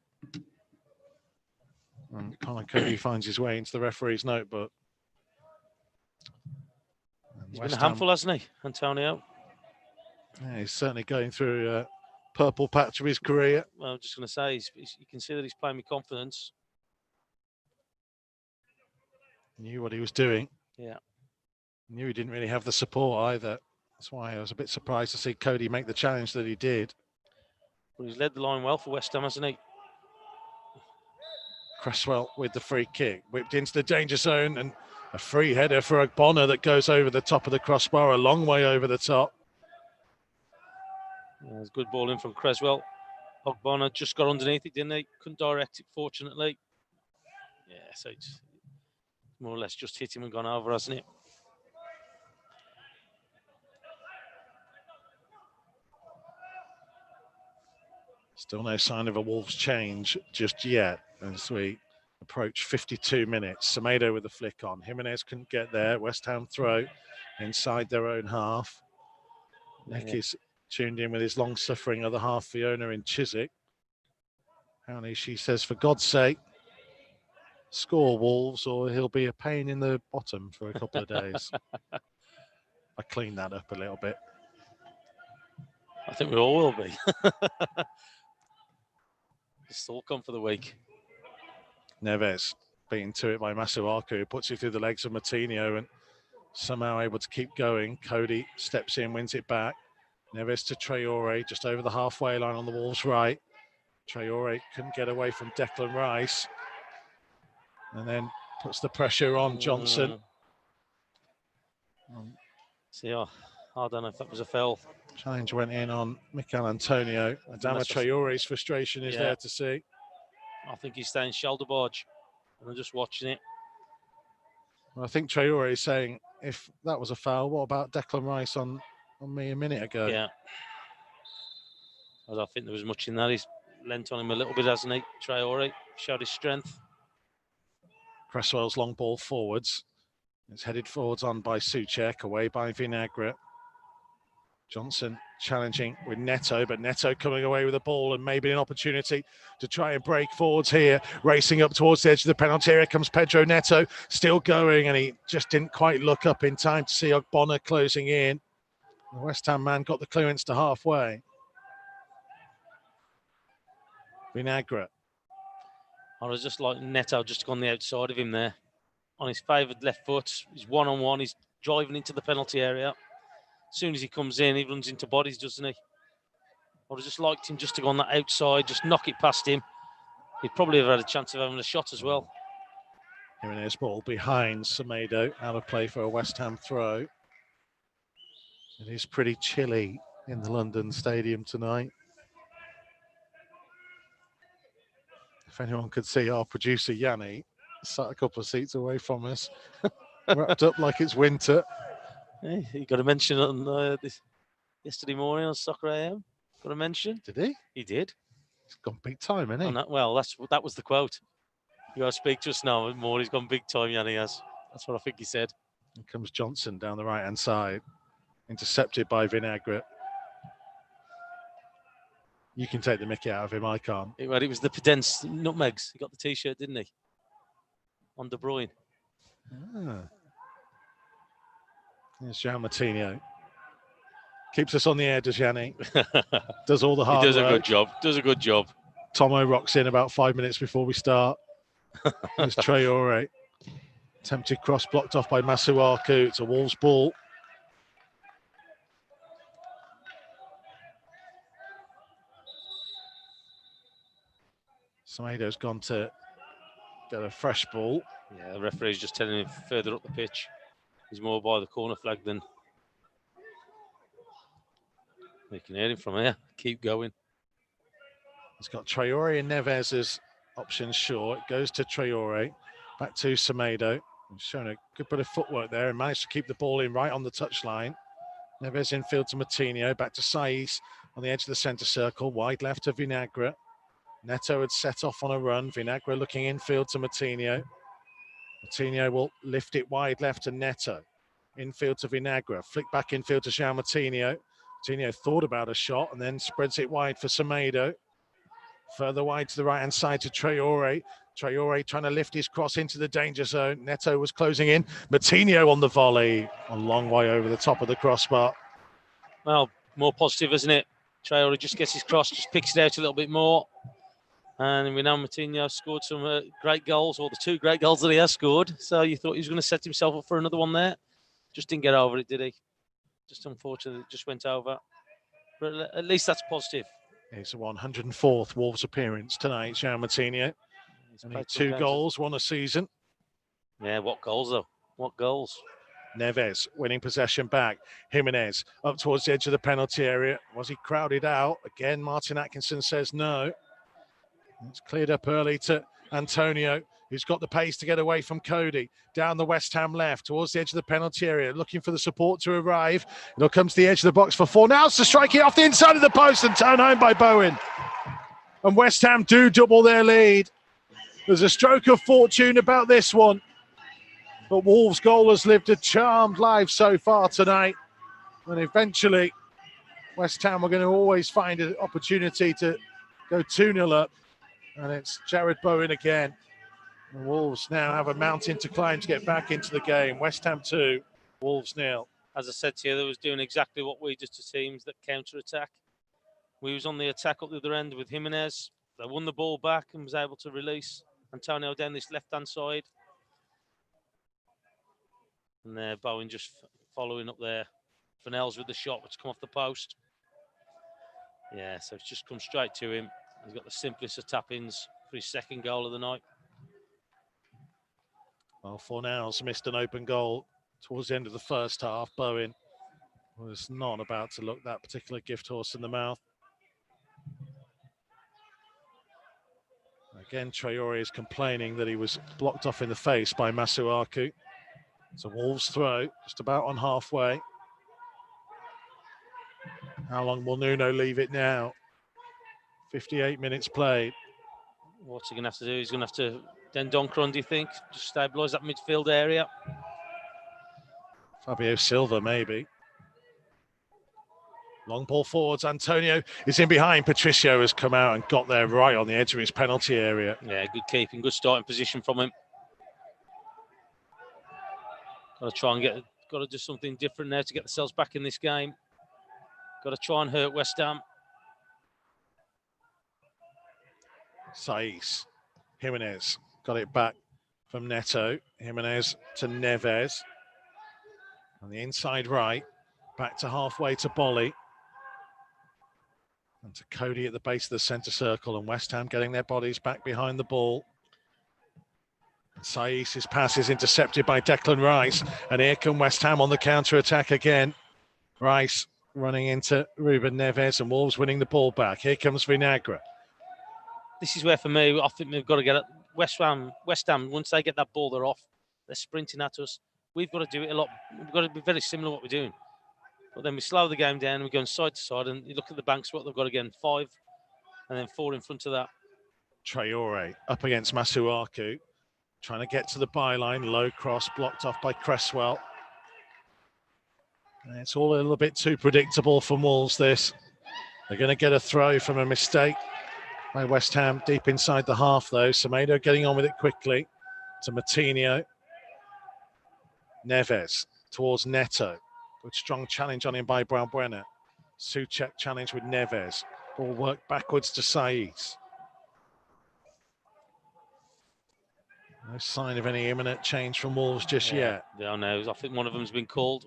And Conor Cody finds his way into the referee's notebook. He's been a handful, hasn't he, Antonio? Yeah, he's certainly going through a purple patch of his career. Well, I'm just going to say, you can see that he's playing with confidence. Knew what he was doing. Yeah. Knew he didn't really have the support either. That's why I was a bit surprised to see Cody make the challenge that he did. But he's led the line well for West Ham, hasn't he? Cresswell with the free kick, whipped into the danger zone, and a free header for Ogbonna that goes over the top of the crossbar, a long way over the top. Yeah, it's a good ball in from Cresswell. Ogbonna just got underneath it, didn't he? Couldn't direct it, fortunately. Yeah, so it's more or less just hit him and gone over, hasn't it? Still no sign of a Wolves change just yet as we approach 52 minutes. Semedo with the flick on. Jimenez couldn't get there. West Ham throw inside their own half. Nick is tuned in with his long-suffering other half, Fiona, in Chiswick. Apparently she says, for God's sake, score Wolves or he'll be a pain in the bottom for a couple of days. I cleaned that up a little bit. I think we all will be. It's all come for the week. Neves beaten to it by Masuaku, who puts it through the legs of Moutinho and somehow able to keep going. Cody steps in, wins it back. Neves to Traore, just over the halfway line on the Wolves' right. Traore couldn't get away from Declan Rice. And then puts the pressure on Johnson. See, I don't know if that was a foul. Challenge went in on Mikel Antonio. Adama Traore's frustration is there to see. I think he's staying shoulder barge. And I'm just watching it. Well, I think Traore is saying, if that was a foul, what about Declan Rice on me a minute ago? Yeah. I don't think there was much in that. He's lent on him a little bit, hasn't he? Traore showed his strength. Cresswell's long ball forwards. It's headed forwards on by Souček, away by Vinagre. Johnson challenging with Neto, but Neto coming away with the ball and maybe an opportunity to try and break forwards here. Racing up towards the edge of the penalty area comes Pedro Neto, still going, and he just didn't quite look up in time to see Ogbonna closing in. The West Ham man got the clearance to halfway. Vinagre. I was just like Neto just on the outside of him there. On his favoured left foot. He's one-on-one. He's driving into the penalty area. As soon as he comes in, he runs into bodies, doesn't he? I would have just liked him just to go on that outside, just knock it past him. He'd probably have had a chance of having a shot as well. Jimenez ball behind Semedo, out of play for a West Ham throw. It is pretty chilly in the London Stadium tonight. If anyone could see our producer Jonny, sat a couple of seats away from us, wrapped up like it's winter. Hey, you got to mention it on yesterday morning on Soccer AM. Got to mention. Did he? He did. He's gone big time, hasn't he? Well, that was the quote. You got to speak to us now more. He's gone big time, Jonny has. That's what I think he said. Here comes Johnson down the right-hand side. Intercepted by Vinagre. You can take the mickey out of him, I can't. It was the Pedence nutmegs. He got the T-shirt, didn't he? On De Bruyne. Here's João Moutinho. Keeps us on the air, does Jonny? Does all the hard work. He does a good job. Tomo rocks in about 5 minutes before we start. There's Traore. Attempted cross blocked off by Masuaku. It's a Wolves ball. Semedo's gone to get a fresh ball. Yeah, the referee's just telling him further up the pitch. He's more by the corner flag than... You can hear him from here. Keep going. He's got Traore and Neves as options short. It goes to Traore. Back to Semedo. He's shown a good bit of footwork there and managed to keep the ball in right on the touchline. Neves infield to Moutinho. Back to Saiz on the edge of the centre circle. Wide left to Vinagre. Neto had set off on a run. Vinagre looking infield to Moutinho. Moutinho will lift it wide left to Neto. Infield to Vinagre. Flick back infield to João Moutinho. Moutinho thought about a shot and then spreads it wide for Semedo. Further wide to the right-hand side to Traore. Traore trying to lift his cross into the danger zone. Neto was closing in. Moutinho on the volley. A long way over the top of the crossbar. Well, more positive, isn't it? Traore just gets his cross, just picks it out a little bit more. And we know Moutinho scored some great goals, or the two great goals that he has scored. So you thought he was going to set himself up for another one there. Just didn't get over it, did he? Just unfortunately, it just went over. But at least that's positive. It's a 104th Wolves appearance tonight, João Moutinho. Only 2 goals, 1 a season. Yeah, what goals though? What goals? Neves winning possession back. Jimenez up towards the edge of the penalty area. Was he crowded out? Again, Martin Atkinson says no. It's cleared up early to Antonio, who's got the pace to get away from Cody. Down the West Ham left, towards the edge of the penalty area, looking for the support to arrive. It'll come to the edge of the box for Fornals to strike it off the inside of the post and turn home by Bowen. And West Ham do double their lead. There's a stroke of fortune about this one. But Wolves' goal has lived a charmed life so far tonight. And eventually, West Ham were going to always find an opportunity to go 2-0 up. And it's Jared Bowen again. The Wolves now have a mountain to climb to get back into the game. West Ham 2, Wolves 0. As I said to you, they was doing exactly what we just to teams that counter-attack. We was on the attack up the other end with Jimenez. They won the ball back and was able to release Antonio down this left-hand side. And there, Bowen just following up there. Fennell's with the shot, which come off the post. Yeah, so it's just come straight to him. He's got the simplest of tap-ins for his second goal of the night. Well, Fornals missed an open goal towards the end of the first half. Bowen was not about to look that particular gift horse in the mouth. Again, Traore is complaining that he was blocked off in the face by Masuaku. It's a Wolves throw, just about on halfway. How long will Nuno leave it now? 58 minutes played. What's he going to have to do? He's going to have to Dendonckron, do you think? Just stabilise that midfield area. Fabio Silva, maybe. Long ball forwards. Antonio is in behind. Patricio has come out and got there right on the edge of his penalty area. Yeah, good keeping, good starting position from him. Got to try and got to do something different now to get themselves back in this game. Got to try and hurt West Ham. Saiz, Jimenez got it back from Neto. Jimenez to Neves. On the inside right, back to halfway to Bolly. And to Cody at the base of the centre circle, and West Ham getting their bodies back behind the ball. Saiz's pass is intercepted by Declan Rice, and here come West Ham on the counter-attack again. Rice running into Ruben Neves, and Wolves winning the ball back. Here comes Vinagre. This is where, for me, I think we've got to get it. West Ham, once they get that ball, they're off. They're sprinting at us. We've got to do it a lot. We've got to be very similar to what we're doing. But then we slow the game down and we're going side to side, and you look at the banks, what they've got again, 5 and then 4 in front of that. Traore up against Masuaku, trying to get to the byline, low cross, blocked off by Cresswell. And it's all a little bit too predictable for Wolves, this. They're going to get a throw from a mistake by West Ham deep inside the half, though. Semedo getting on with it quickly to Matinho. Neves towards Neto. Good strong challenge on him by Balbuena. Souček challenge with Neves. Ball work backwards to Saiz. No sign of any imminent change from Wolves just yet. Yeah, no, I think one of them's been called.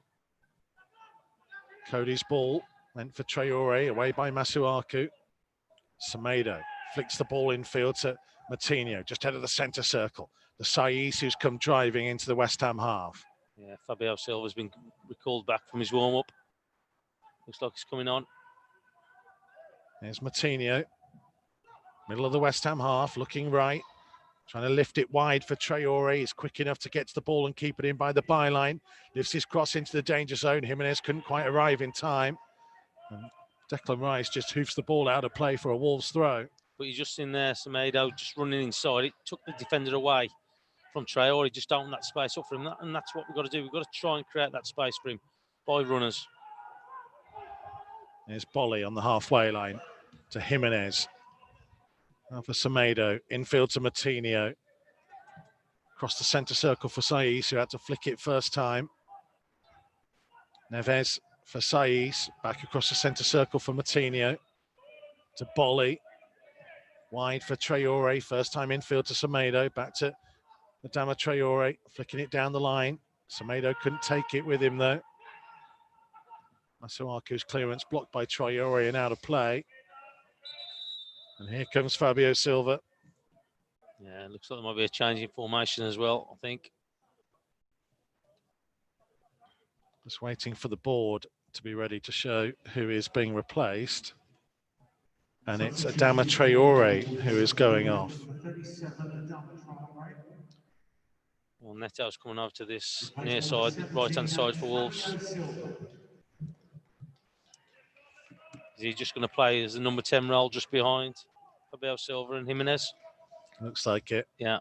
Cody's ball went for Traore, away by Masuaku. Semedo flicks the ball infield to Matinho, just out of the centre circle. The Saiz who's come driving into the West Ham half. Yeah, Fabio Silva's been recalled back from his warm-up. Looks like he's coming on. There's Matinho. Middle of the West Ham half, looking right. Trying to lift it wide for Traore. He's quick enough to get to the ball and keep it in by the byline. Lifts his cross into the danger zone. Jimenez couldn't quite arrive in time. And Declan Rice just hoofs the ball out of play for a Wolves throw. But he's just in there, Semedo, just running inside. It took the defender away from Traore. Just opened that space up for him. And that's what we've got to do. We've got to try and create that space for him by runners. There's Bolly on the halfway line to Jimenez. Now for Semedo, infield to Matinho. Across the centre circle for Saiz, who had to flick it first time. Neves for Saiz, back across the centre circle for Matinho. To Bolly. Wide for Traore, first time infield to Semedo. Back to Adama Traore, flicking it down the line. Semedo couldn't take it with him though. Masuaku's clearance blocked by Traore and out of play. And here comes Fabio Silva. Yeah, it looks like there might be a change in formation as well, I think. Just waiting for the board to be ready to show who is being replaced. And it's Adama Traore who is going off. Well, Neto's coming over to this near side, right-hand side for Wolves. Is he just going to play as the number 10 role just behind Fabio Silva and Jimenez? Looks like it. Yeah.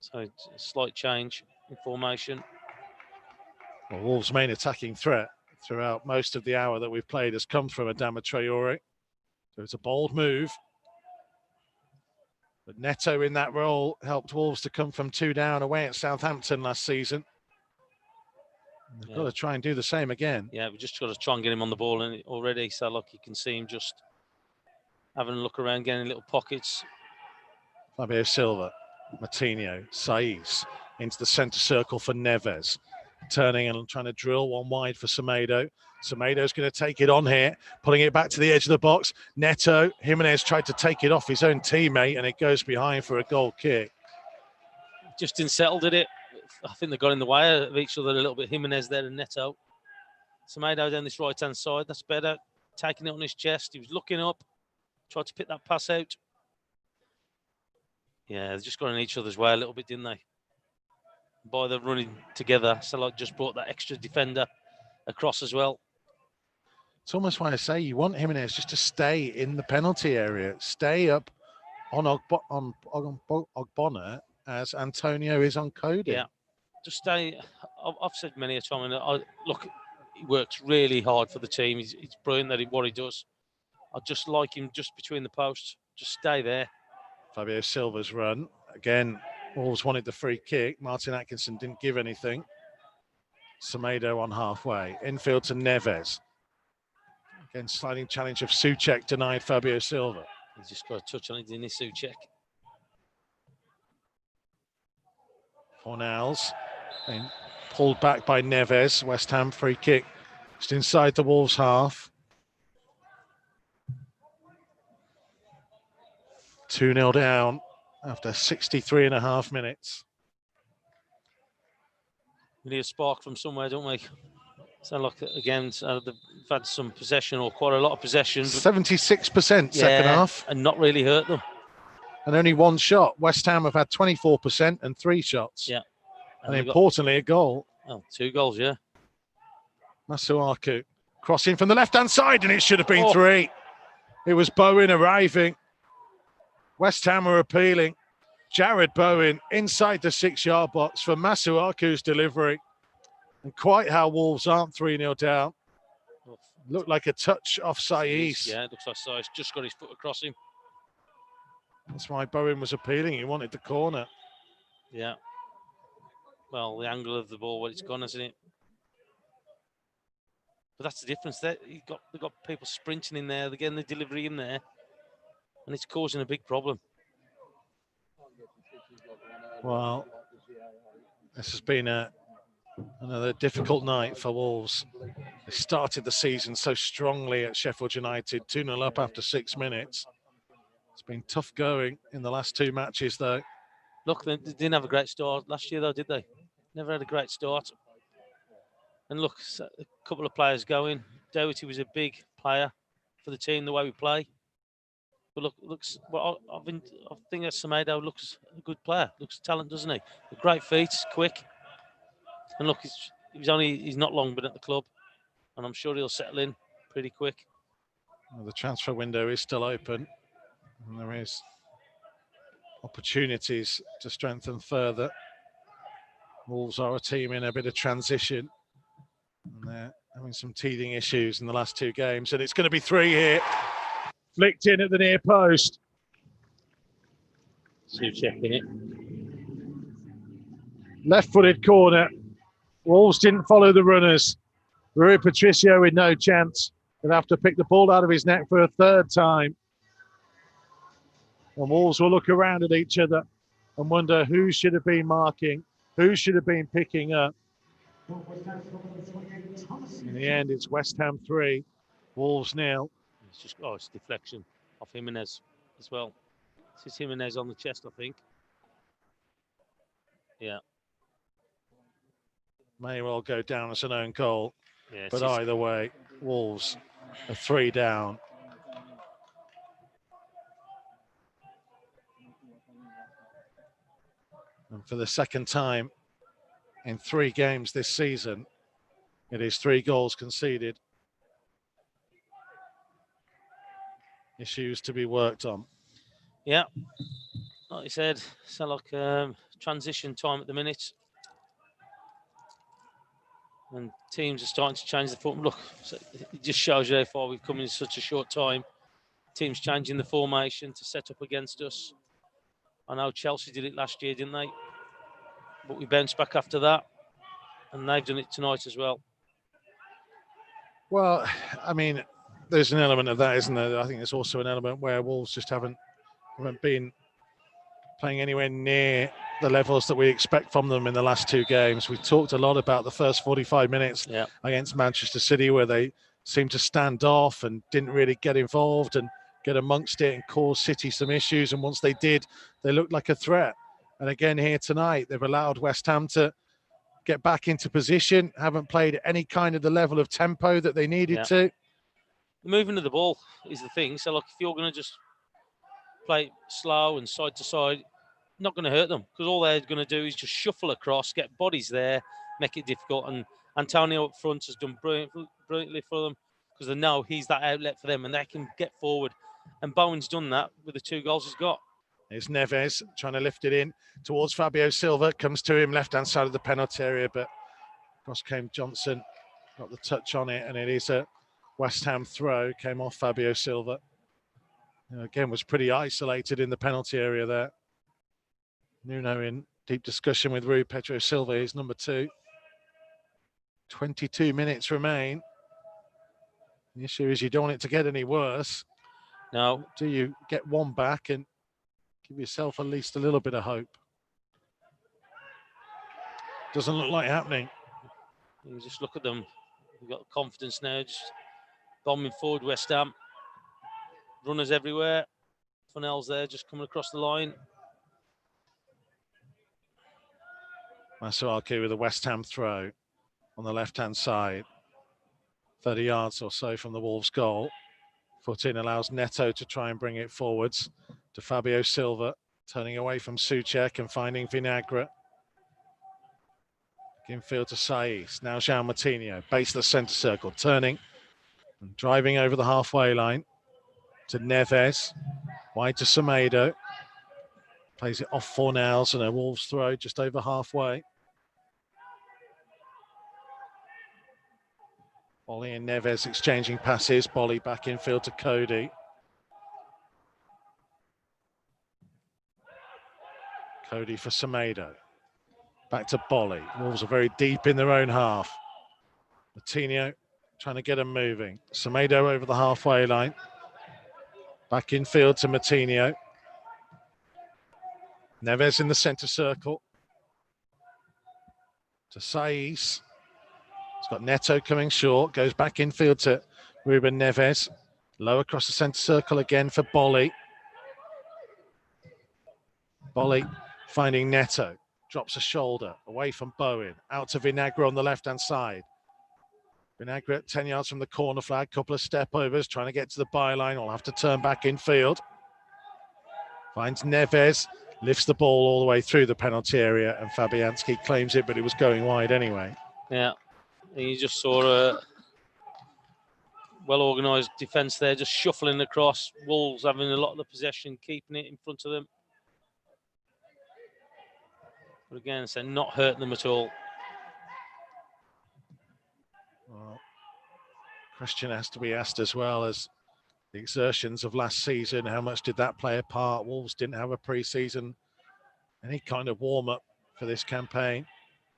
So it's a slight change in formation. Well, Wolves' main attacking threat throughout most of the hour that we've played has come from Adama Traore. So it's a bold move. But Neto in that role helped Wolves to come from 2 down away at Southampton last season. They've got to try and do the same again. Yeah, we've just got to try and get him on the ball already. So, look, you can see him just having a look around, getting little pockets. Fabio Silva, Martinho, Saiz into the centre circle for Neves. Turning and trying to drill one wide for Semedo. Semedo's going to take it on here, putting it back to the edge of the box. Neto, Jimenez tried to take it off his own teammate, and it goes behind for a goal kick. Just didn't settle, did it? I think they got in the way of each other a little bit. Jimenez there and Neto. Semedo down this right-hand side. That's better. Taking it on his chest. He was looking up. Tried to pick that pass out. Yeah, they just got in each other's way a little bit, didn't they? By the running together, Salah just brought that extra defender across as well. It's almost why I say you want Jimenez just to stay in the penalty area, stay up on Ogbonna as Antonio is on Cody. Yeah, just stay. I've said many a time, and look, he works really hard for the team. He's brilliant at what he does. I just like him just between the posts. Just stay there. Fabio Silva's run again. Wolves wanted the free kick. Martin Atkinson didn't give anything. Semedo on halfway. Infield to Neves. Again, sliding challenge of Souček denied Fabio Silva. He's just got a touch on it, didn't he, Souček? Fornals. Then pulled back by Neves. West Ham free kick. Just inside the Wolves half. 2-0 down after 63.5 minutes. We need a spark from somewhere, don't we? So, look, again, they've had some possession, or quite a lot of possession. 76% second half. And not really hurt them. And only one shot. West Ham have had 24% and 3 shots. Yeah. And importantly, a goal. Oh, 2 goals, yeah. Masuaku crossing from the left-hand side, and it should have been 3. It was Bowen arriving. West Ham are appealing. Jared Bowen inside the 6-yard box for Masuaku's delivery. And quite how Wolves aren't 3-0 down. Looked like a touch off Saiz. Yeah, it looks like Saiz just got his foot across him. That's why Bowen was appealing. He wanted the corner. Yeah. Well, the angle of the ball, well, it's gone, hasn't it? But that's the difference. They've got people sprinting in there. They're getting the delivery in there. And it's causing a big problem. Well, this has been another difficult night for Wolves. They started the season so strongly at Sheffield United, 2-0 up after 6 minutes. It's been tough going in the last 2 matches, though. Look, they didn't have a great start last year, though, did they? Never had a great start. And look, a couple of players going. Doherty was a big player for the team, the way we play. But I think that Semedo looks a good player. Looks talent, doesn't he? With great feet, quick. And look, he's not long been at the club, and I'm sure he'll settle in pretty quick. Well, the transfer window is still open, and there is opportunities to strengthen further. Wolves are a team in a bit of transition, and they're having some teething issues in the last 2 games, and it's going to be 3 here. Flicked in at the near post. Souček in it. Left-footed corner. Wolves didn't follow the runners. Rui Patricio with no chance. He'll have to pick the ball out of his net for a 3rd time. And Wolves will look around at each other and wonder who should have been marking, who should have been picking up. In the end, it's West Ham 3, Wolves 0. It's deflection off Jimenez as well. This is Jimenez on the chest, I think. Yeah. May well go down as an own goal. Yeah, but either way, Wolves are 3 down. And for the 2nd time in 3 games this season, it is 3 goals conceded. Issues to be worked on. Yeah, like you said, so like transition time at the minute. And teams are starting to change the football. Look, it just shows you how far we've come in such a short time. Teams changing the formation to set up against us. I know Chelsea did it last year, didn't they? But we bounced back after that. And they've done it tonight as well. Well, I mean, there's an element of that, isn't there? I think there's also an element where Wolves just haven't been playing anywhere near the levels that we expect from them in the last two games. We talked a lot about the first 45 minutes against Manchester City, where they seemed to stand off and didn't really get involved and get amongst it and cause City some issues. And once they did, they looked like a threat. And again here tonight, they've allowed West Ham to get back into position, haven't played any kind of the level of tempo that they needed to. The movement of the ball is the thing. So, like, if you're going to just play slow and side to side, not going to hurt them, because all they're going to do is just shuffle across, get bodies there, make it difficult. And Antonio up front has done brilliantly for them, because they know he's that outlet for them and they can get forward. And Bowen's done that with the 2 goals he's got. There's Neves trying to lift it in towards Fabio Silva. Comes to him, left-hand side of the penalty area, but across came Johnson. Got the touch on it, and it is a West Ham throw. Came off Fabio Silva. Again, was pretty isolated in the penalty area there. Nuno in deep discussion with Rui Pedro Silva, his number 2. 22 minutes remain. The issue is you don't want it to get any worse. No. Do you get one back and give yourself at least a little bit of hope? Doesn't look like happening. You just look at them. We've got confidence now, just bombing forward West Ham. Runners everywhere. Funnels there, just coming across the line. Masuaku with a West Ham throw on the left-hand side. 30 yards or so from the Wolves' goal. Foot in allows Neto to try and bring it forwards to Fabio Silva, turning away from Souček and finding Vinagre. Infield to Saiz, now João Moutinho, base of the centre circle, turning and driving over the halfway line to Neves, wide to Semedo. Plays it off Fornals and a Wolves throw just over halfway. Bolly and Neves exchanging passes. Bolly back infield to Cody. Cody for Semedo. Back to Bolly. Wolves are very deep in their own half. Moutinho trying to get them moving. Semedo over the halfway line. Back infield to Moutinho. Neves in the centre circle. To Saiz. He's got Neto coming short. Goes back infield to Ruben Neves. Low across the centre circle again for Bolly. Bolly finding Neto. Drops a shoulder away from Bowen. Out to Vinagre on the left-hand side. Vinagre at 10 yards from the corner flag. Couple of step-overs. Trying to get to the byline. Will have to turn back infield. Finds Neves. Lifts the ball all the way through the penalty area. And Fabianski claims it, but it was going wide anyway. Yeah. And you just saw a well-organised defence there, just shuffling across. Wolves having a lot of the possession, keeping it in front of them. But again, so not hurting them at all. Well, question has to be asked as well as the exertions of last season. How much did that play a part? Wolves didn't have a pre-season, any kind of warm-up for this campaign.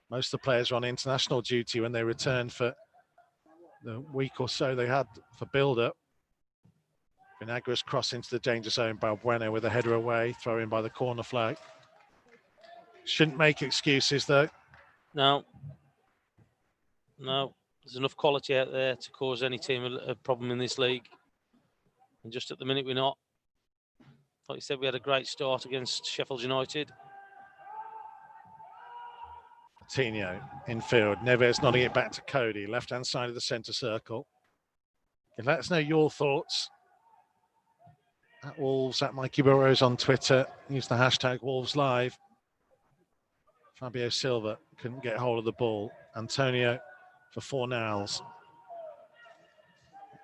Most of the players were on international duty when they returned for the week or so they had for build-up. Vinagre's cross into the danger zone by Bueno with a header away, throw in by the corner flag. Shouldn't make excuses though. No. There's enough quality out there to cause any team a problem in this league. And just at the minute we're not. Like you said, we had a great start against Sheffield United. Coutinho infield. Neves nodding it back to Cody, left-hand side of the centre circle. Let us know your thoughts. At Wolves, at Mikey Burrows on Twitter. Use the hashtag Wolves Live. Fabio Silva couldn't get hold of the ball. Antonio for Fornals.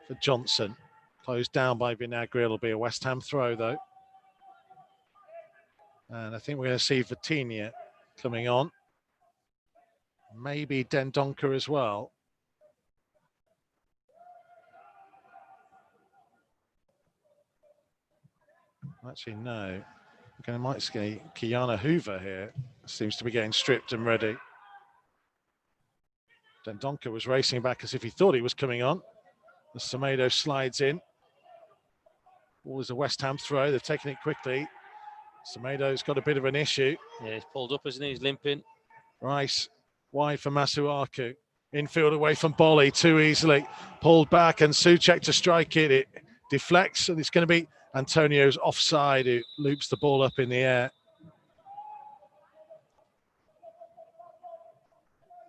For Johnson. Closed down by Vinagre. It'll be a West Ham throw though. And I think we're going to see Vitinha coming on. Maybe Dendoncker as well. Actually, no. I might see Kiana Hoover here. Seems to be getting stripped and ready. Dendoncker was racing back as if he thought he was coming on. The Semedo slides in. Ball is a West Ham throw. They've taken it quickly. Semedo's got a bit of an issue. Yeah, he's pulled up, isn't he? He's limping. Rice wide for Masuaku. Infield away from Bolly too easily. Pulled back and Souček to strike it. It deflects and it's going to be Antonio's offside who loops the ball up in the air.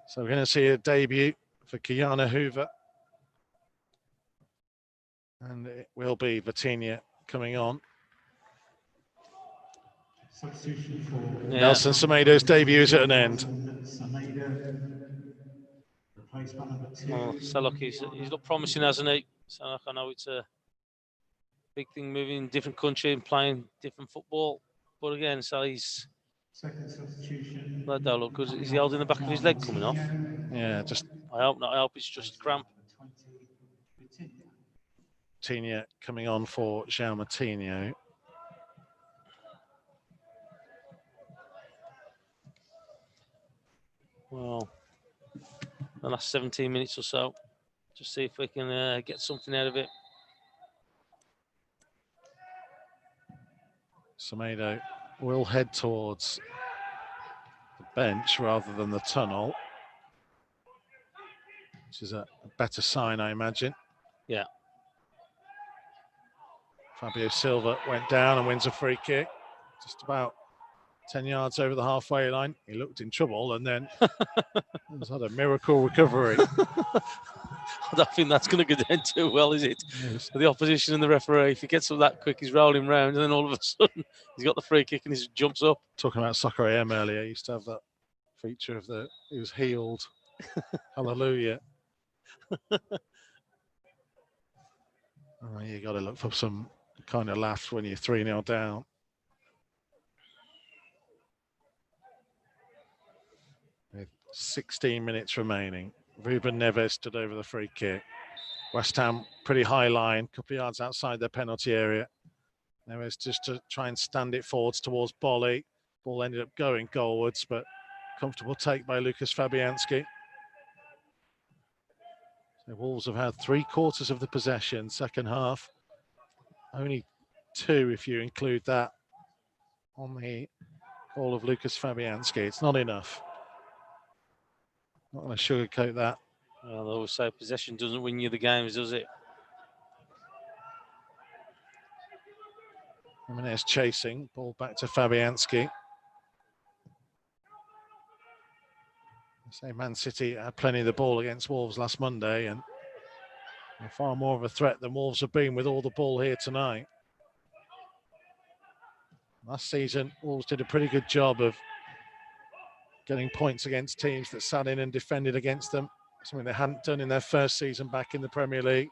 So we're going to see a debut for Kiana Hoover. And it will be Vitinha coming on. Nelson Semedo's debut is at an end. Oh, so look, he's looked promising, hasn't he? So look, I know it's a big thing moving different country and playing different football. But again, so he's that don't look good. Is he holding the back of his leg coming off? Yeah, just I hope not. I hope it's just cramp. Vitinha coming on for João Moutinho. Well, the last 17 minutes or so, just see if we can get something out of it. Semedo will head towards the bench rather than the tunnel, which is a better sign, I imagine. Yeah. Fabio Silva went down and wins a free kick, just about 10 yards over the halfway line. He looked in trouble and then he's had a miracle recovery. I don't think that's going to go down too well, is it? Yes. For the opposition and the referee, if he gets up that quick, he's rolling round, and then all of a sudden he's got the free kick and he jumps up. Talking about Soccer AM earlier, he used to have that feature of he was healed. Hallelujah. You got to look for some kind of laugh when you're 3-0 down. With 16 minutes remaining, Ruben Neves stood over the free kick. West Ham pretty high line, a couple of yards outside their penalty area. Neves just to try and stand it forwards towards Bolly. Ball ended up going goalwards, but comfortable take by Lucas Fabianski. So Wolves have had 3/4 of the possession, second half. Only 2 if you include that on the call of Lucas Fabianski. It's not enough. Not going to sugarcoat that. Well, they always say possession doesn't win you the games, does it? Jimenez chasing, ball back to Fabianski. Say Man City had plenty of the ball against Wolves last Monday and they're far more of a threat than Wolves have been with all the ball here tonight. Last season, Wolves did a pretty good job of getting points against teams that sat in and defended against them, something they hadn't done in their first season back in the Premier League.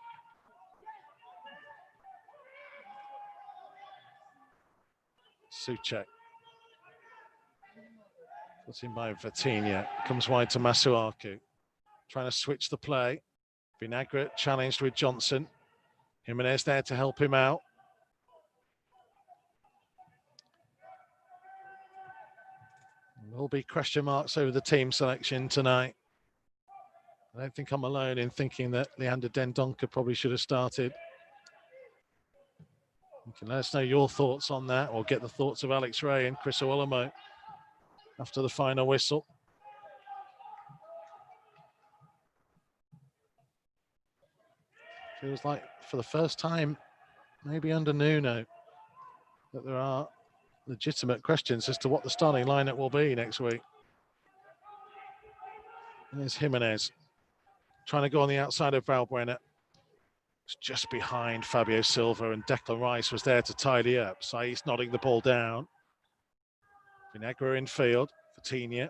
Souček. Put in by Vitinha. Comes wide to Masuaku. Trying to switch the play. Vinagre challenged with Johnson. Jimenez there to help him out. There'll be question marks over the team selection tonight. I don't think I'm alone in thinking that Leander Dendoncker probably should have started. You can let us know your thoughts on that or get the thoughts of Alex Rae and Chris Iwelumo after the final whistle. Feels like for the first time, maybe under Nuno, that there are legitimate questions as to what the starting lineup will be next week. There's Jimenez trying to go on the outside of Valbuena. It's just behind Fabio Silva and Declan Rice was there to tidy up. Sai's nodding the ball down. Vinagre in field, Vitinha.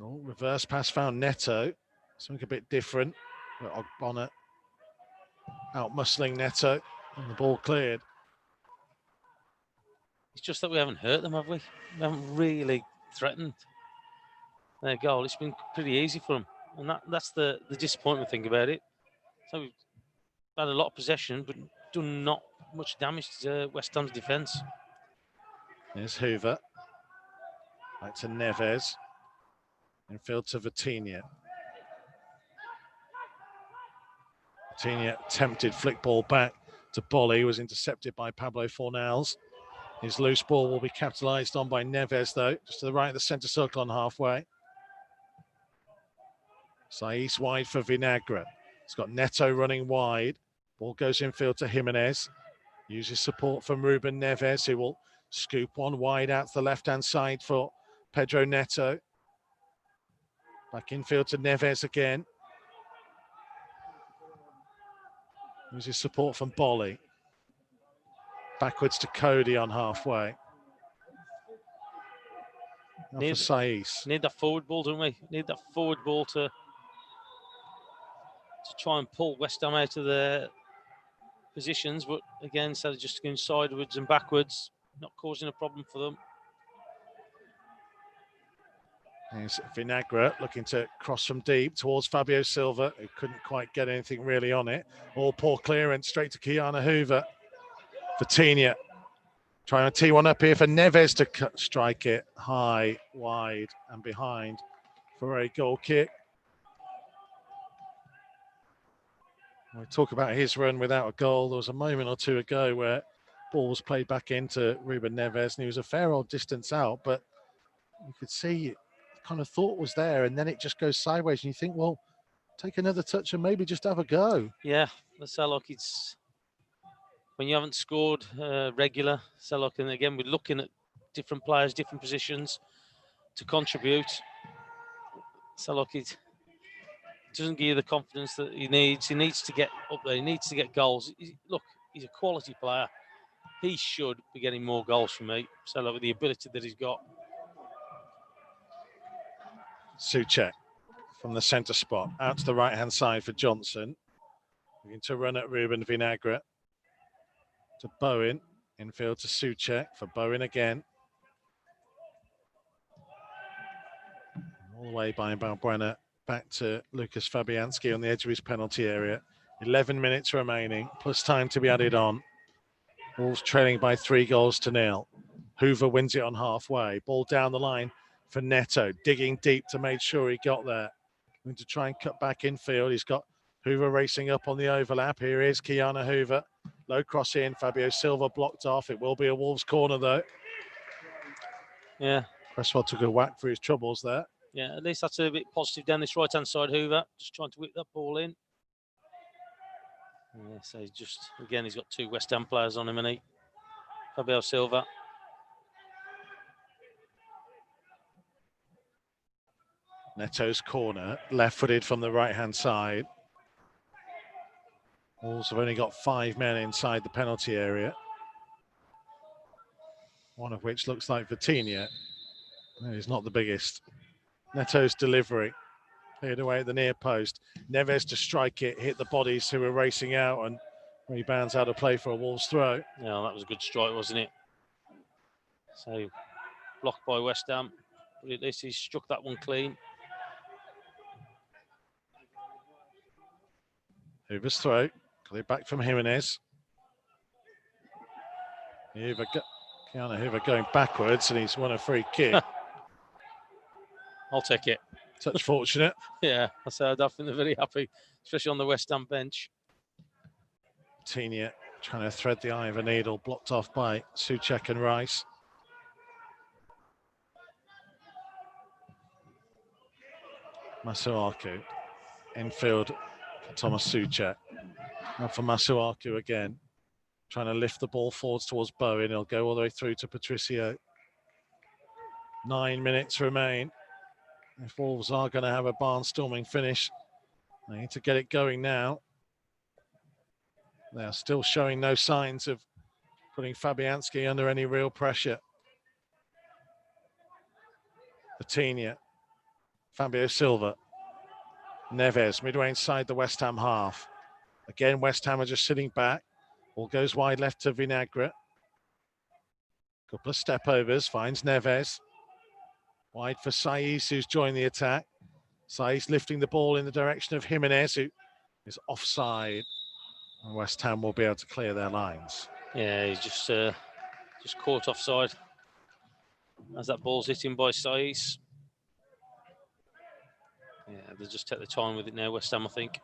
Oh, reverse pass found Neto. Something a bit different. Ogbonna out muscling Neto and the ball cleared. It's just that we haven't hurt them, have we? We haven't really threatened. their goal. It's been pretty easy for them, and that's the disappointing thing about it. So we've had a lot of possession, but done not much damage to West Ham's defence. There's Hoover. Back to Neves. Infield to Vitinha. Vitinha attempted flick ball back to Bolly, was intercepted by Pablo Fornals. His loose ball will be capitalised on by Neves, though, just to the right of the centre circle on halfway. Saiss wide for Vinagre. It's got Neto running wide. Ball goes infield to Jimenez. Uses support from Ruben Neves, who will scoop one wide out to the left-hand side for Pedro Neto. Back infield to Neves again. Uses support from Bolly. Backwards to Cody on halfway. Now for Saiss. Need that forward ball, don't we? Need that forward ball to try and pull West Ham out of their positions, but again, instead of just going sideways and backwards, not causing a problem for them. There's Vinagre looking to cross from deep towards Fabio Silva, who couldn't quite get anything really on it. All poor clearance straight to Kiana Hoover. Vitinha trying to tee one up here for Neves to strike it high, wide and behind for a goal kick. We talk about his run without a goal. There was a moment or two ago where ball was played back into Ruben Neves and he was a fair old distance out, but you could see kind of thought was there, and then it just goes sideways and you think, well, take another touch and maybe just have a go. Yeah, that's how like it's when you haven't scored regular. So like, and again, we're looking at different players, different positions to contribute. So like it doesn't give you the confidence that he needs. He needs to get up there. He needs to get goals. Look, he's a quality player. He should be getting more goals from me. So like, with the ability that he's got. Souček from the centre spot, out to the right-hand side for Johnson. Looking to run at Ruben Vinagre. To Bowen, infield to Souček for Bowen again. All the way by Balbuena, back to Lucas Fabianski on the edge of his penalty area. 11 minutes remaining, plus time to be added on. Wolves trailing by 3-0. Hoover wins it on halfway. Ball down the line for Neto, digging deep to make sure he got there. Going to try and cut back infield. He's got Hoover racing up on the overlap. Here is Kiana Hoover. Low cross in. Fabio Silva blocked off. It will be a Wolves corner though. Yeah. Cresswell took a whack for his troubles there. Yeah, at least that's a bit positive down this right-hand side, Hoover. Just trying to whip that ball in. Yeah, so he's just, again, he's got two West Ham players on him, and he, Fabio Silva. Neto's corner, left-footed from the right-hand side. Wolves have only got 5 men inside the penalty area. One of which looks like Vitinha. No, he's not the biggest. Neto's delivery, cleared away at the near post. Neves to strike it, hit the bodies who were racing out and rebounds out of play for a Wolves throw. Yeah, that was a good strike, wasn't it? So, blocked by West Ham. But at least he struck that one clean. Hoover's throw, cleared back from Jimenez. Kiana Hoover going backwards and he's won a free kick. I'll take it. Touch fortunate. Yeah, I said I think they're very happy, especially on the West Ham bench. Vitinha trying to thread the eye of a needle, blocked off by Souček and Rice. Masuaku, infield for Thomas Souček. Now for Masuaku again, trying to lift the ball forwards towards Bowen. He'll go all the way through to Patricio. 9 minutes remain. If Wolves are going to have a barnstorming finish, they need to get it going now. They are still showing no signs of putting Fabianski under any real pressure. Vitinha, Fabio Silva, Neves, midway inside the West Ham half. Again, West Ham are just sitting back. Ball goes wide left to Vinagre. Couple of step overs, finds Neves. Wide for Saiz, who's joined the attack. Saiz lifting the ball in the direction of Jimenez, who is offside. And West Ham will be able to clear their lines. Yeah, he's just caught offside as that ball's hitting by Saiz. Yeah, they'll just take the time with it now, West Ham, I think.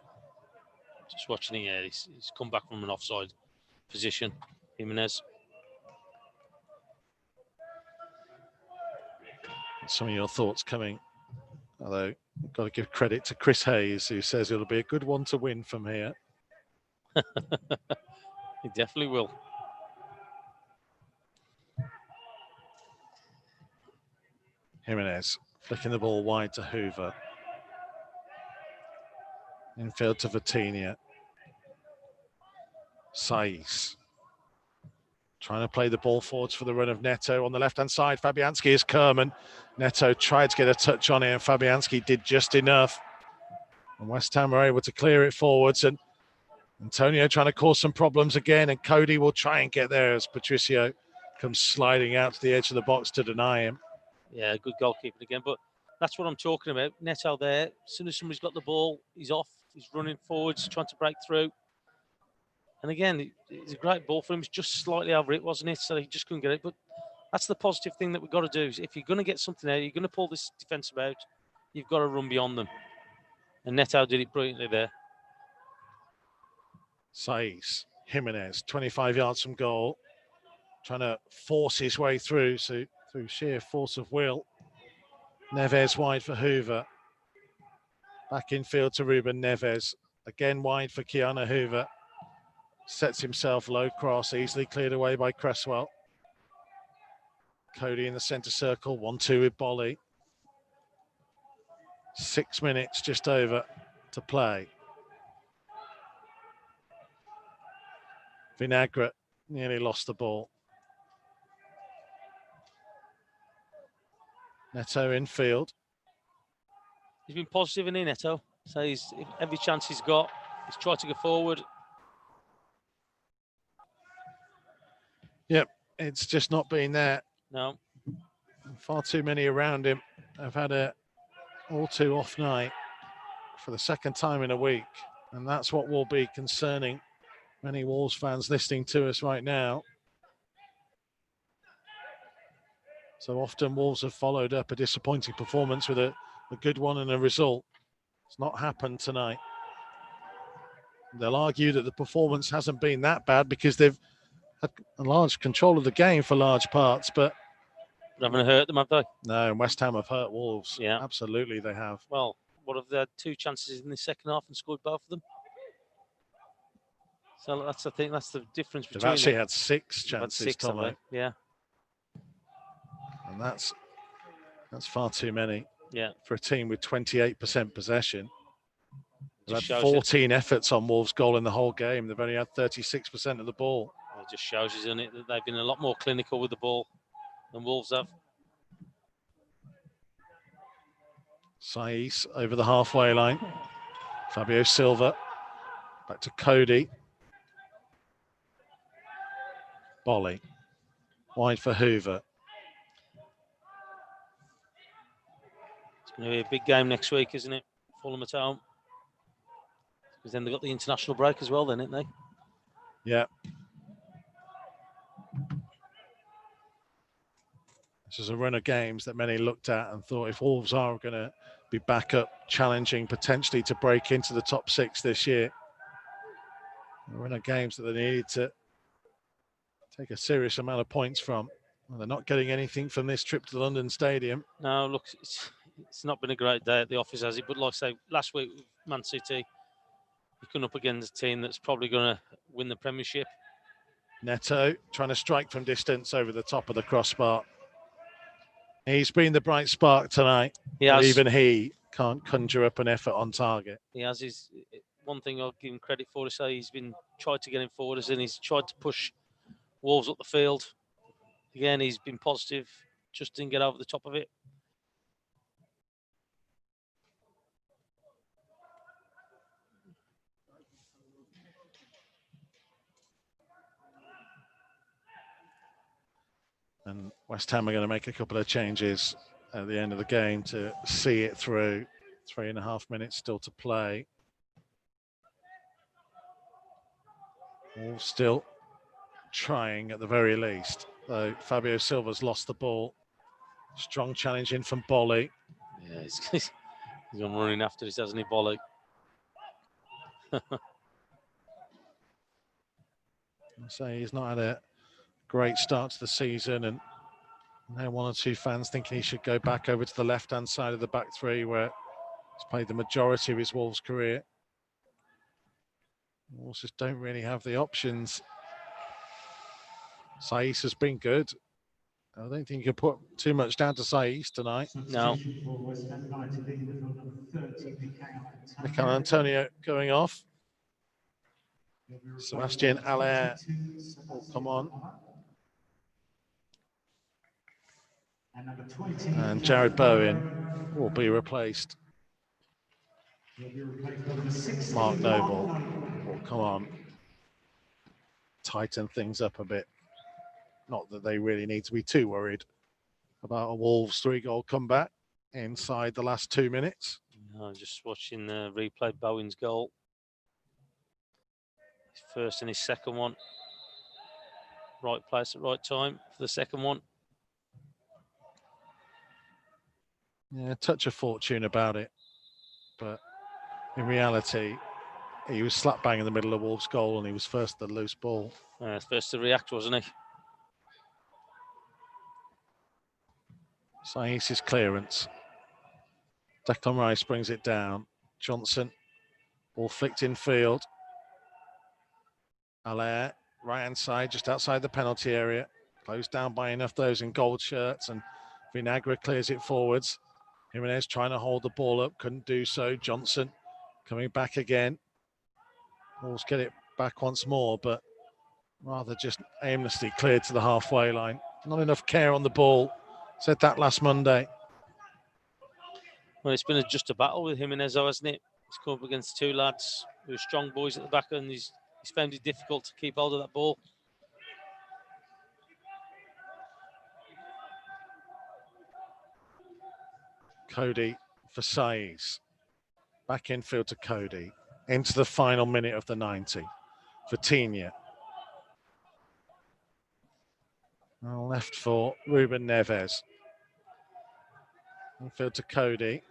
Just watching it, yeah, he's come back from an offside position, Jimenez. Some of your thoughts coming, although I've got to give credit to Chris Hayes, who says it'll be a good one to win from here. He definitely will. Jimenez flicking the ball wide to Hoover. Infield to Vitinha. Saiz trying to play the ball forwards for the run of Neto. On the left-hand side, Fabianski is Kerman. Neto tried to get a touch on it, and Fabianski did just enough. And West Ham are able to clear it forwards, and Antonio trying to cause some problems again, and Cody will try and get there as Patricio comes sliding out to the edge of the box to deny him. Yeah, good goalkeeping again, but that's what I'm talking about. Neto there, as soon as somebody's got the ball, he's off, he's running forwards, trying to break through. And again, it's a great ball for him. It's just slightly over it, wasn't it? So he just couldn't get it. But that's the positive thing that we've got to do. Is if you're going to get something out, you're going to pull this defence about, you've got to run beyond them. And Neto did it brilliantly there. Saiz, Jimenez, 25 yards from goal, trying to force his way through, so through sheer force of will. Neves wide for Hoover. Back in field to Ruben Neves. Again wide for Keanu Hoover. Sets himself low cross, easily cleared away by Cresswell. Cody in the centre circle, 1-2 with Bolly. 6 minutes just over to play. Vinagre nearly lost the ball. Neto in field. He's been positive in Neto. So every chance he's got, he's tried to go forward. Yep, it's just not been there. No. Far too many around him have had a all too off night for the second time in a week. And that's what will be concerning many Wolves fans listening to us right now. So often Wolves have followed up a disappointing performance with a good one and a result. It's not happened tonight. They'll argue that the performance hasn't been that bad because they've had a large control of the game for large parts, but they haven't hurt them, have they? No, West Ham have hurt Wolves. Yeah. Absolutely they have. Well, what have they had 2 chances in the second half and scored both of them? So I think that's the difference between They've actually had 6 chances, Tommy. Yeah. And that's far too many. Yeah. For a team with 28% possession. They've had 14 efforts on Wolves' goal in the whole game. They've only had 36% of the ball. It just shows you, doesn't it, that they've been a lot more clinical with the ball than Wolves have. Saiz over the halfway line. Fabio Silva. Back to Cody. Bolly. Wide for Hoover. It's going to be a big game next week, isn't it? Fulham at home. Because then they've got the international break as well, then, haven't they? Yeah. This is a run of games that many looked at and thought if Wolves are going to be back up challenging potentially to break into the top 6 this year, a run of games that they needed to take a serious amount of points from. Well, they're not getting anything from this trip to the London Stadium. No, look, it's not been a great day at the office, has it? But like I say, last week with Man City, you're coming up against a team that's probably going to win the Premiership. Neto trying to strike from distance over the top of the crossbar. He's been the bright spark tonight. Even he can't conjure up an effort on target. He has his one thing I'll give him credit for to say he's been tried to get him forward, as in he's tried to push Wolves up the field. Again, he's been positive, just didn't get over the top of it. And West Ham are going to make a couple of changes. at the end of the game to see it through. 3.5 minutes still to play. All still trying at the very least, though Fabio Silva's lost the ball. Strong challenge in from Bolly. Yeah, he's gone running after this, hasn't he, Bolly? I say he's not had a great start to the season, and now one or two fans thinking he should go back over to the left-hand side of the back three where he's played the majority of his Wolves career. Wolves just don't really have the options. Saiss has been good. I don't think you can put too much down to Saiss tonight. No. Mikel Antonio going off. Sebastian Haller will come on. And Jared Bowen will be replaced. Mark Noble will come on. Tighten things up a bit. Not that they really need to be too worried about a Wolves 3-goal comeback inside the last 2 minutes. No, just watching the replay, Bowen's goal. His first and his second one. Right place at right time for the second one. Yeah, touch of fortune about it. But in reality, he was slap bang in the middle of Wolves' goal and he was first to the loose ball. First to react, wasn't he? Saiss's clearance. Declan Rice brings it down. Johnson, ball flicked in field. Haller, right hand side, just outside the penalty area. Closed down by enough those in gold shirts, and Vinagre clears it forwards. Jimenez trying to hold the ball up, couldn't do so. Johnson coming back again. Wolves get it back once more, but rather just aimlessly cleared to the halfway line. Not enough care on the ball. Said that last Monday. Well, it's been just a battle with Jimenez, though, hasn't it? He's come up against two lads who are strong boys at the back, and he's found it difficult to keep hold of that ball. Cody for Saiss. Back infield to Cody. Into the final minute of the 90. Vitinha. Left for Ruben Neves. Infield to Cody.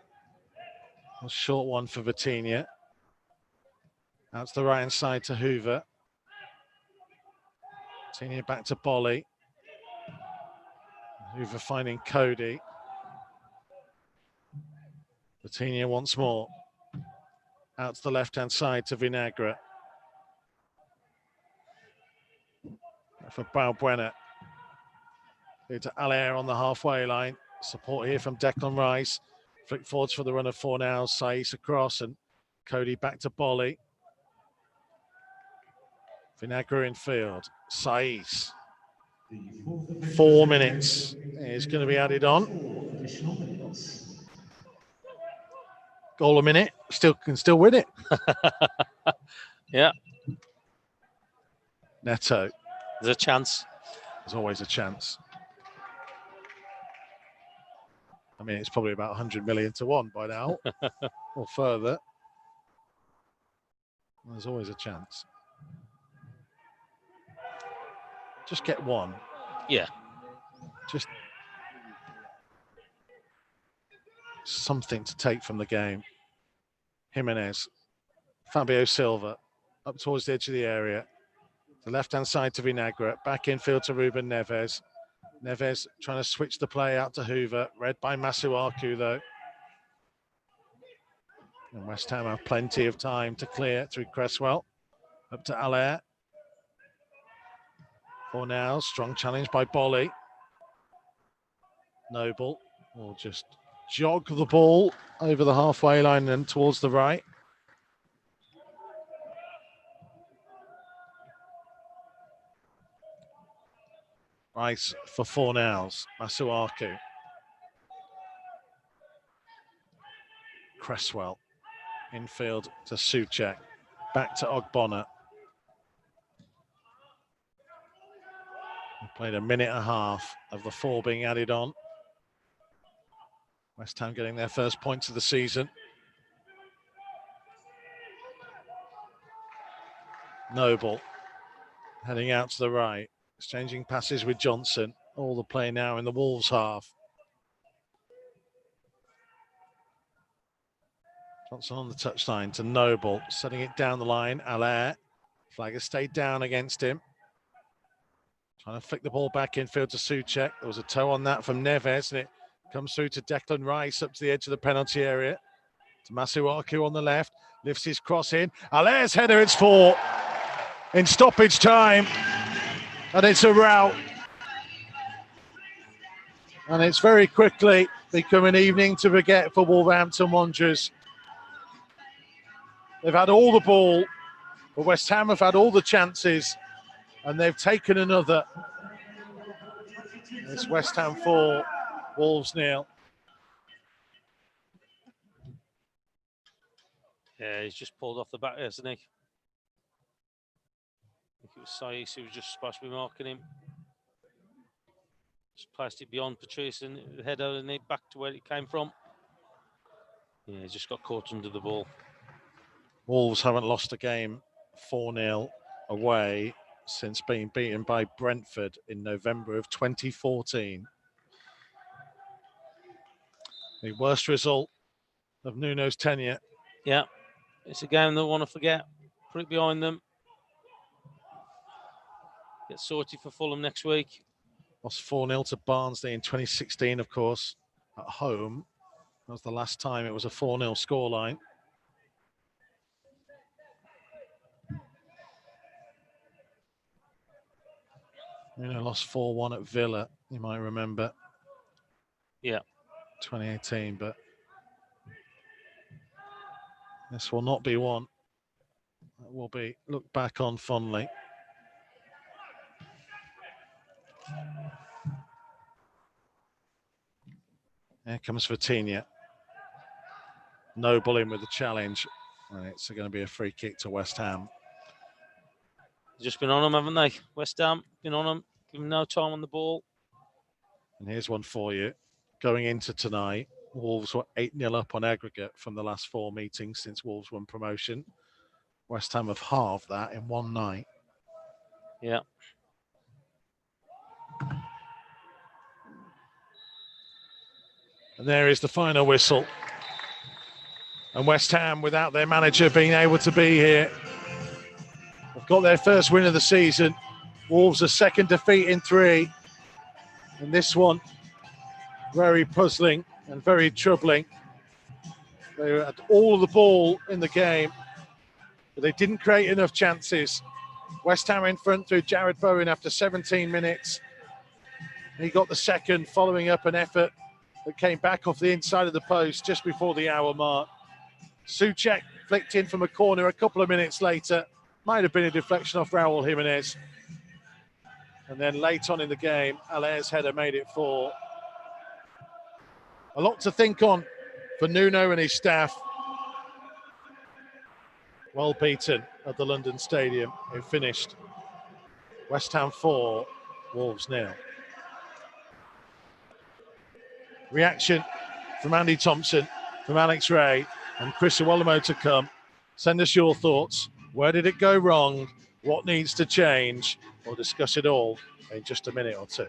A short one for Vitinha. Out to the right hand side to Hoover. Vitinha back to Bolly. Hoover finding Cody. Vitinha once more. Out to the left hand side to Vinagre. For Balbuena. Here to Haller on the halfway line. Support here from Declan Rice. Flick forwards for the run of four now. Saiss across and Cody back to Bolly. Vinagre in field. Saiss. 4 minutes is going to be added on. Goal a minute. Can still win it. Yeah. Neto. There's a chance. There's always a chance. I mean, it's probably about 100 million to 1 by now, or further. There's always a chance. Just get one. Yeah. Just something to take from the game. Jimenez. Fabio Silva up towards the edge of the area. The left-hand side to Vinagre. Back infield to Ruben Neves. Neves trying to switch the play out to Hoover. Read by Masuaku, though. And West Ham have plenty of time to clear through Cresswell. Up to Haller. For now, strong challenge by Bolly. Noble will just jog the ball over the halfway line and towards the right. Rice for Fornals. Masuaku. Cresswell. Infield to Souček. Back to Ogbonna. We played a minute and a half of the 4 being added on. West Ham getting their first points of the season. Noble heading out to the right, exchanging passes with Johnson. All the play now in the Wolves half. Johnson on the touchline to Noble, setting it down the line. Allaire, flag has stayed down against him. Trying to flick the ball back infield to Souček. There was a toe on that from Neves, and it comes through to Declan Rice up to the edge of the penalty area. To Masuaku on the left, lifts his cross in. Allaire's header, it's 4 in stoppage time, and it's a rout. And it's very quickly become an evening to forget for Wolverhampton Wanderers. They've had all the ball, but West Ham have had all the chances, and they've taken another. It's West Ham 4, Wolves 0. Yeah, he's just pulled off the back, hasn't he? I think it was Saiss who was just supposed to be marking him. Just placed it beyond Patrice and the header and it back to where it came from. Yeah, he just got caught under the ball. Wolves haven't lost a game 4-0 away since being beaten by Brentford in November of 2014. The worst result of Nuno's tenure. Yeah, it's a game they'll want to forget. Put it behind them. Get sorted for Fulham next week. Lost 4-0 to Barnsley in 2016, of course, at home. That was the last time it was a 4-0 scoreline. Nuno lost 4-1 at Villa, you might remember. Yeah. 2018, but this will not be one that will be looked back on fondly. Here comes Vitinha. Noble in with the challenge, and it's going to be a free kick to West Ham. Just been on them, haven't they? West Ham, been on them, give them no time on the ball. And here's one for you. Going into tonight, Wolves were 8-0 up on aggregate from the last 4 meetings since Wolves won promotion. West Ham have halved that in one night. Yeah. And there is the final whistle. And West Ham, without their manager being able to be here, have got their first win of the season. Wolves a second defeat in 3. And this one, very puzzling and very troubling. They had all of the ball in the game, but they didn't create enough chances. West Ham in front through Jared Bowen after 17 minutes. He got the second following up an effort that came back off the inside of the post just before the hour mark. Souček flicked in from a corner a couple of minutes later. Might have been a deflection off Raul Jimenez. And then late on in the game, Allaire's header made it 4. A lot to think on for Nuno and his staff. Well beaten at the London Stadium. It finished West Ham 4, Wolves 0. Reaction from Andy Thompson, from Alex Rae, and Chris Iwelumo to come. Send us your thoughts. Where did it go wrong? What needs to change? We'll discuss it all in just a minute or two.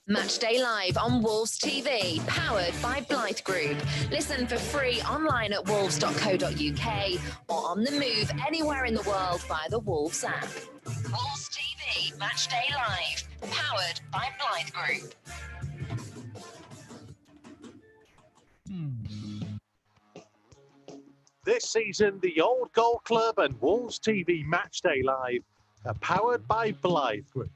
Matchday Live on Wolves TV, powered by Blythe Group. Listen for free online at wolves.co.uk or on the move anywhere in the world via the Wolves app. Wolves TV, Matchday Live, powered by Blythe Group. This season, the Old Goal Club and Wolves TV Matchday Live are powered by Blythe Group,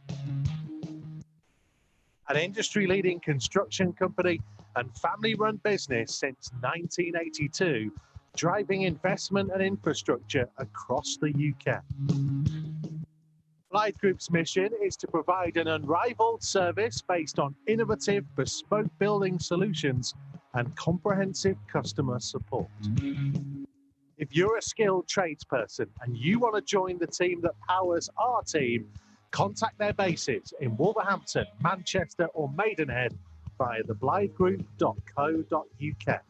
an industry-leading construction company and family-run business since 1982, driving investment and infrastructure across the UK. Blythe Group's mission is to provide an unrivaled service based on innovative, bespoke building solutions and comprehensive customer support. If you're a skilled tradesperson and you want to join the team that powers our team, Contact their bases in Wolverhampton, Manchester or Maidenhead via theblythegroup.co.uk.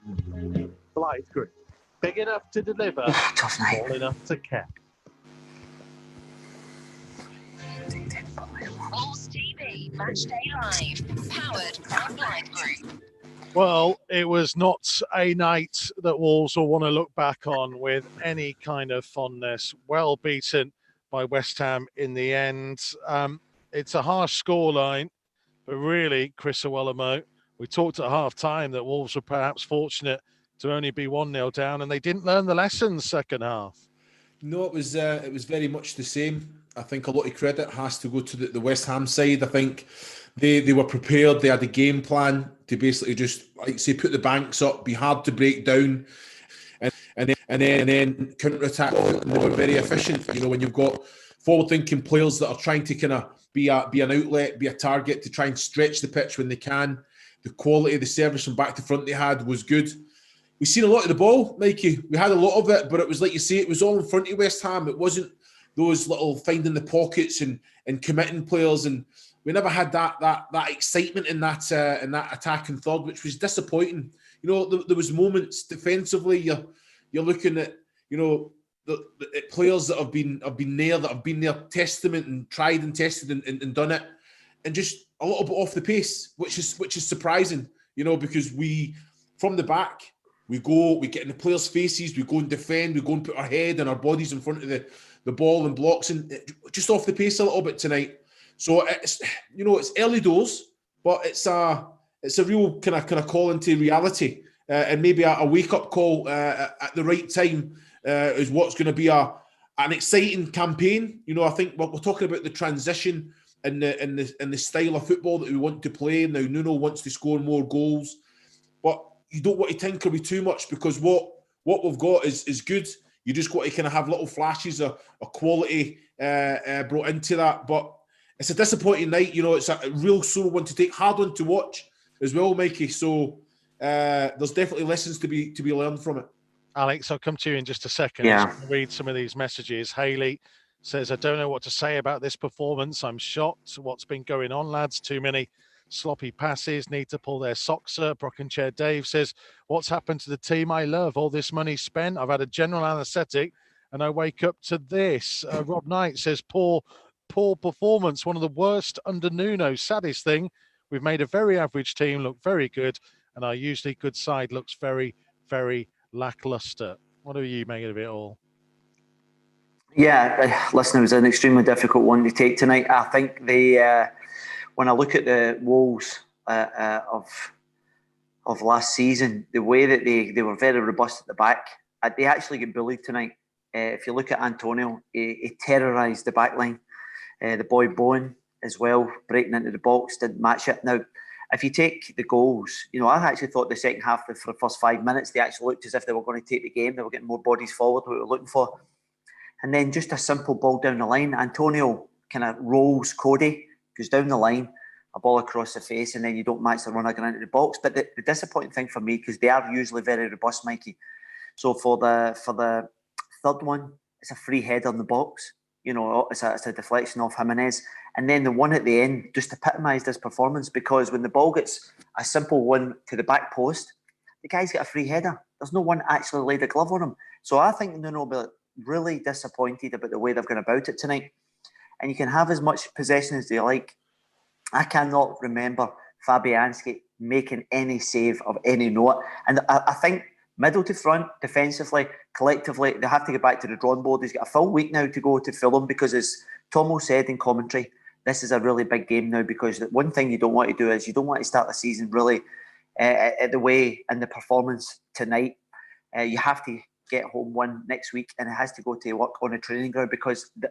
Blythe Group, big enough to deliver, small enough to care. Wolves TV Matchday Live, powered by Blythe Group. Well, it was not a night that Wolves will want to look back on with any kind of fondness. Well beaten by West Ham in the end. It's a harsh scoreline, but really, Chris Iwelumo, we talked at half-time that Wolves were perhaps fortunate to only be 1-0 down, and they didn't learn the lessons second half. No, it was very much the same. I think a lot of credit has to go to the West Ham side. I think they were prepared. They had a game plan to basically just, like say, put the banks up, be hard to break down, and then counter-attack. And they were very efficient. You know, when you've got forward-thinking players that are trying to kind of be an outlet, be a target to try and stretch the pitch when they can. The quality of the service from back to front they had was good. We've seen a lot of the ball, Mikey. We had a lot of it, but it was like you say, it was all in front of West Ham. It wasn't those little finding the pockets and committing players, and we never had that excitement in that attacking third, which was disappointing. You know, there was moments defensively. You're looking at, you know, the players that have been there, testament and tried and tested and done it, and just a little bit off the pace, which is surprising. You know, because we from the back. We get in the players' faces, we go and defend, we go and put our head and our bodies in front of the ball and blocks, and just off the pace a little bit tonight. So it's early doors, but it's a real kind of call into reality, and maybe a wake up call at the right time is what's going to be an exciting campaign. You know, I think we're talking about the transition and the style of football that we want to play. Now Nuno wants to score more goals, but you don't want to tinker with too much, because what we've got is good. You just got to kind of have little flashes of quality brought into that. But it's a disappointing night. You know, it's a real sore one to take, hard one to watch as well, Mikey. So there's definitely lessons to be learned from it. Alex, I'll come to you in just a second. Yeah. I'm just gonna read some of these messages. Haley says, I don't know what to say about this performance. I'm shocked. What's been going on, lads? Too many sloppy passes, need to pull their socks up. Rocking Chair Dave says, what's happened to the team I love? All this money spent. I've had a general anaesthetic and I wake up to this. Rob Knight says, poor performance. One of the worst under Nuno. Saddest thing, we've made a very average team look very good, and our usually good side looks very, very lackluster. What do you make of it all? Yeah, listen, it was an extremely difficult one to take tonight. I think when I look at the Wolves of last season, the way that they were very robust at the back, they actually get bullied tonight. If you look at Antonio, he terrorised the back line. The boy Bowen as well, breaking into the box, didn't match it. Now, if you take the goals, you know, I actually thought the second half, for the first 5 minutes, they actually looked as if they were going to take the game. They were getting more bodies forward, what we were looking for. And then just a simple ball down the line. Antonio kind of rolls Cody, goes down the line, a ball across the face, and then you don't match the runner going into the box. But the disappointing thing for me, because they are usually very robust, Mikey. So for the third one, it's a free header in the box. You know, it's a deflection off Jimenez. And then the one at the end just epitomised his performance, because when the ball gets a simple one to the back post, the guy's got a free header. There's no one actually laid a glove on him. So I think Nuno will be really disappointed about the way they've gone about it tonight. And you can have as much possession as they like. I cannot remember Fabianski making any save of any note. And I think middle to front, defensively, collectively, they have to get back to the drawing board. He's got a full week now to go to Fulham, because as Tomo said in commentary, this is a really big game now, because the one thing you don't want to do is you don't want to start the season really the way and the performance tonight. You have to get home one next week, and it has to go to work on a training ground, because it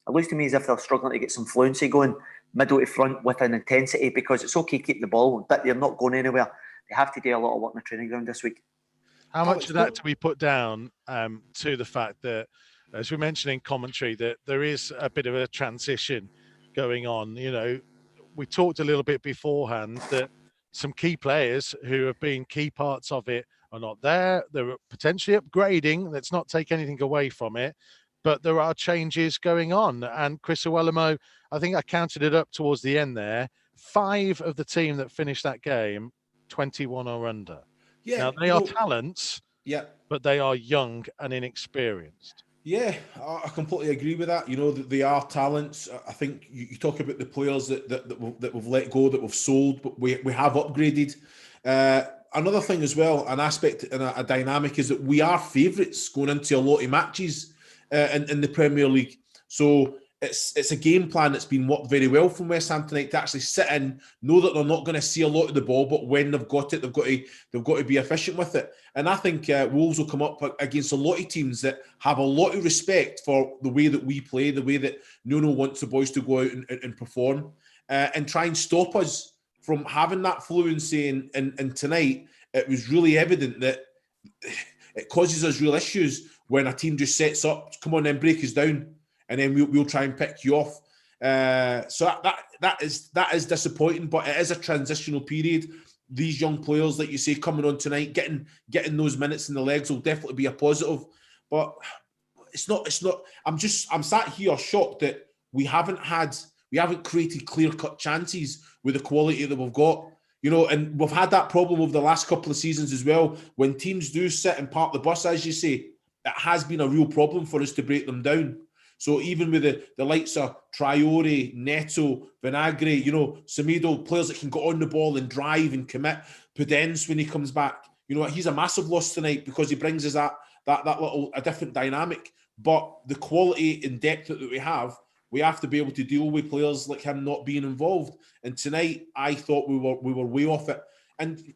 looks to me as if they're struggling to get some fluency going middle to front with an intensity, because it's okay to keep the ball, but they're not going anywhere. They have to do a lot of work on the training ground this week. How much of that do we put down to the fact that, as we mentioned in commentary, that there is a bit of a transition going on? You know, we talked a little bit beforehand that some key players who have been key parts of it are not there. They're potentially upgrading. Let's not take anything away from it. but there are changes going on. And Chris Iwelumo, I think I counted it up towards the end there, 5 of the team that finished that game, 21 or under. Yeah, now, they are talents, but they are young and inexperienced. Yeah, I completely agree with that. You know, that they are talents. I think you talk about the players that we've let go, that we've sold, but we have upgraded. Another thing as well, an aspect and a dynamic is that we are favourites going into a lot of matches in the Premier League. So it's a game plan that's been worked very well from West Ham tonight to actually sit in, know that they're not going to see a lot of the ball, but when they've got it, they've got to be efficient with it. And I think Wolves will come up against a lot of teams that have a lot of respect for the way that we play, the way that Nuno wants the boys to go out and perform, and try and stop us from having that fluency. And tonight, it was really evident that it causes us real issues when a team just sets up, come on then, break us down, and then we'll try and pick you off. So that is disappointing, but it is a transitional period. These young players, like you say, coming on tonight, getting those minutes in the legs will definitely be a positive. But it's not. I'm sat here shocked that we haven't created clear-cut chances with the quality that we've got. You know, and we've had that problem over the last couple of seasons as well. When teams do sit and park the bus, as you say, it has been a real problem for us to break them down. So even with the likes of Traore, Neto, Vinagre, you know, Semedo, players that can get on the ball and drive and commit, Pudence when he comes back, you know, he's a massive loss tonight because he brings us that little a different dynamic. But the quality and depth that we have to be able to deal with players like him not being involved. And tonight, I thought we were way off it. And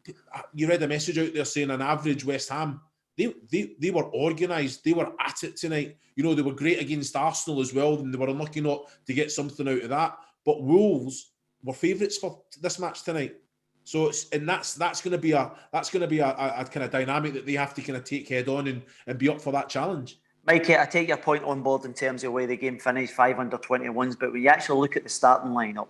you read a message out there saying an average West Ham. They were organised. They were at it tonight. You know, they were great against Arsenal as well, and they were unlucky not to get something out of that. But Wolves were favourites for this match tonight. So that's going to be a kind of dynamic that they have to kind of take head on and be up for that challenge. Mikey, I take your point on board in terms of the way the game finished, 5 under-21s, but when you actually look at the starting lineup,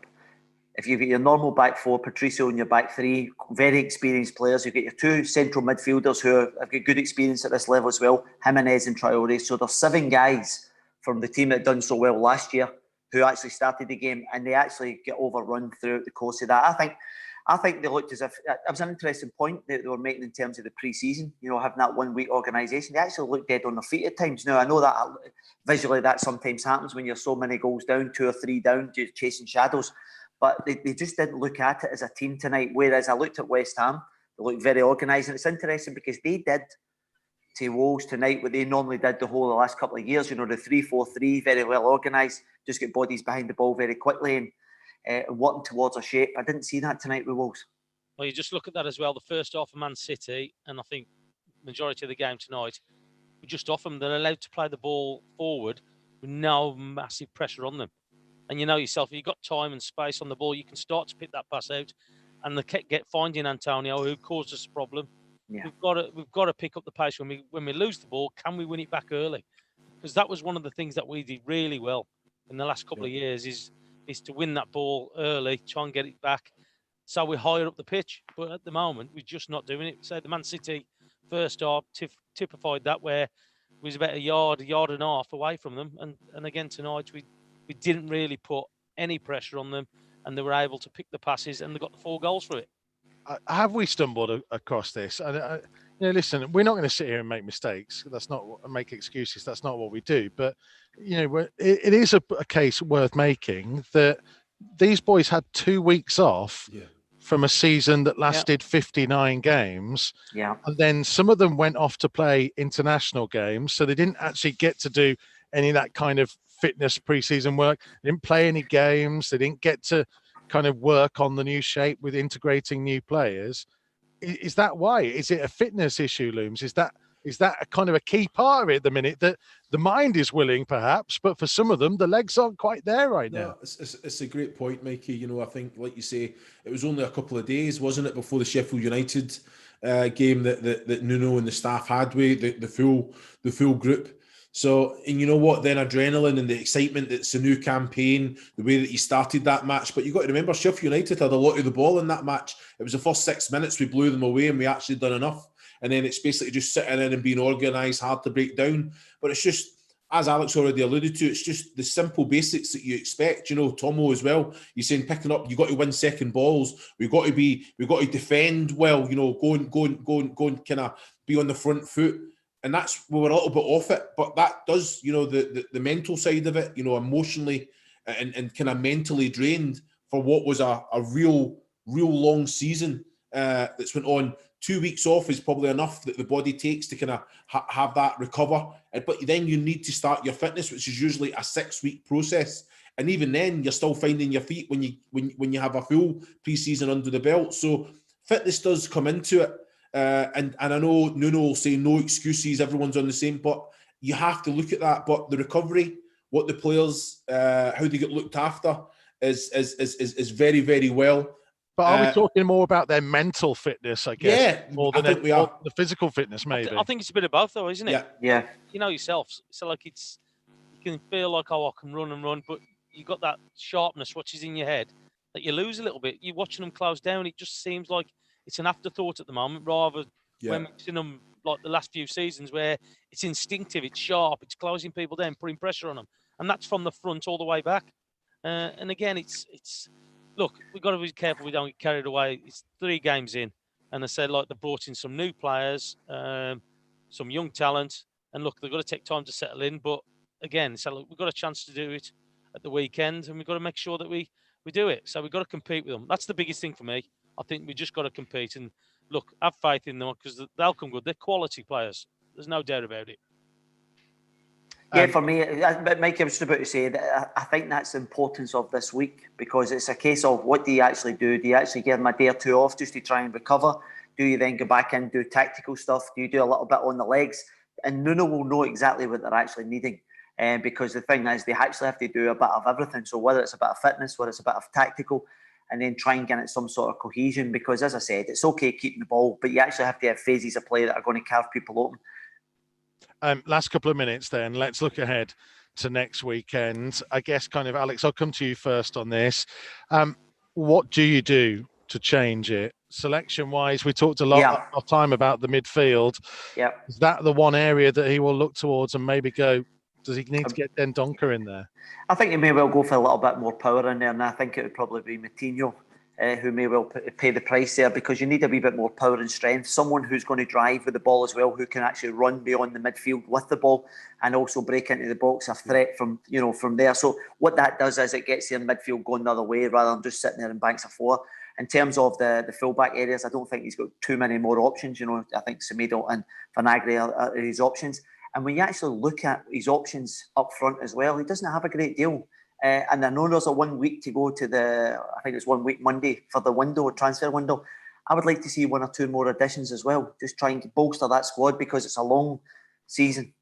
if you've got your normal back four, Patricio in your back three, very experienced players, you've got your 2 central midfielders who have got good experience at this level as well, Jimenez and Traore. So there's 7 guys from the team that done so well last year who actually started the game, and they actually get overrun throughout the course of that. I think they looked as if it was an interesting point that they were making in terms of the pre-season, you know, having that 1 week organisation. They actually looked dead on their feet at times. Now, I know that visually that sometimes happens when you're so many goals down, 2 or 3 down, just chasing shadows. But they just didn't look at it as a team tonight. Whereas I looked at West Ham, they looked very organised. And it's interesting because they did to Wolves tonight what they normally did the whole of the last couple of years. You know, the 3-4-3, very well organised, just get bodies behind the ball very quickly and working towards a shape. I didn't see that tonight with Wolves. Well, you just look at that as well. The first half of Man City, and I think majority of the game tonight, we just off them. They're allowed to play the ball forward with no massive pressure on them. And you know yourself, if you've got time and space on the ball, you can start to pick that pass out. And they get finding Antonio, who caused us a problem. Yeah. We've got to pick up the pace when we lose the ball. Can we win it back early? Because that was one of the things that we did really well in the last couple of years is to win that ball early, try and get it back. So we're higher up the pitch. But at the moment, we're just not doing it. So the Man City first half typified that, where we was about a yard and a half away from them. And again tonight, we didn't really put any pressure on them, and they were able to pick the passes, and they got the 4 goals for it. Have we stumbled across this? You know, listen, we're not going to sit here and make mistakes. That's not make excuses. That's not what we do. But you know, it is a case worth making that these boys had 2 weeks off from a season that lasted 59 games. Yeah, and then some of them went off to play international games, so they didn't actually get to do any of that kind of fitness pre-season work. They didn't play any games. They didn't get to kind of work on the new shape with integrating new players. Is that why? Is it a fitness issue, Looms? Is that a kind of a key part of it at the minute, that the mind is willing perhaps, but for some of them, the legs aren't quite there right now? It's a great point, Mikey. You know, I think, like you say, it was only a couple of days, wasn't it, before the Sheffield United game that Nuno and the staff had with the full group. So, and you know what, then adrenaline and the excitement, it's a new campaign, the way that he started that match. But you've got to remember, Sheffield United had a lot of the ball in that match. It was the first 6 minutes, we blew them away and we actually done enough. And then it's basically just sitting in and being organised, hard to break down. But it's just, as Alex already alluded to, it's just the simple basics that you expect. You know, Tomo as well. You're saying picking up, you got to win second balls. We got to defend well. You know, going, kind of be on the front foot, and that's we were a little bit off it. But that does, you know, the mental side of it. You know, emotionally and kind of mentally drained for what was a real long season that's went on. 2 weeks off is probably enough that the body takes to kind of have that recover. But then you need to start your fitness, which is usually a 6-week process. And even then, you're still finding your feet when you have a full pre-season under the belt. So fitness does come into it. And I know Nuno will say no excuses, everyone's on the same, but you have to look at that. But the recovery, what the players, how they get looked after is very, very well. But are we talking more about their mental fitness, I guess? Yeah, more than I think we are. the physical fitness, maybe. I think it's a bit of both, though, isn't it? Yeah. You know yourself. So, like, you can feel like, oh, I can run, but you got that sharpness, which is in your head, that you lose a little bit. You're watching them close down. It just seems like it's an afterthought at the moment, rather when we've seen them like the last few seasons where it's instinctive, it's sharp, it's closing people down, putting pressure on them, and that's from the front all the way back. And again, it's. Look, we've got to be careful we don't get carried away. It's 3 games in, and I said, like, they brought in some new players, some young talent, and look, they've got to take time to settle in. But again, so look, we've got a chance to do it at the weekend, and we've got to make sure that we do it. So we've got to compete with them. That's the biggest thing for me. I think we just got to compete and look, have faith in them because they'll come good. They're quality players. There's no doubt about it. Yeah, for me, Mikey, I was just about to say that I think that's the importance of this week, because it's a case of what do you actually do? Do you actually give them a day or two off just to try and recover? Do you then go back in and do tactical stuff? Do you do a little bit on the legs? And Nuno will know exactly what they're actually needing. Because the thing is, they actually have to do a bit of everything. So whether it's a bit of fitness, whether it's a bit of tactical, and then try and get it some sort of cohesion. Because as I said, it's okay keeping the ball, but you actually have to have phases of play that are going to carve people open. Last couple of minutes then, let's look ahead to next weekend. I guess kind of, Alex, I'll come to you first on this. What do you do to change it? Selection-wise, we talked a lot of time about the midfield. Yeah. Is that the one area that he will look towards and maybe go, does he need to get Dendoncker in there? I think he may well go for a little bit more power in there, and I think it would probably be Moutinho who may well pay the price there, because you need a wee bit more power and strength. Someone who's going to drive with the ball as well, who can actually run beyond the midfield with the ball and also break into the box, a threat from there. So what that does is it gets their midfield going the other way rather than just sitting there in banks of 4. In terms of the fullback areas, I don't think he's got too many more options. I think Semedo and Vinagre are his options. And when you actually look at his options up front as well, he doesn't have a great deal. And I know there's a 1 week to go to I think it's 1 week Monday for the transfer window. I would like to see 1 or 2 more additions as well. Just trying to bolster that squad because it's a long season.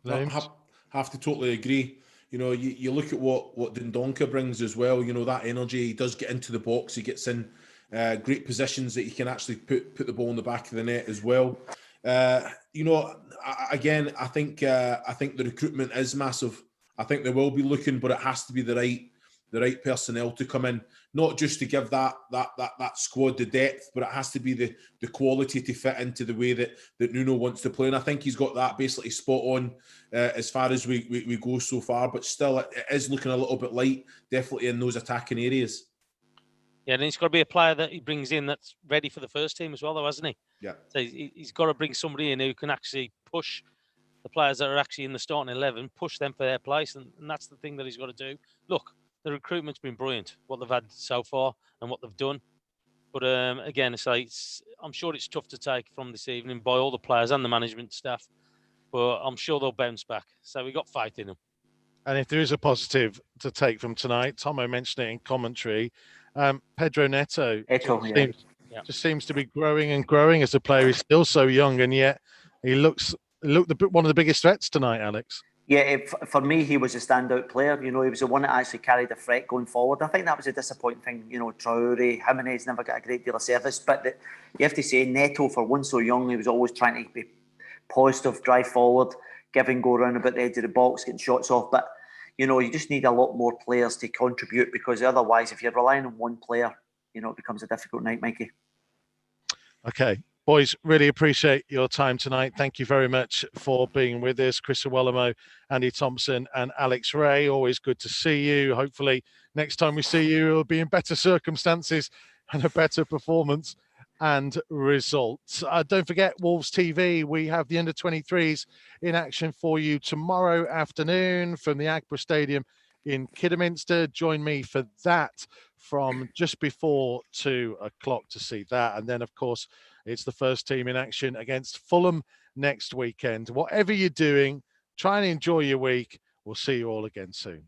I have to totally agree. You look at what Dendoncker brings as well. That energy. He does get into the box. He gets in great positions that he can actually put the ball in the back of the net as well. Again, I think the recruitment is massive. I think they will be looking, but it has to be the right personnel to come in, not just to give that squad the depth, but it has to be the quality to fit into the way that Nuno wants to play. And I think he's got that basically spot on as far as we go so far. But still, it is looking a little bit light, definitely in those attacking areas. Yeah, and he's got to be a player that he brings in that's ready for the first team as well, though, hasn't he? Yeah. So he's got to bring somebody in who can actually push the players that are actually in the starting 11, push them for their place, and that's the thing that he's got to do. Look, the recruitment's been brilliant, what they've had so far and what they've done. But again, I'm sure it's tough to take from this evening by all the players and the management staff, but I'm sure they'll bounce back. So we've got faith in them. And if there is a positive to take from tonight, Tomo mentioned it in commentary, Pedro Neto just seems to be growing and growing as a player. He's still so young, and yet he looked one of the biggest threats tonight, Alex. Yeah, for me, he was a standout player. He was the one that actually carried the threat going forward. I think that was a disappointing thing. Traore, Jimenez never got a great deal of service. But you have to say, Neto, for one so young, he was always trying to be positive, drive forward, give and go around about the edge of the box, getting shots off. But, you just need a lot more players to contribute, because otherwise, if you're relying on one player, it becomes a difficult night, Mikey. Okay, Boys, really appreciate your time tonight. Thank you very much for being with us. Chris Iwelumo, Andy Thompson and Alex Rae. Always good to see you. Hopefully next time we see you, it'll be in better circumstances and a better performance and results. Don't forget Wolves TV. We have the under-23s in action for you tomorrow afternoon from the Agba Stadium in Kidderminster. Join me for that from just before 2 o'clock to see that. And then, of course, it's the first team in action against Fulham next weekend. Whatever you're doing, try and enjoy your week. We'll see you all again soon.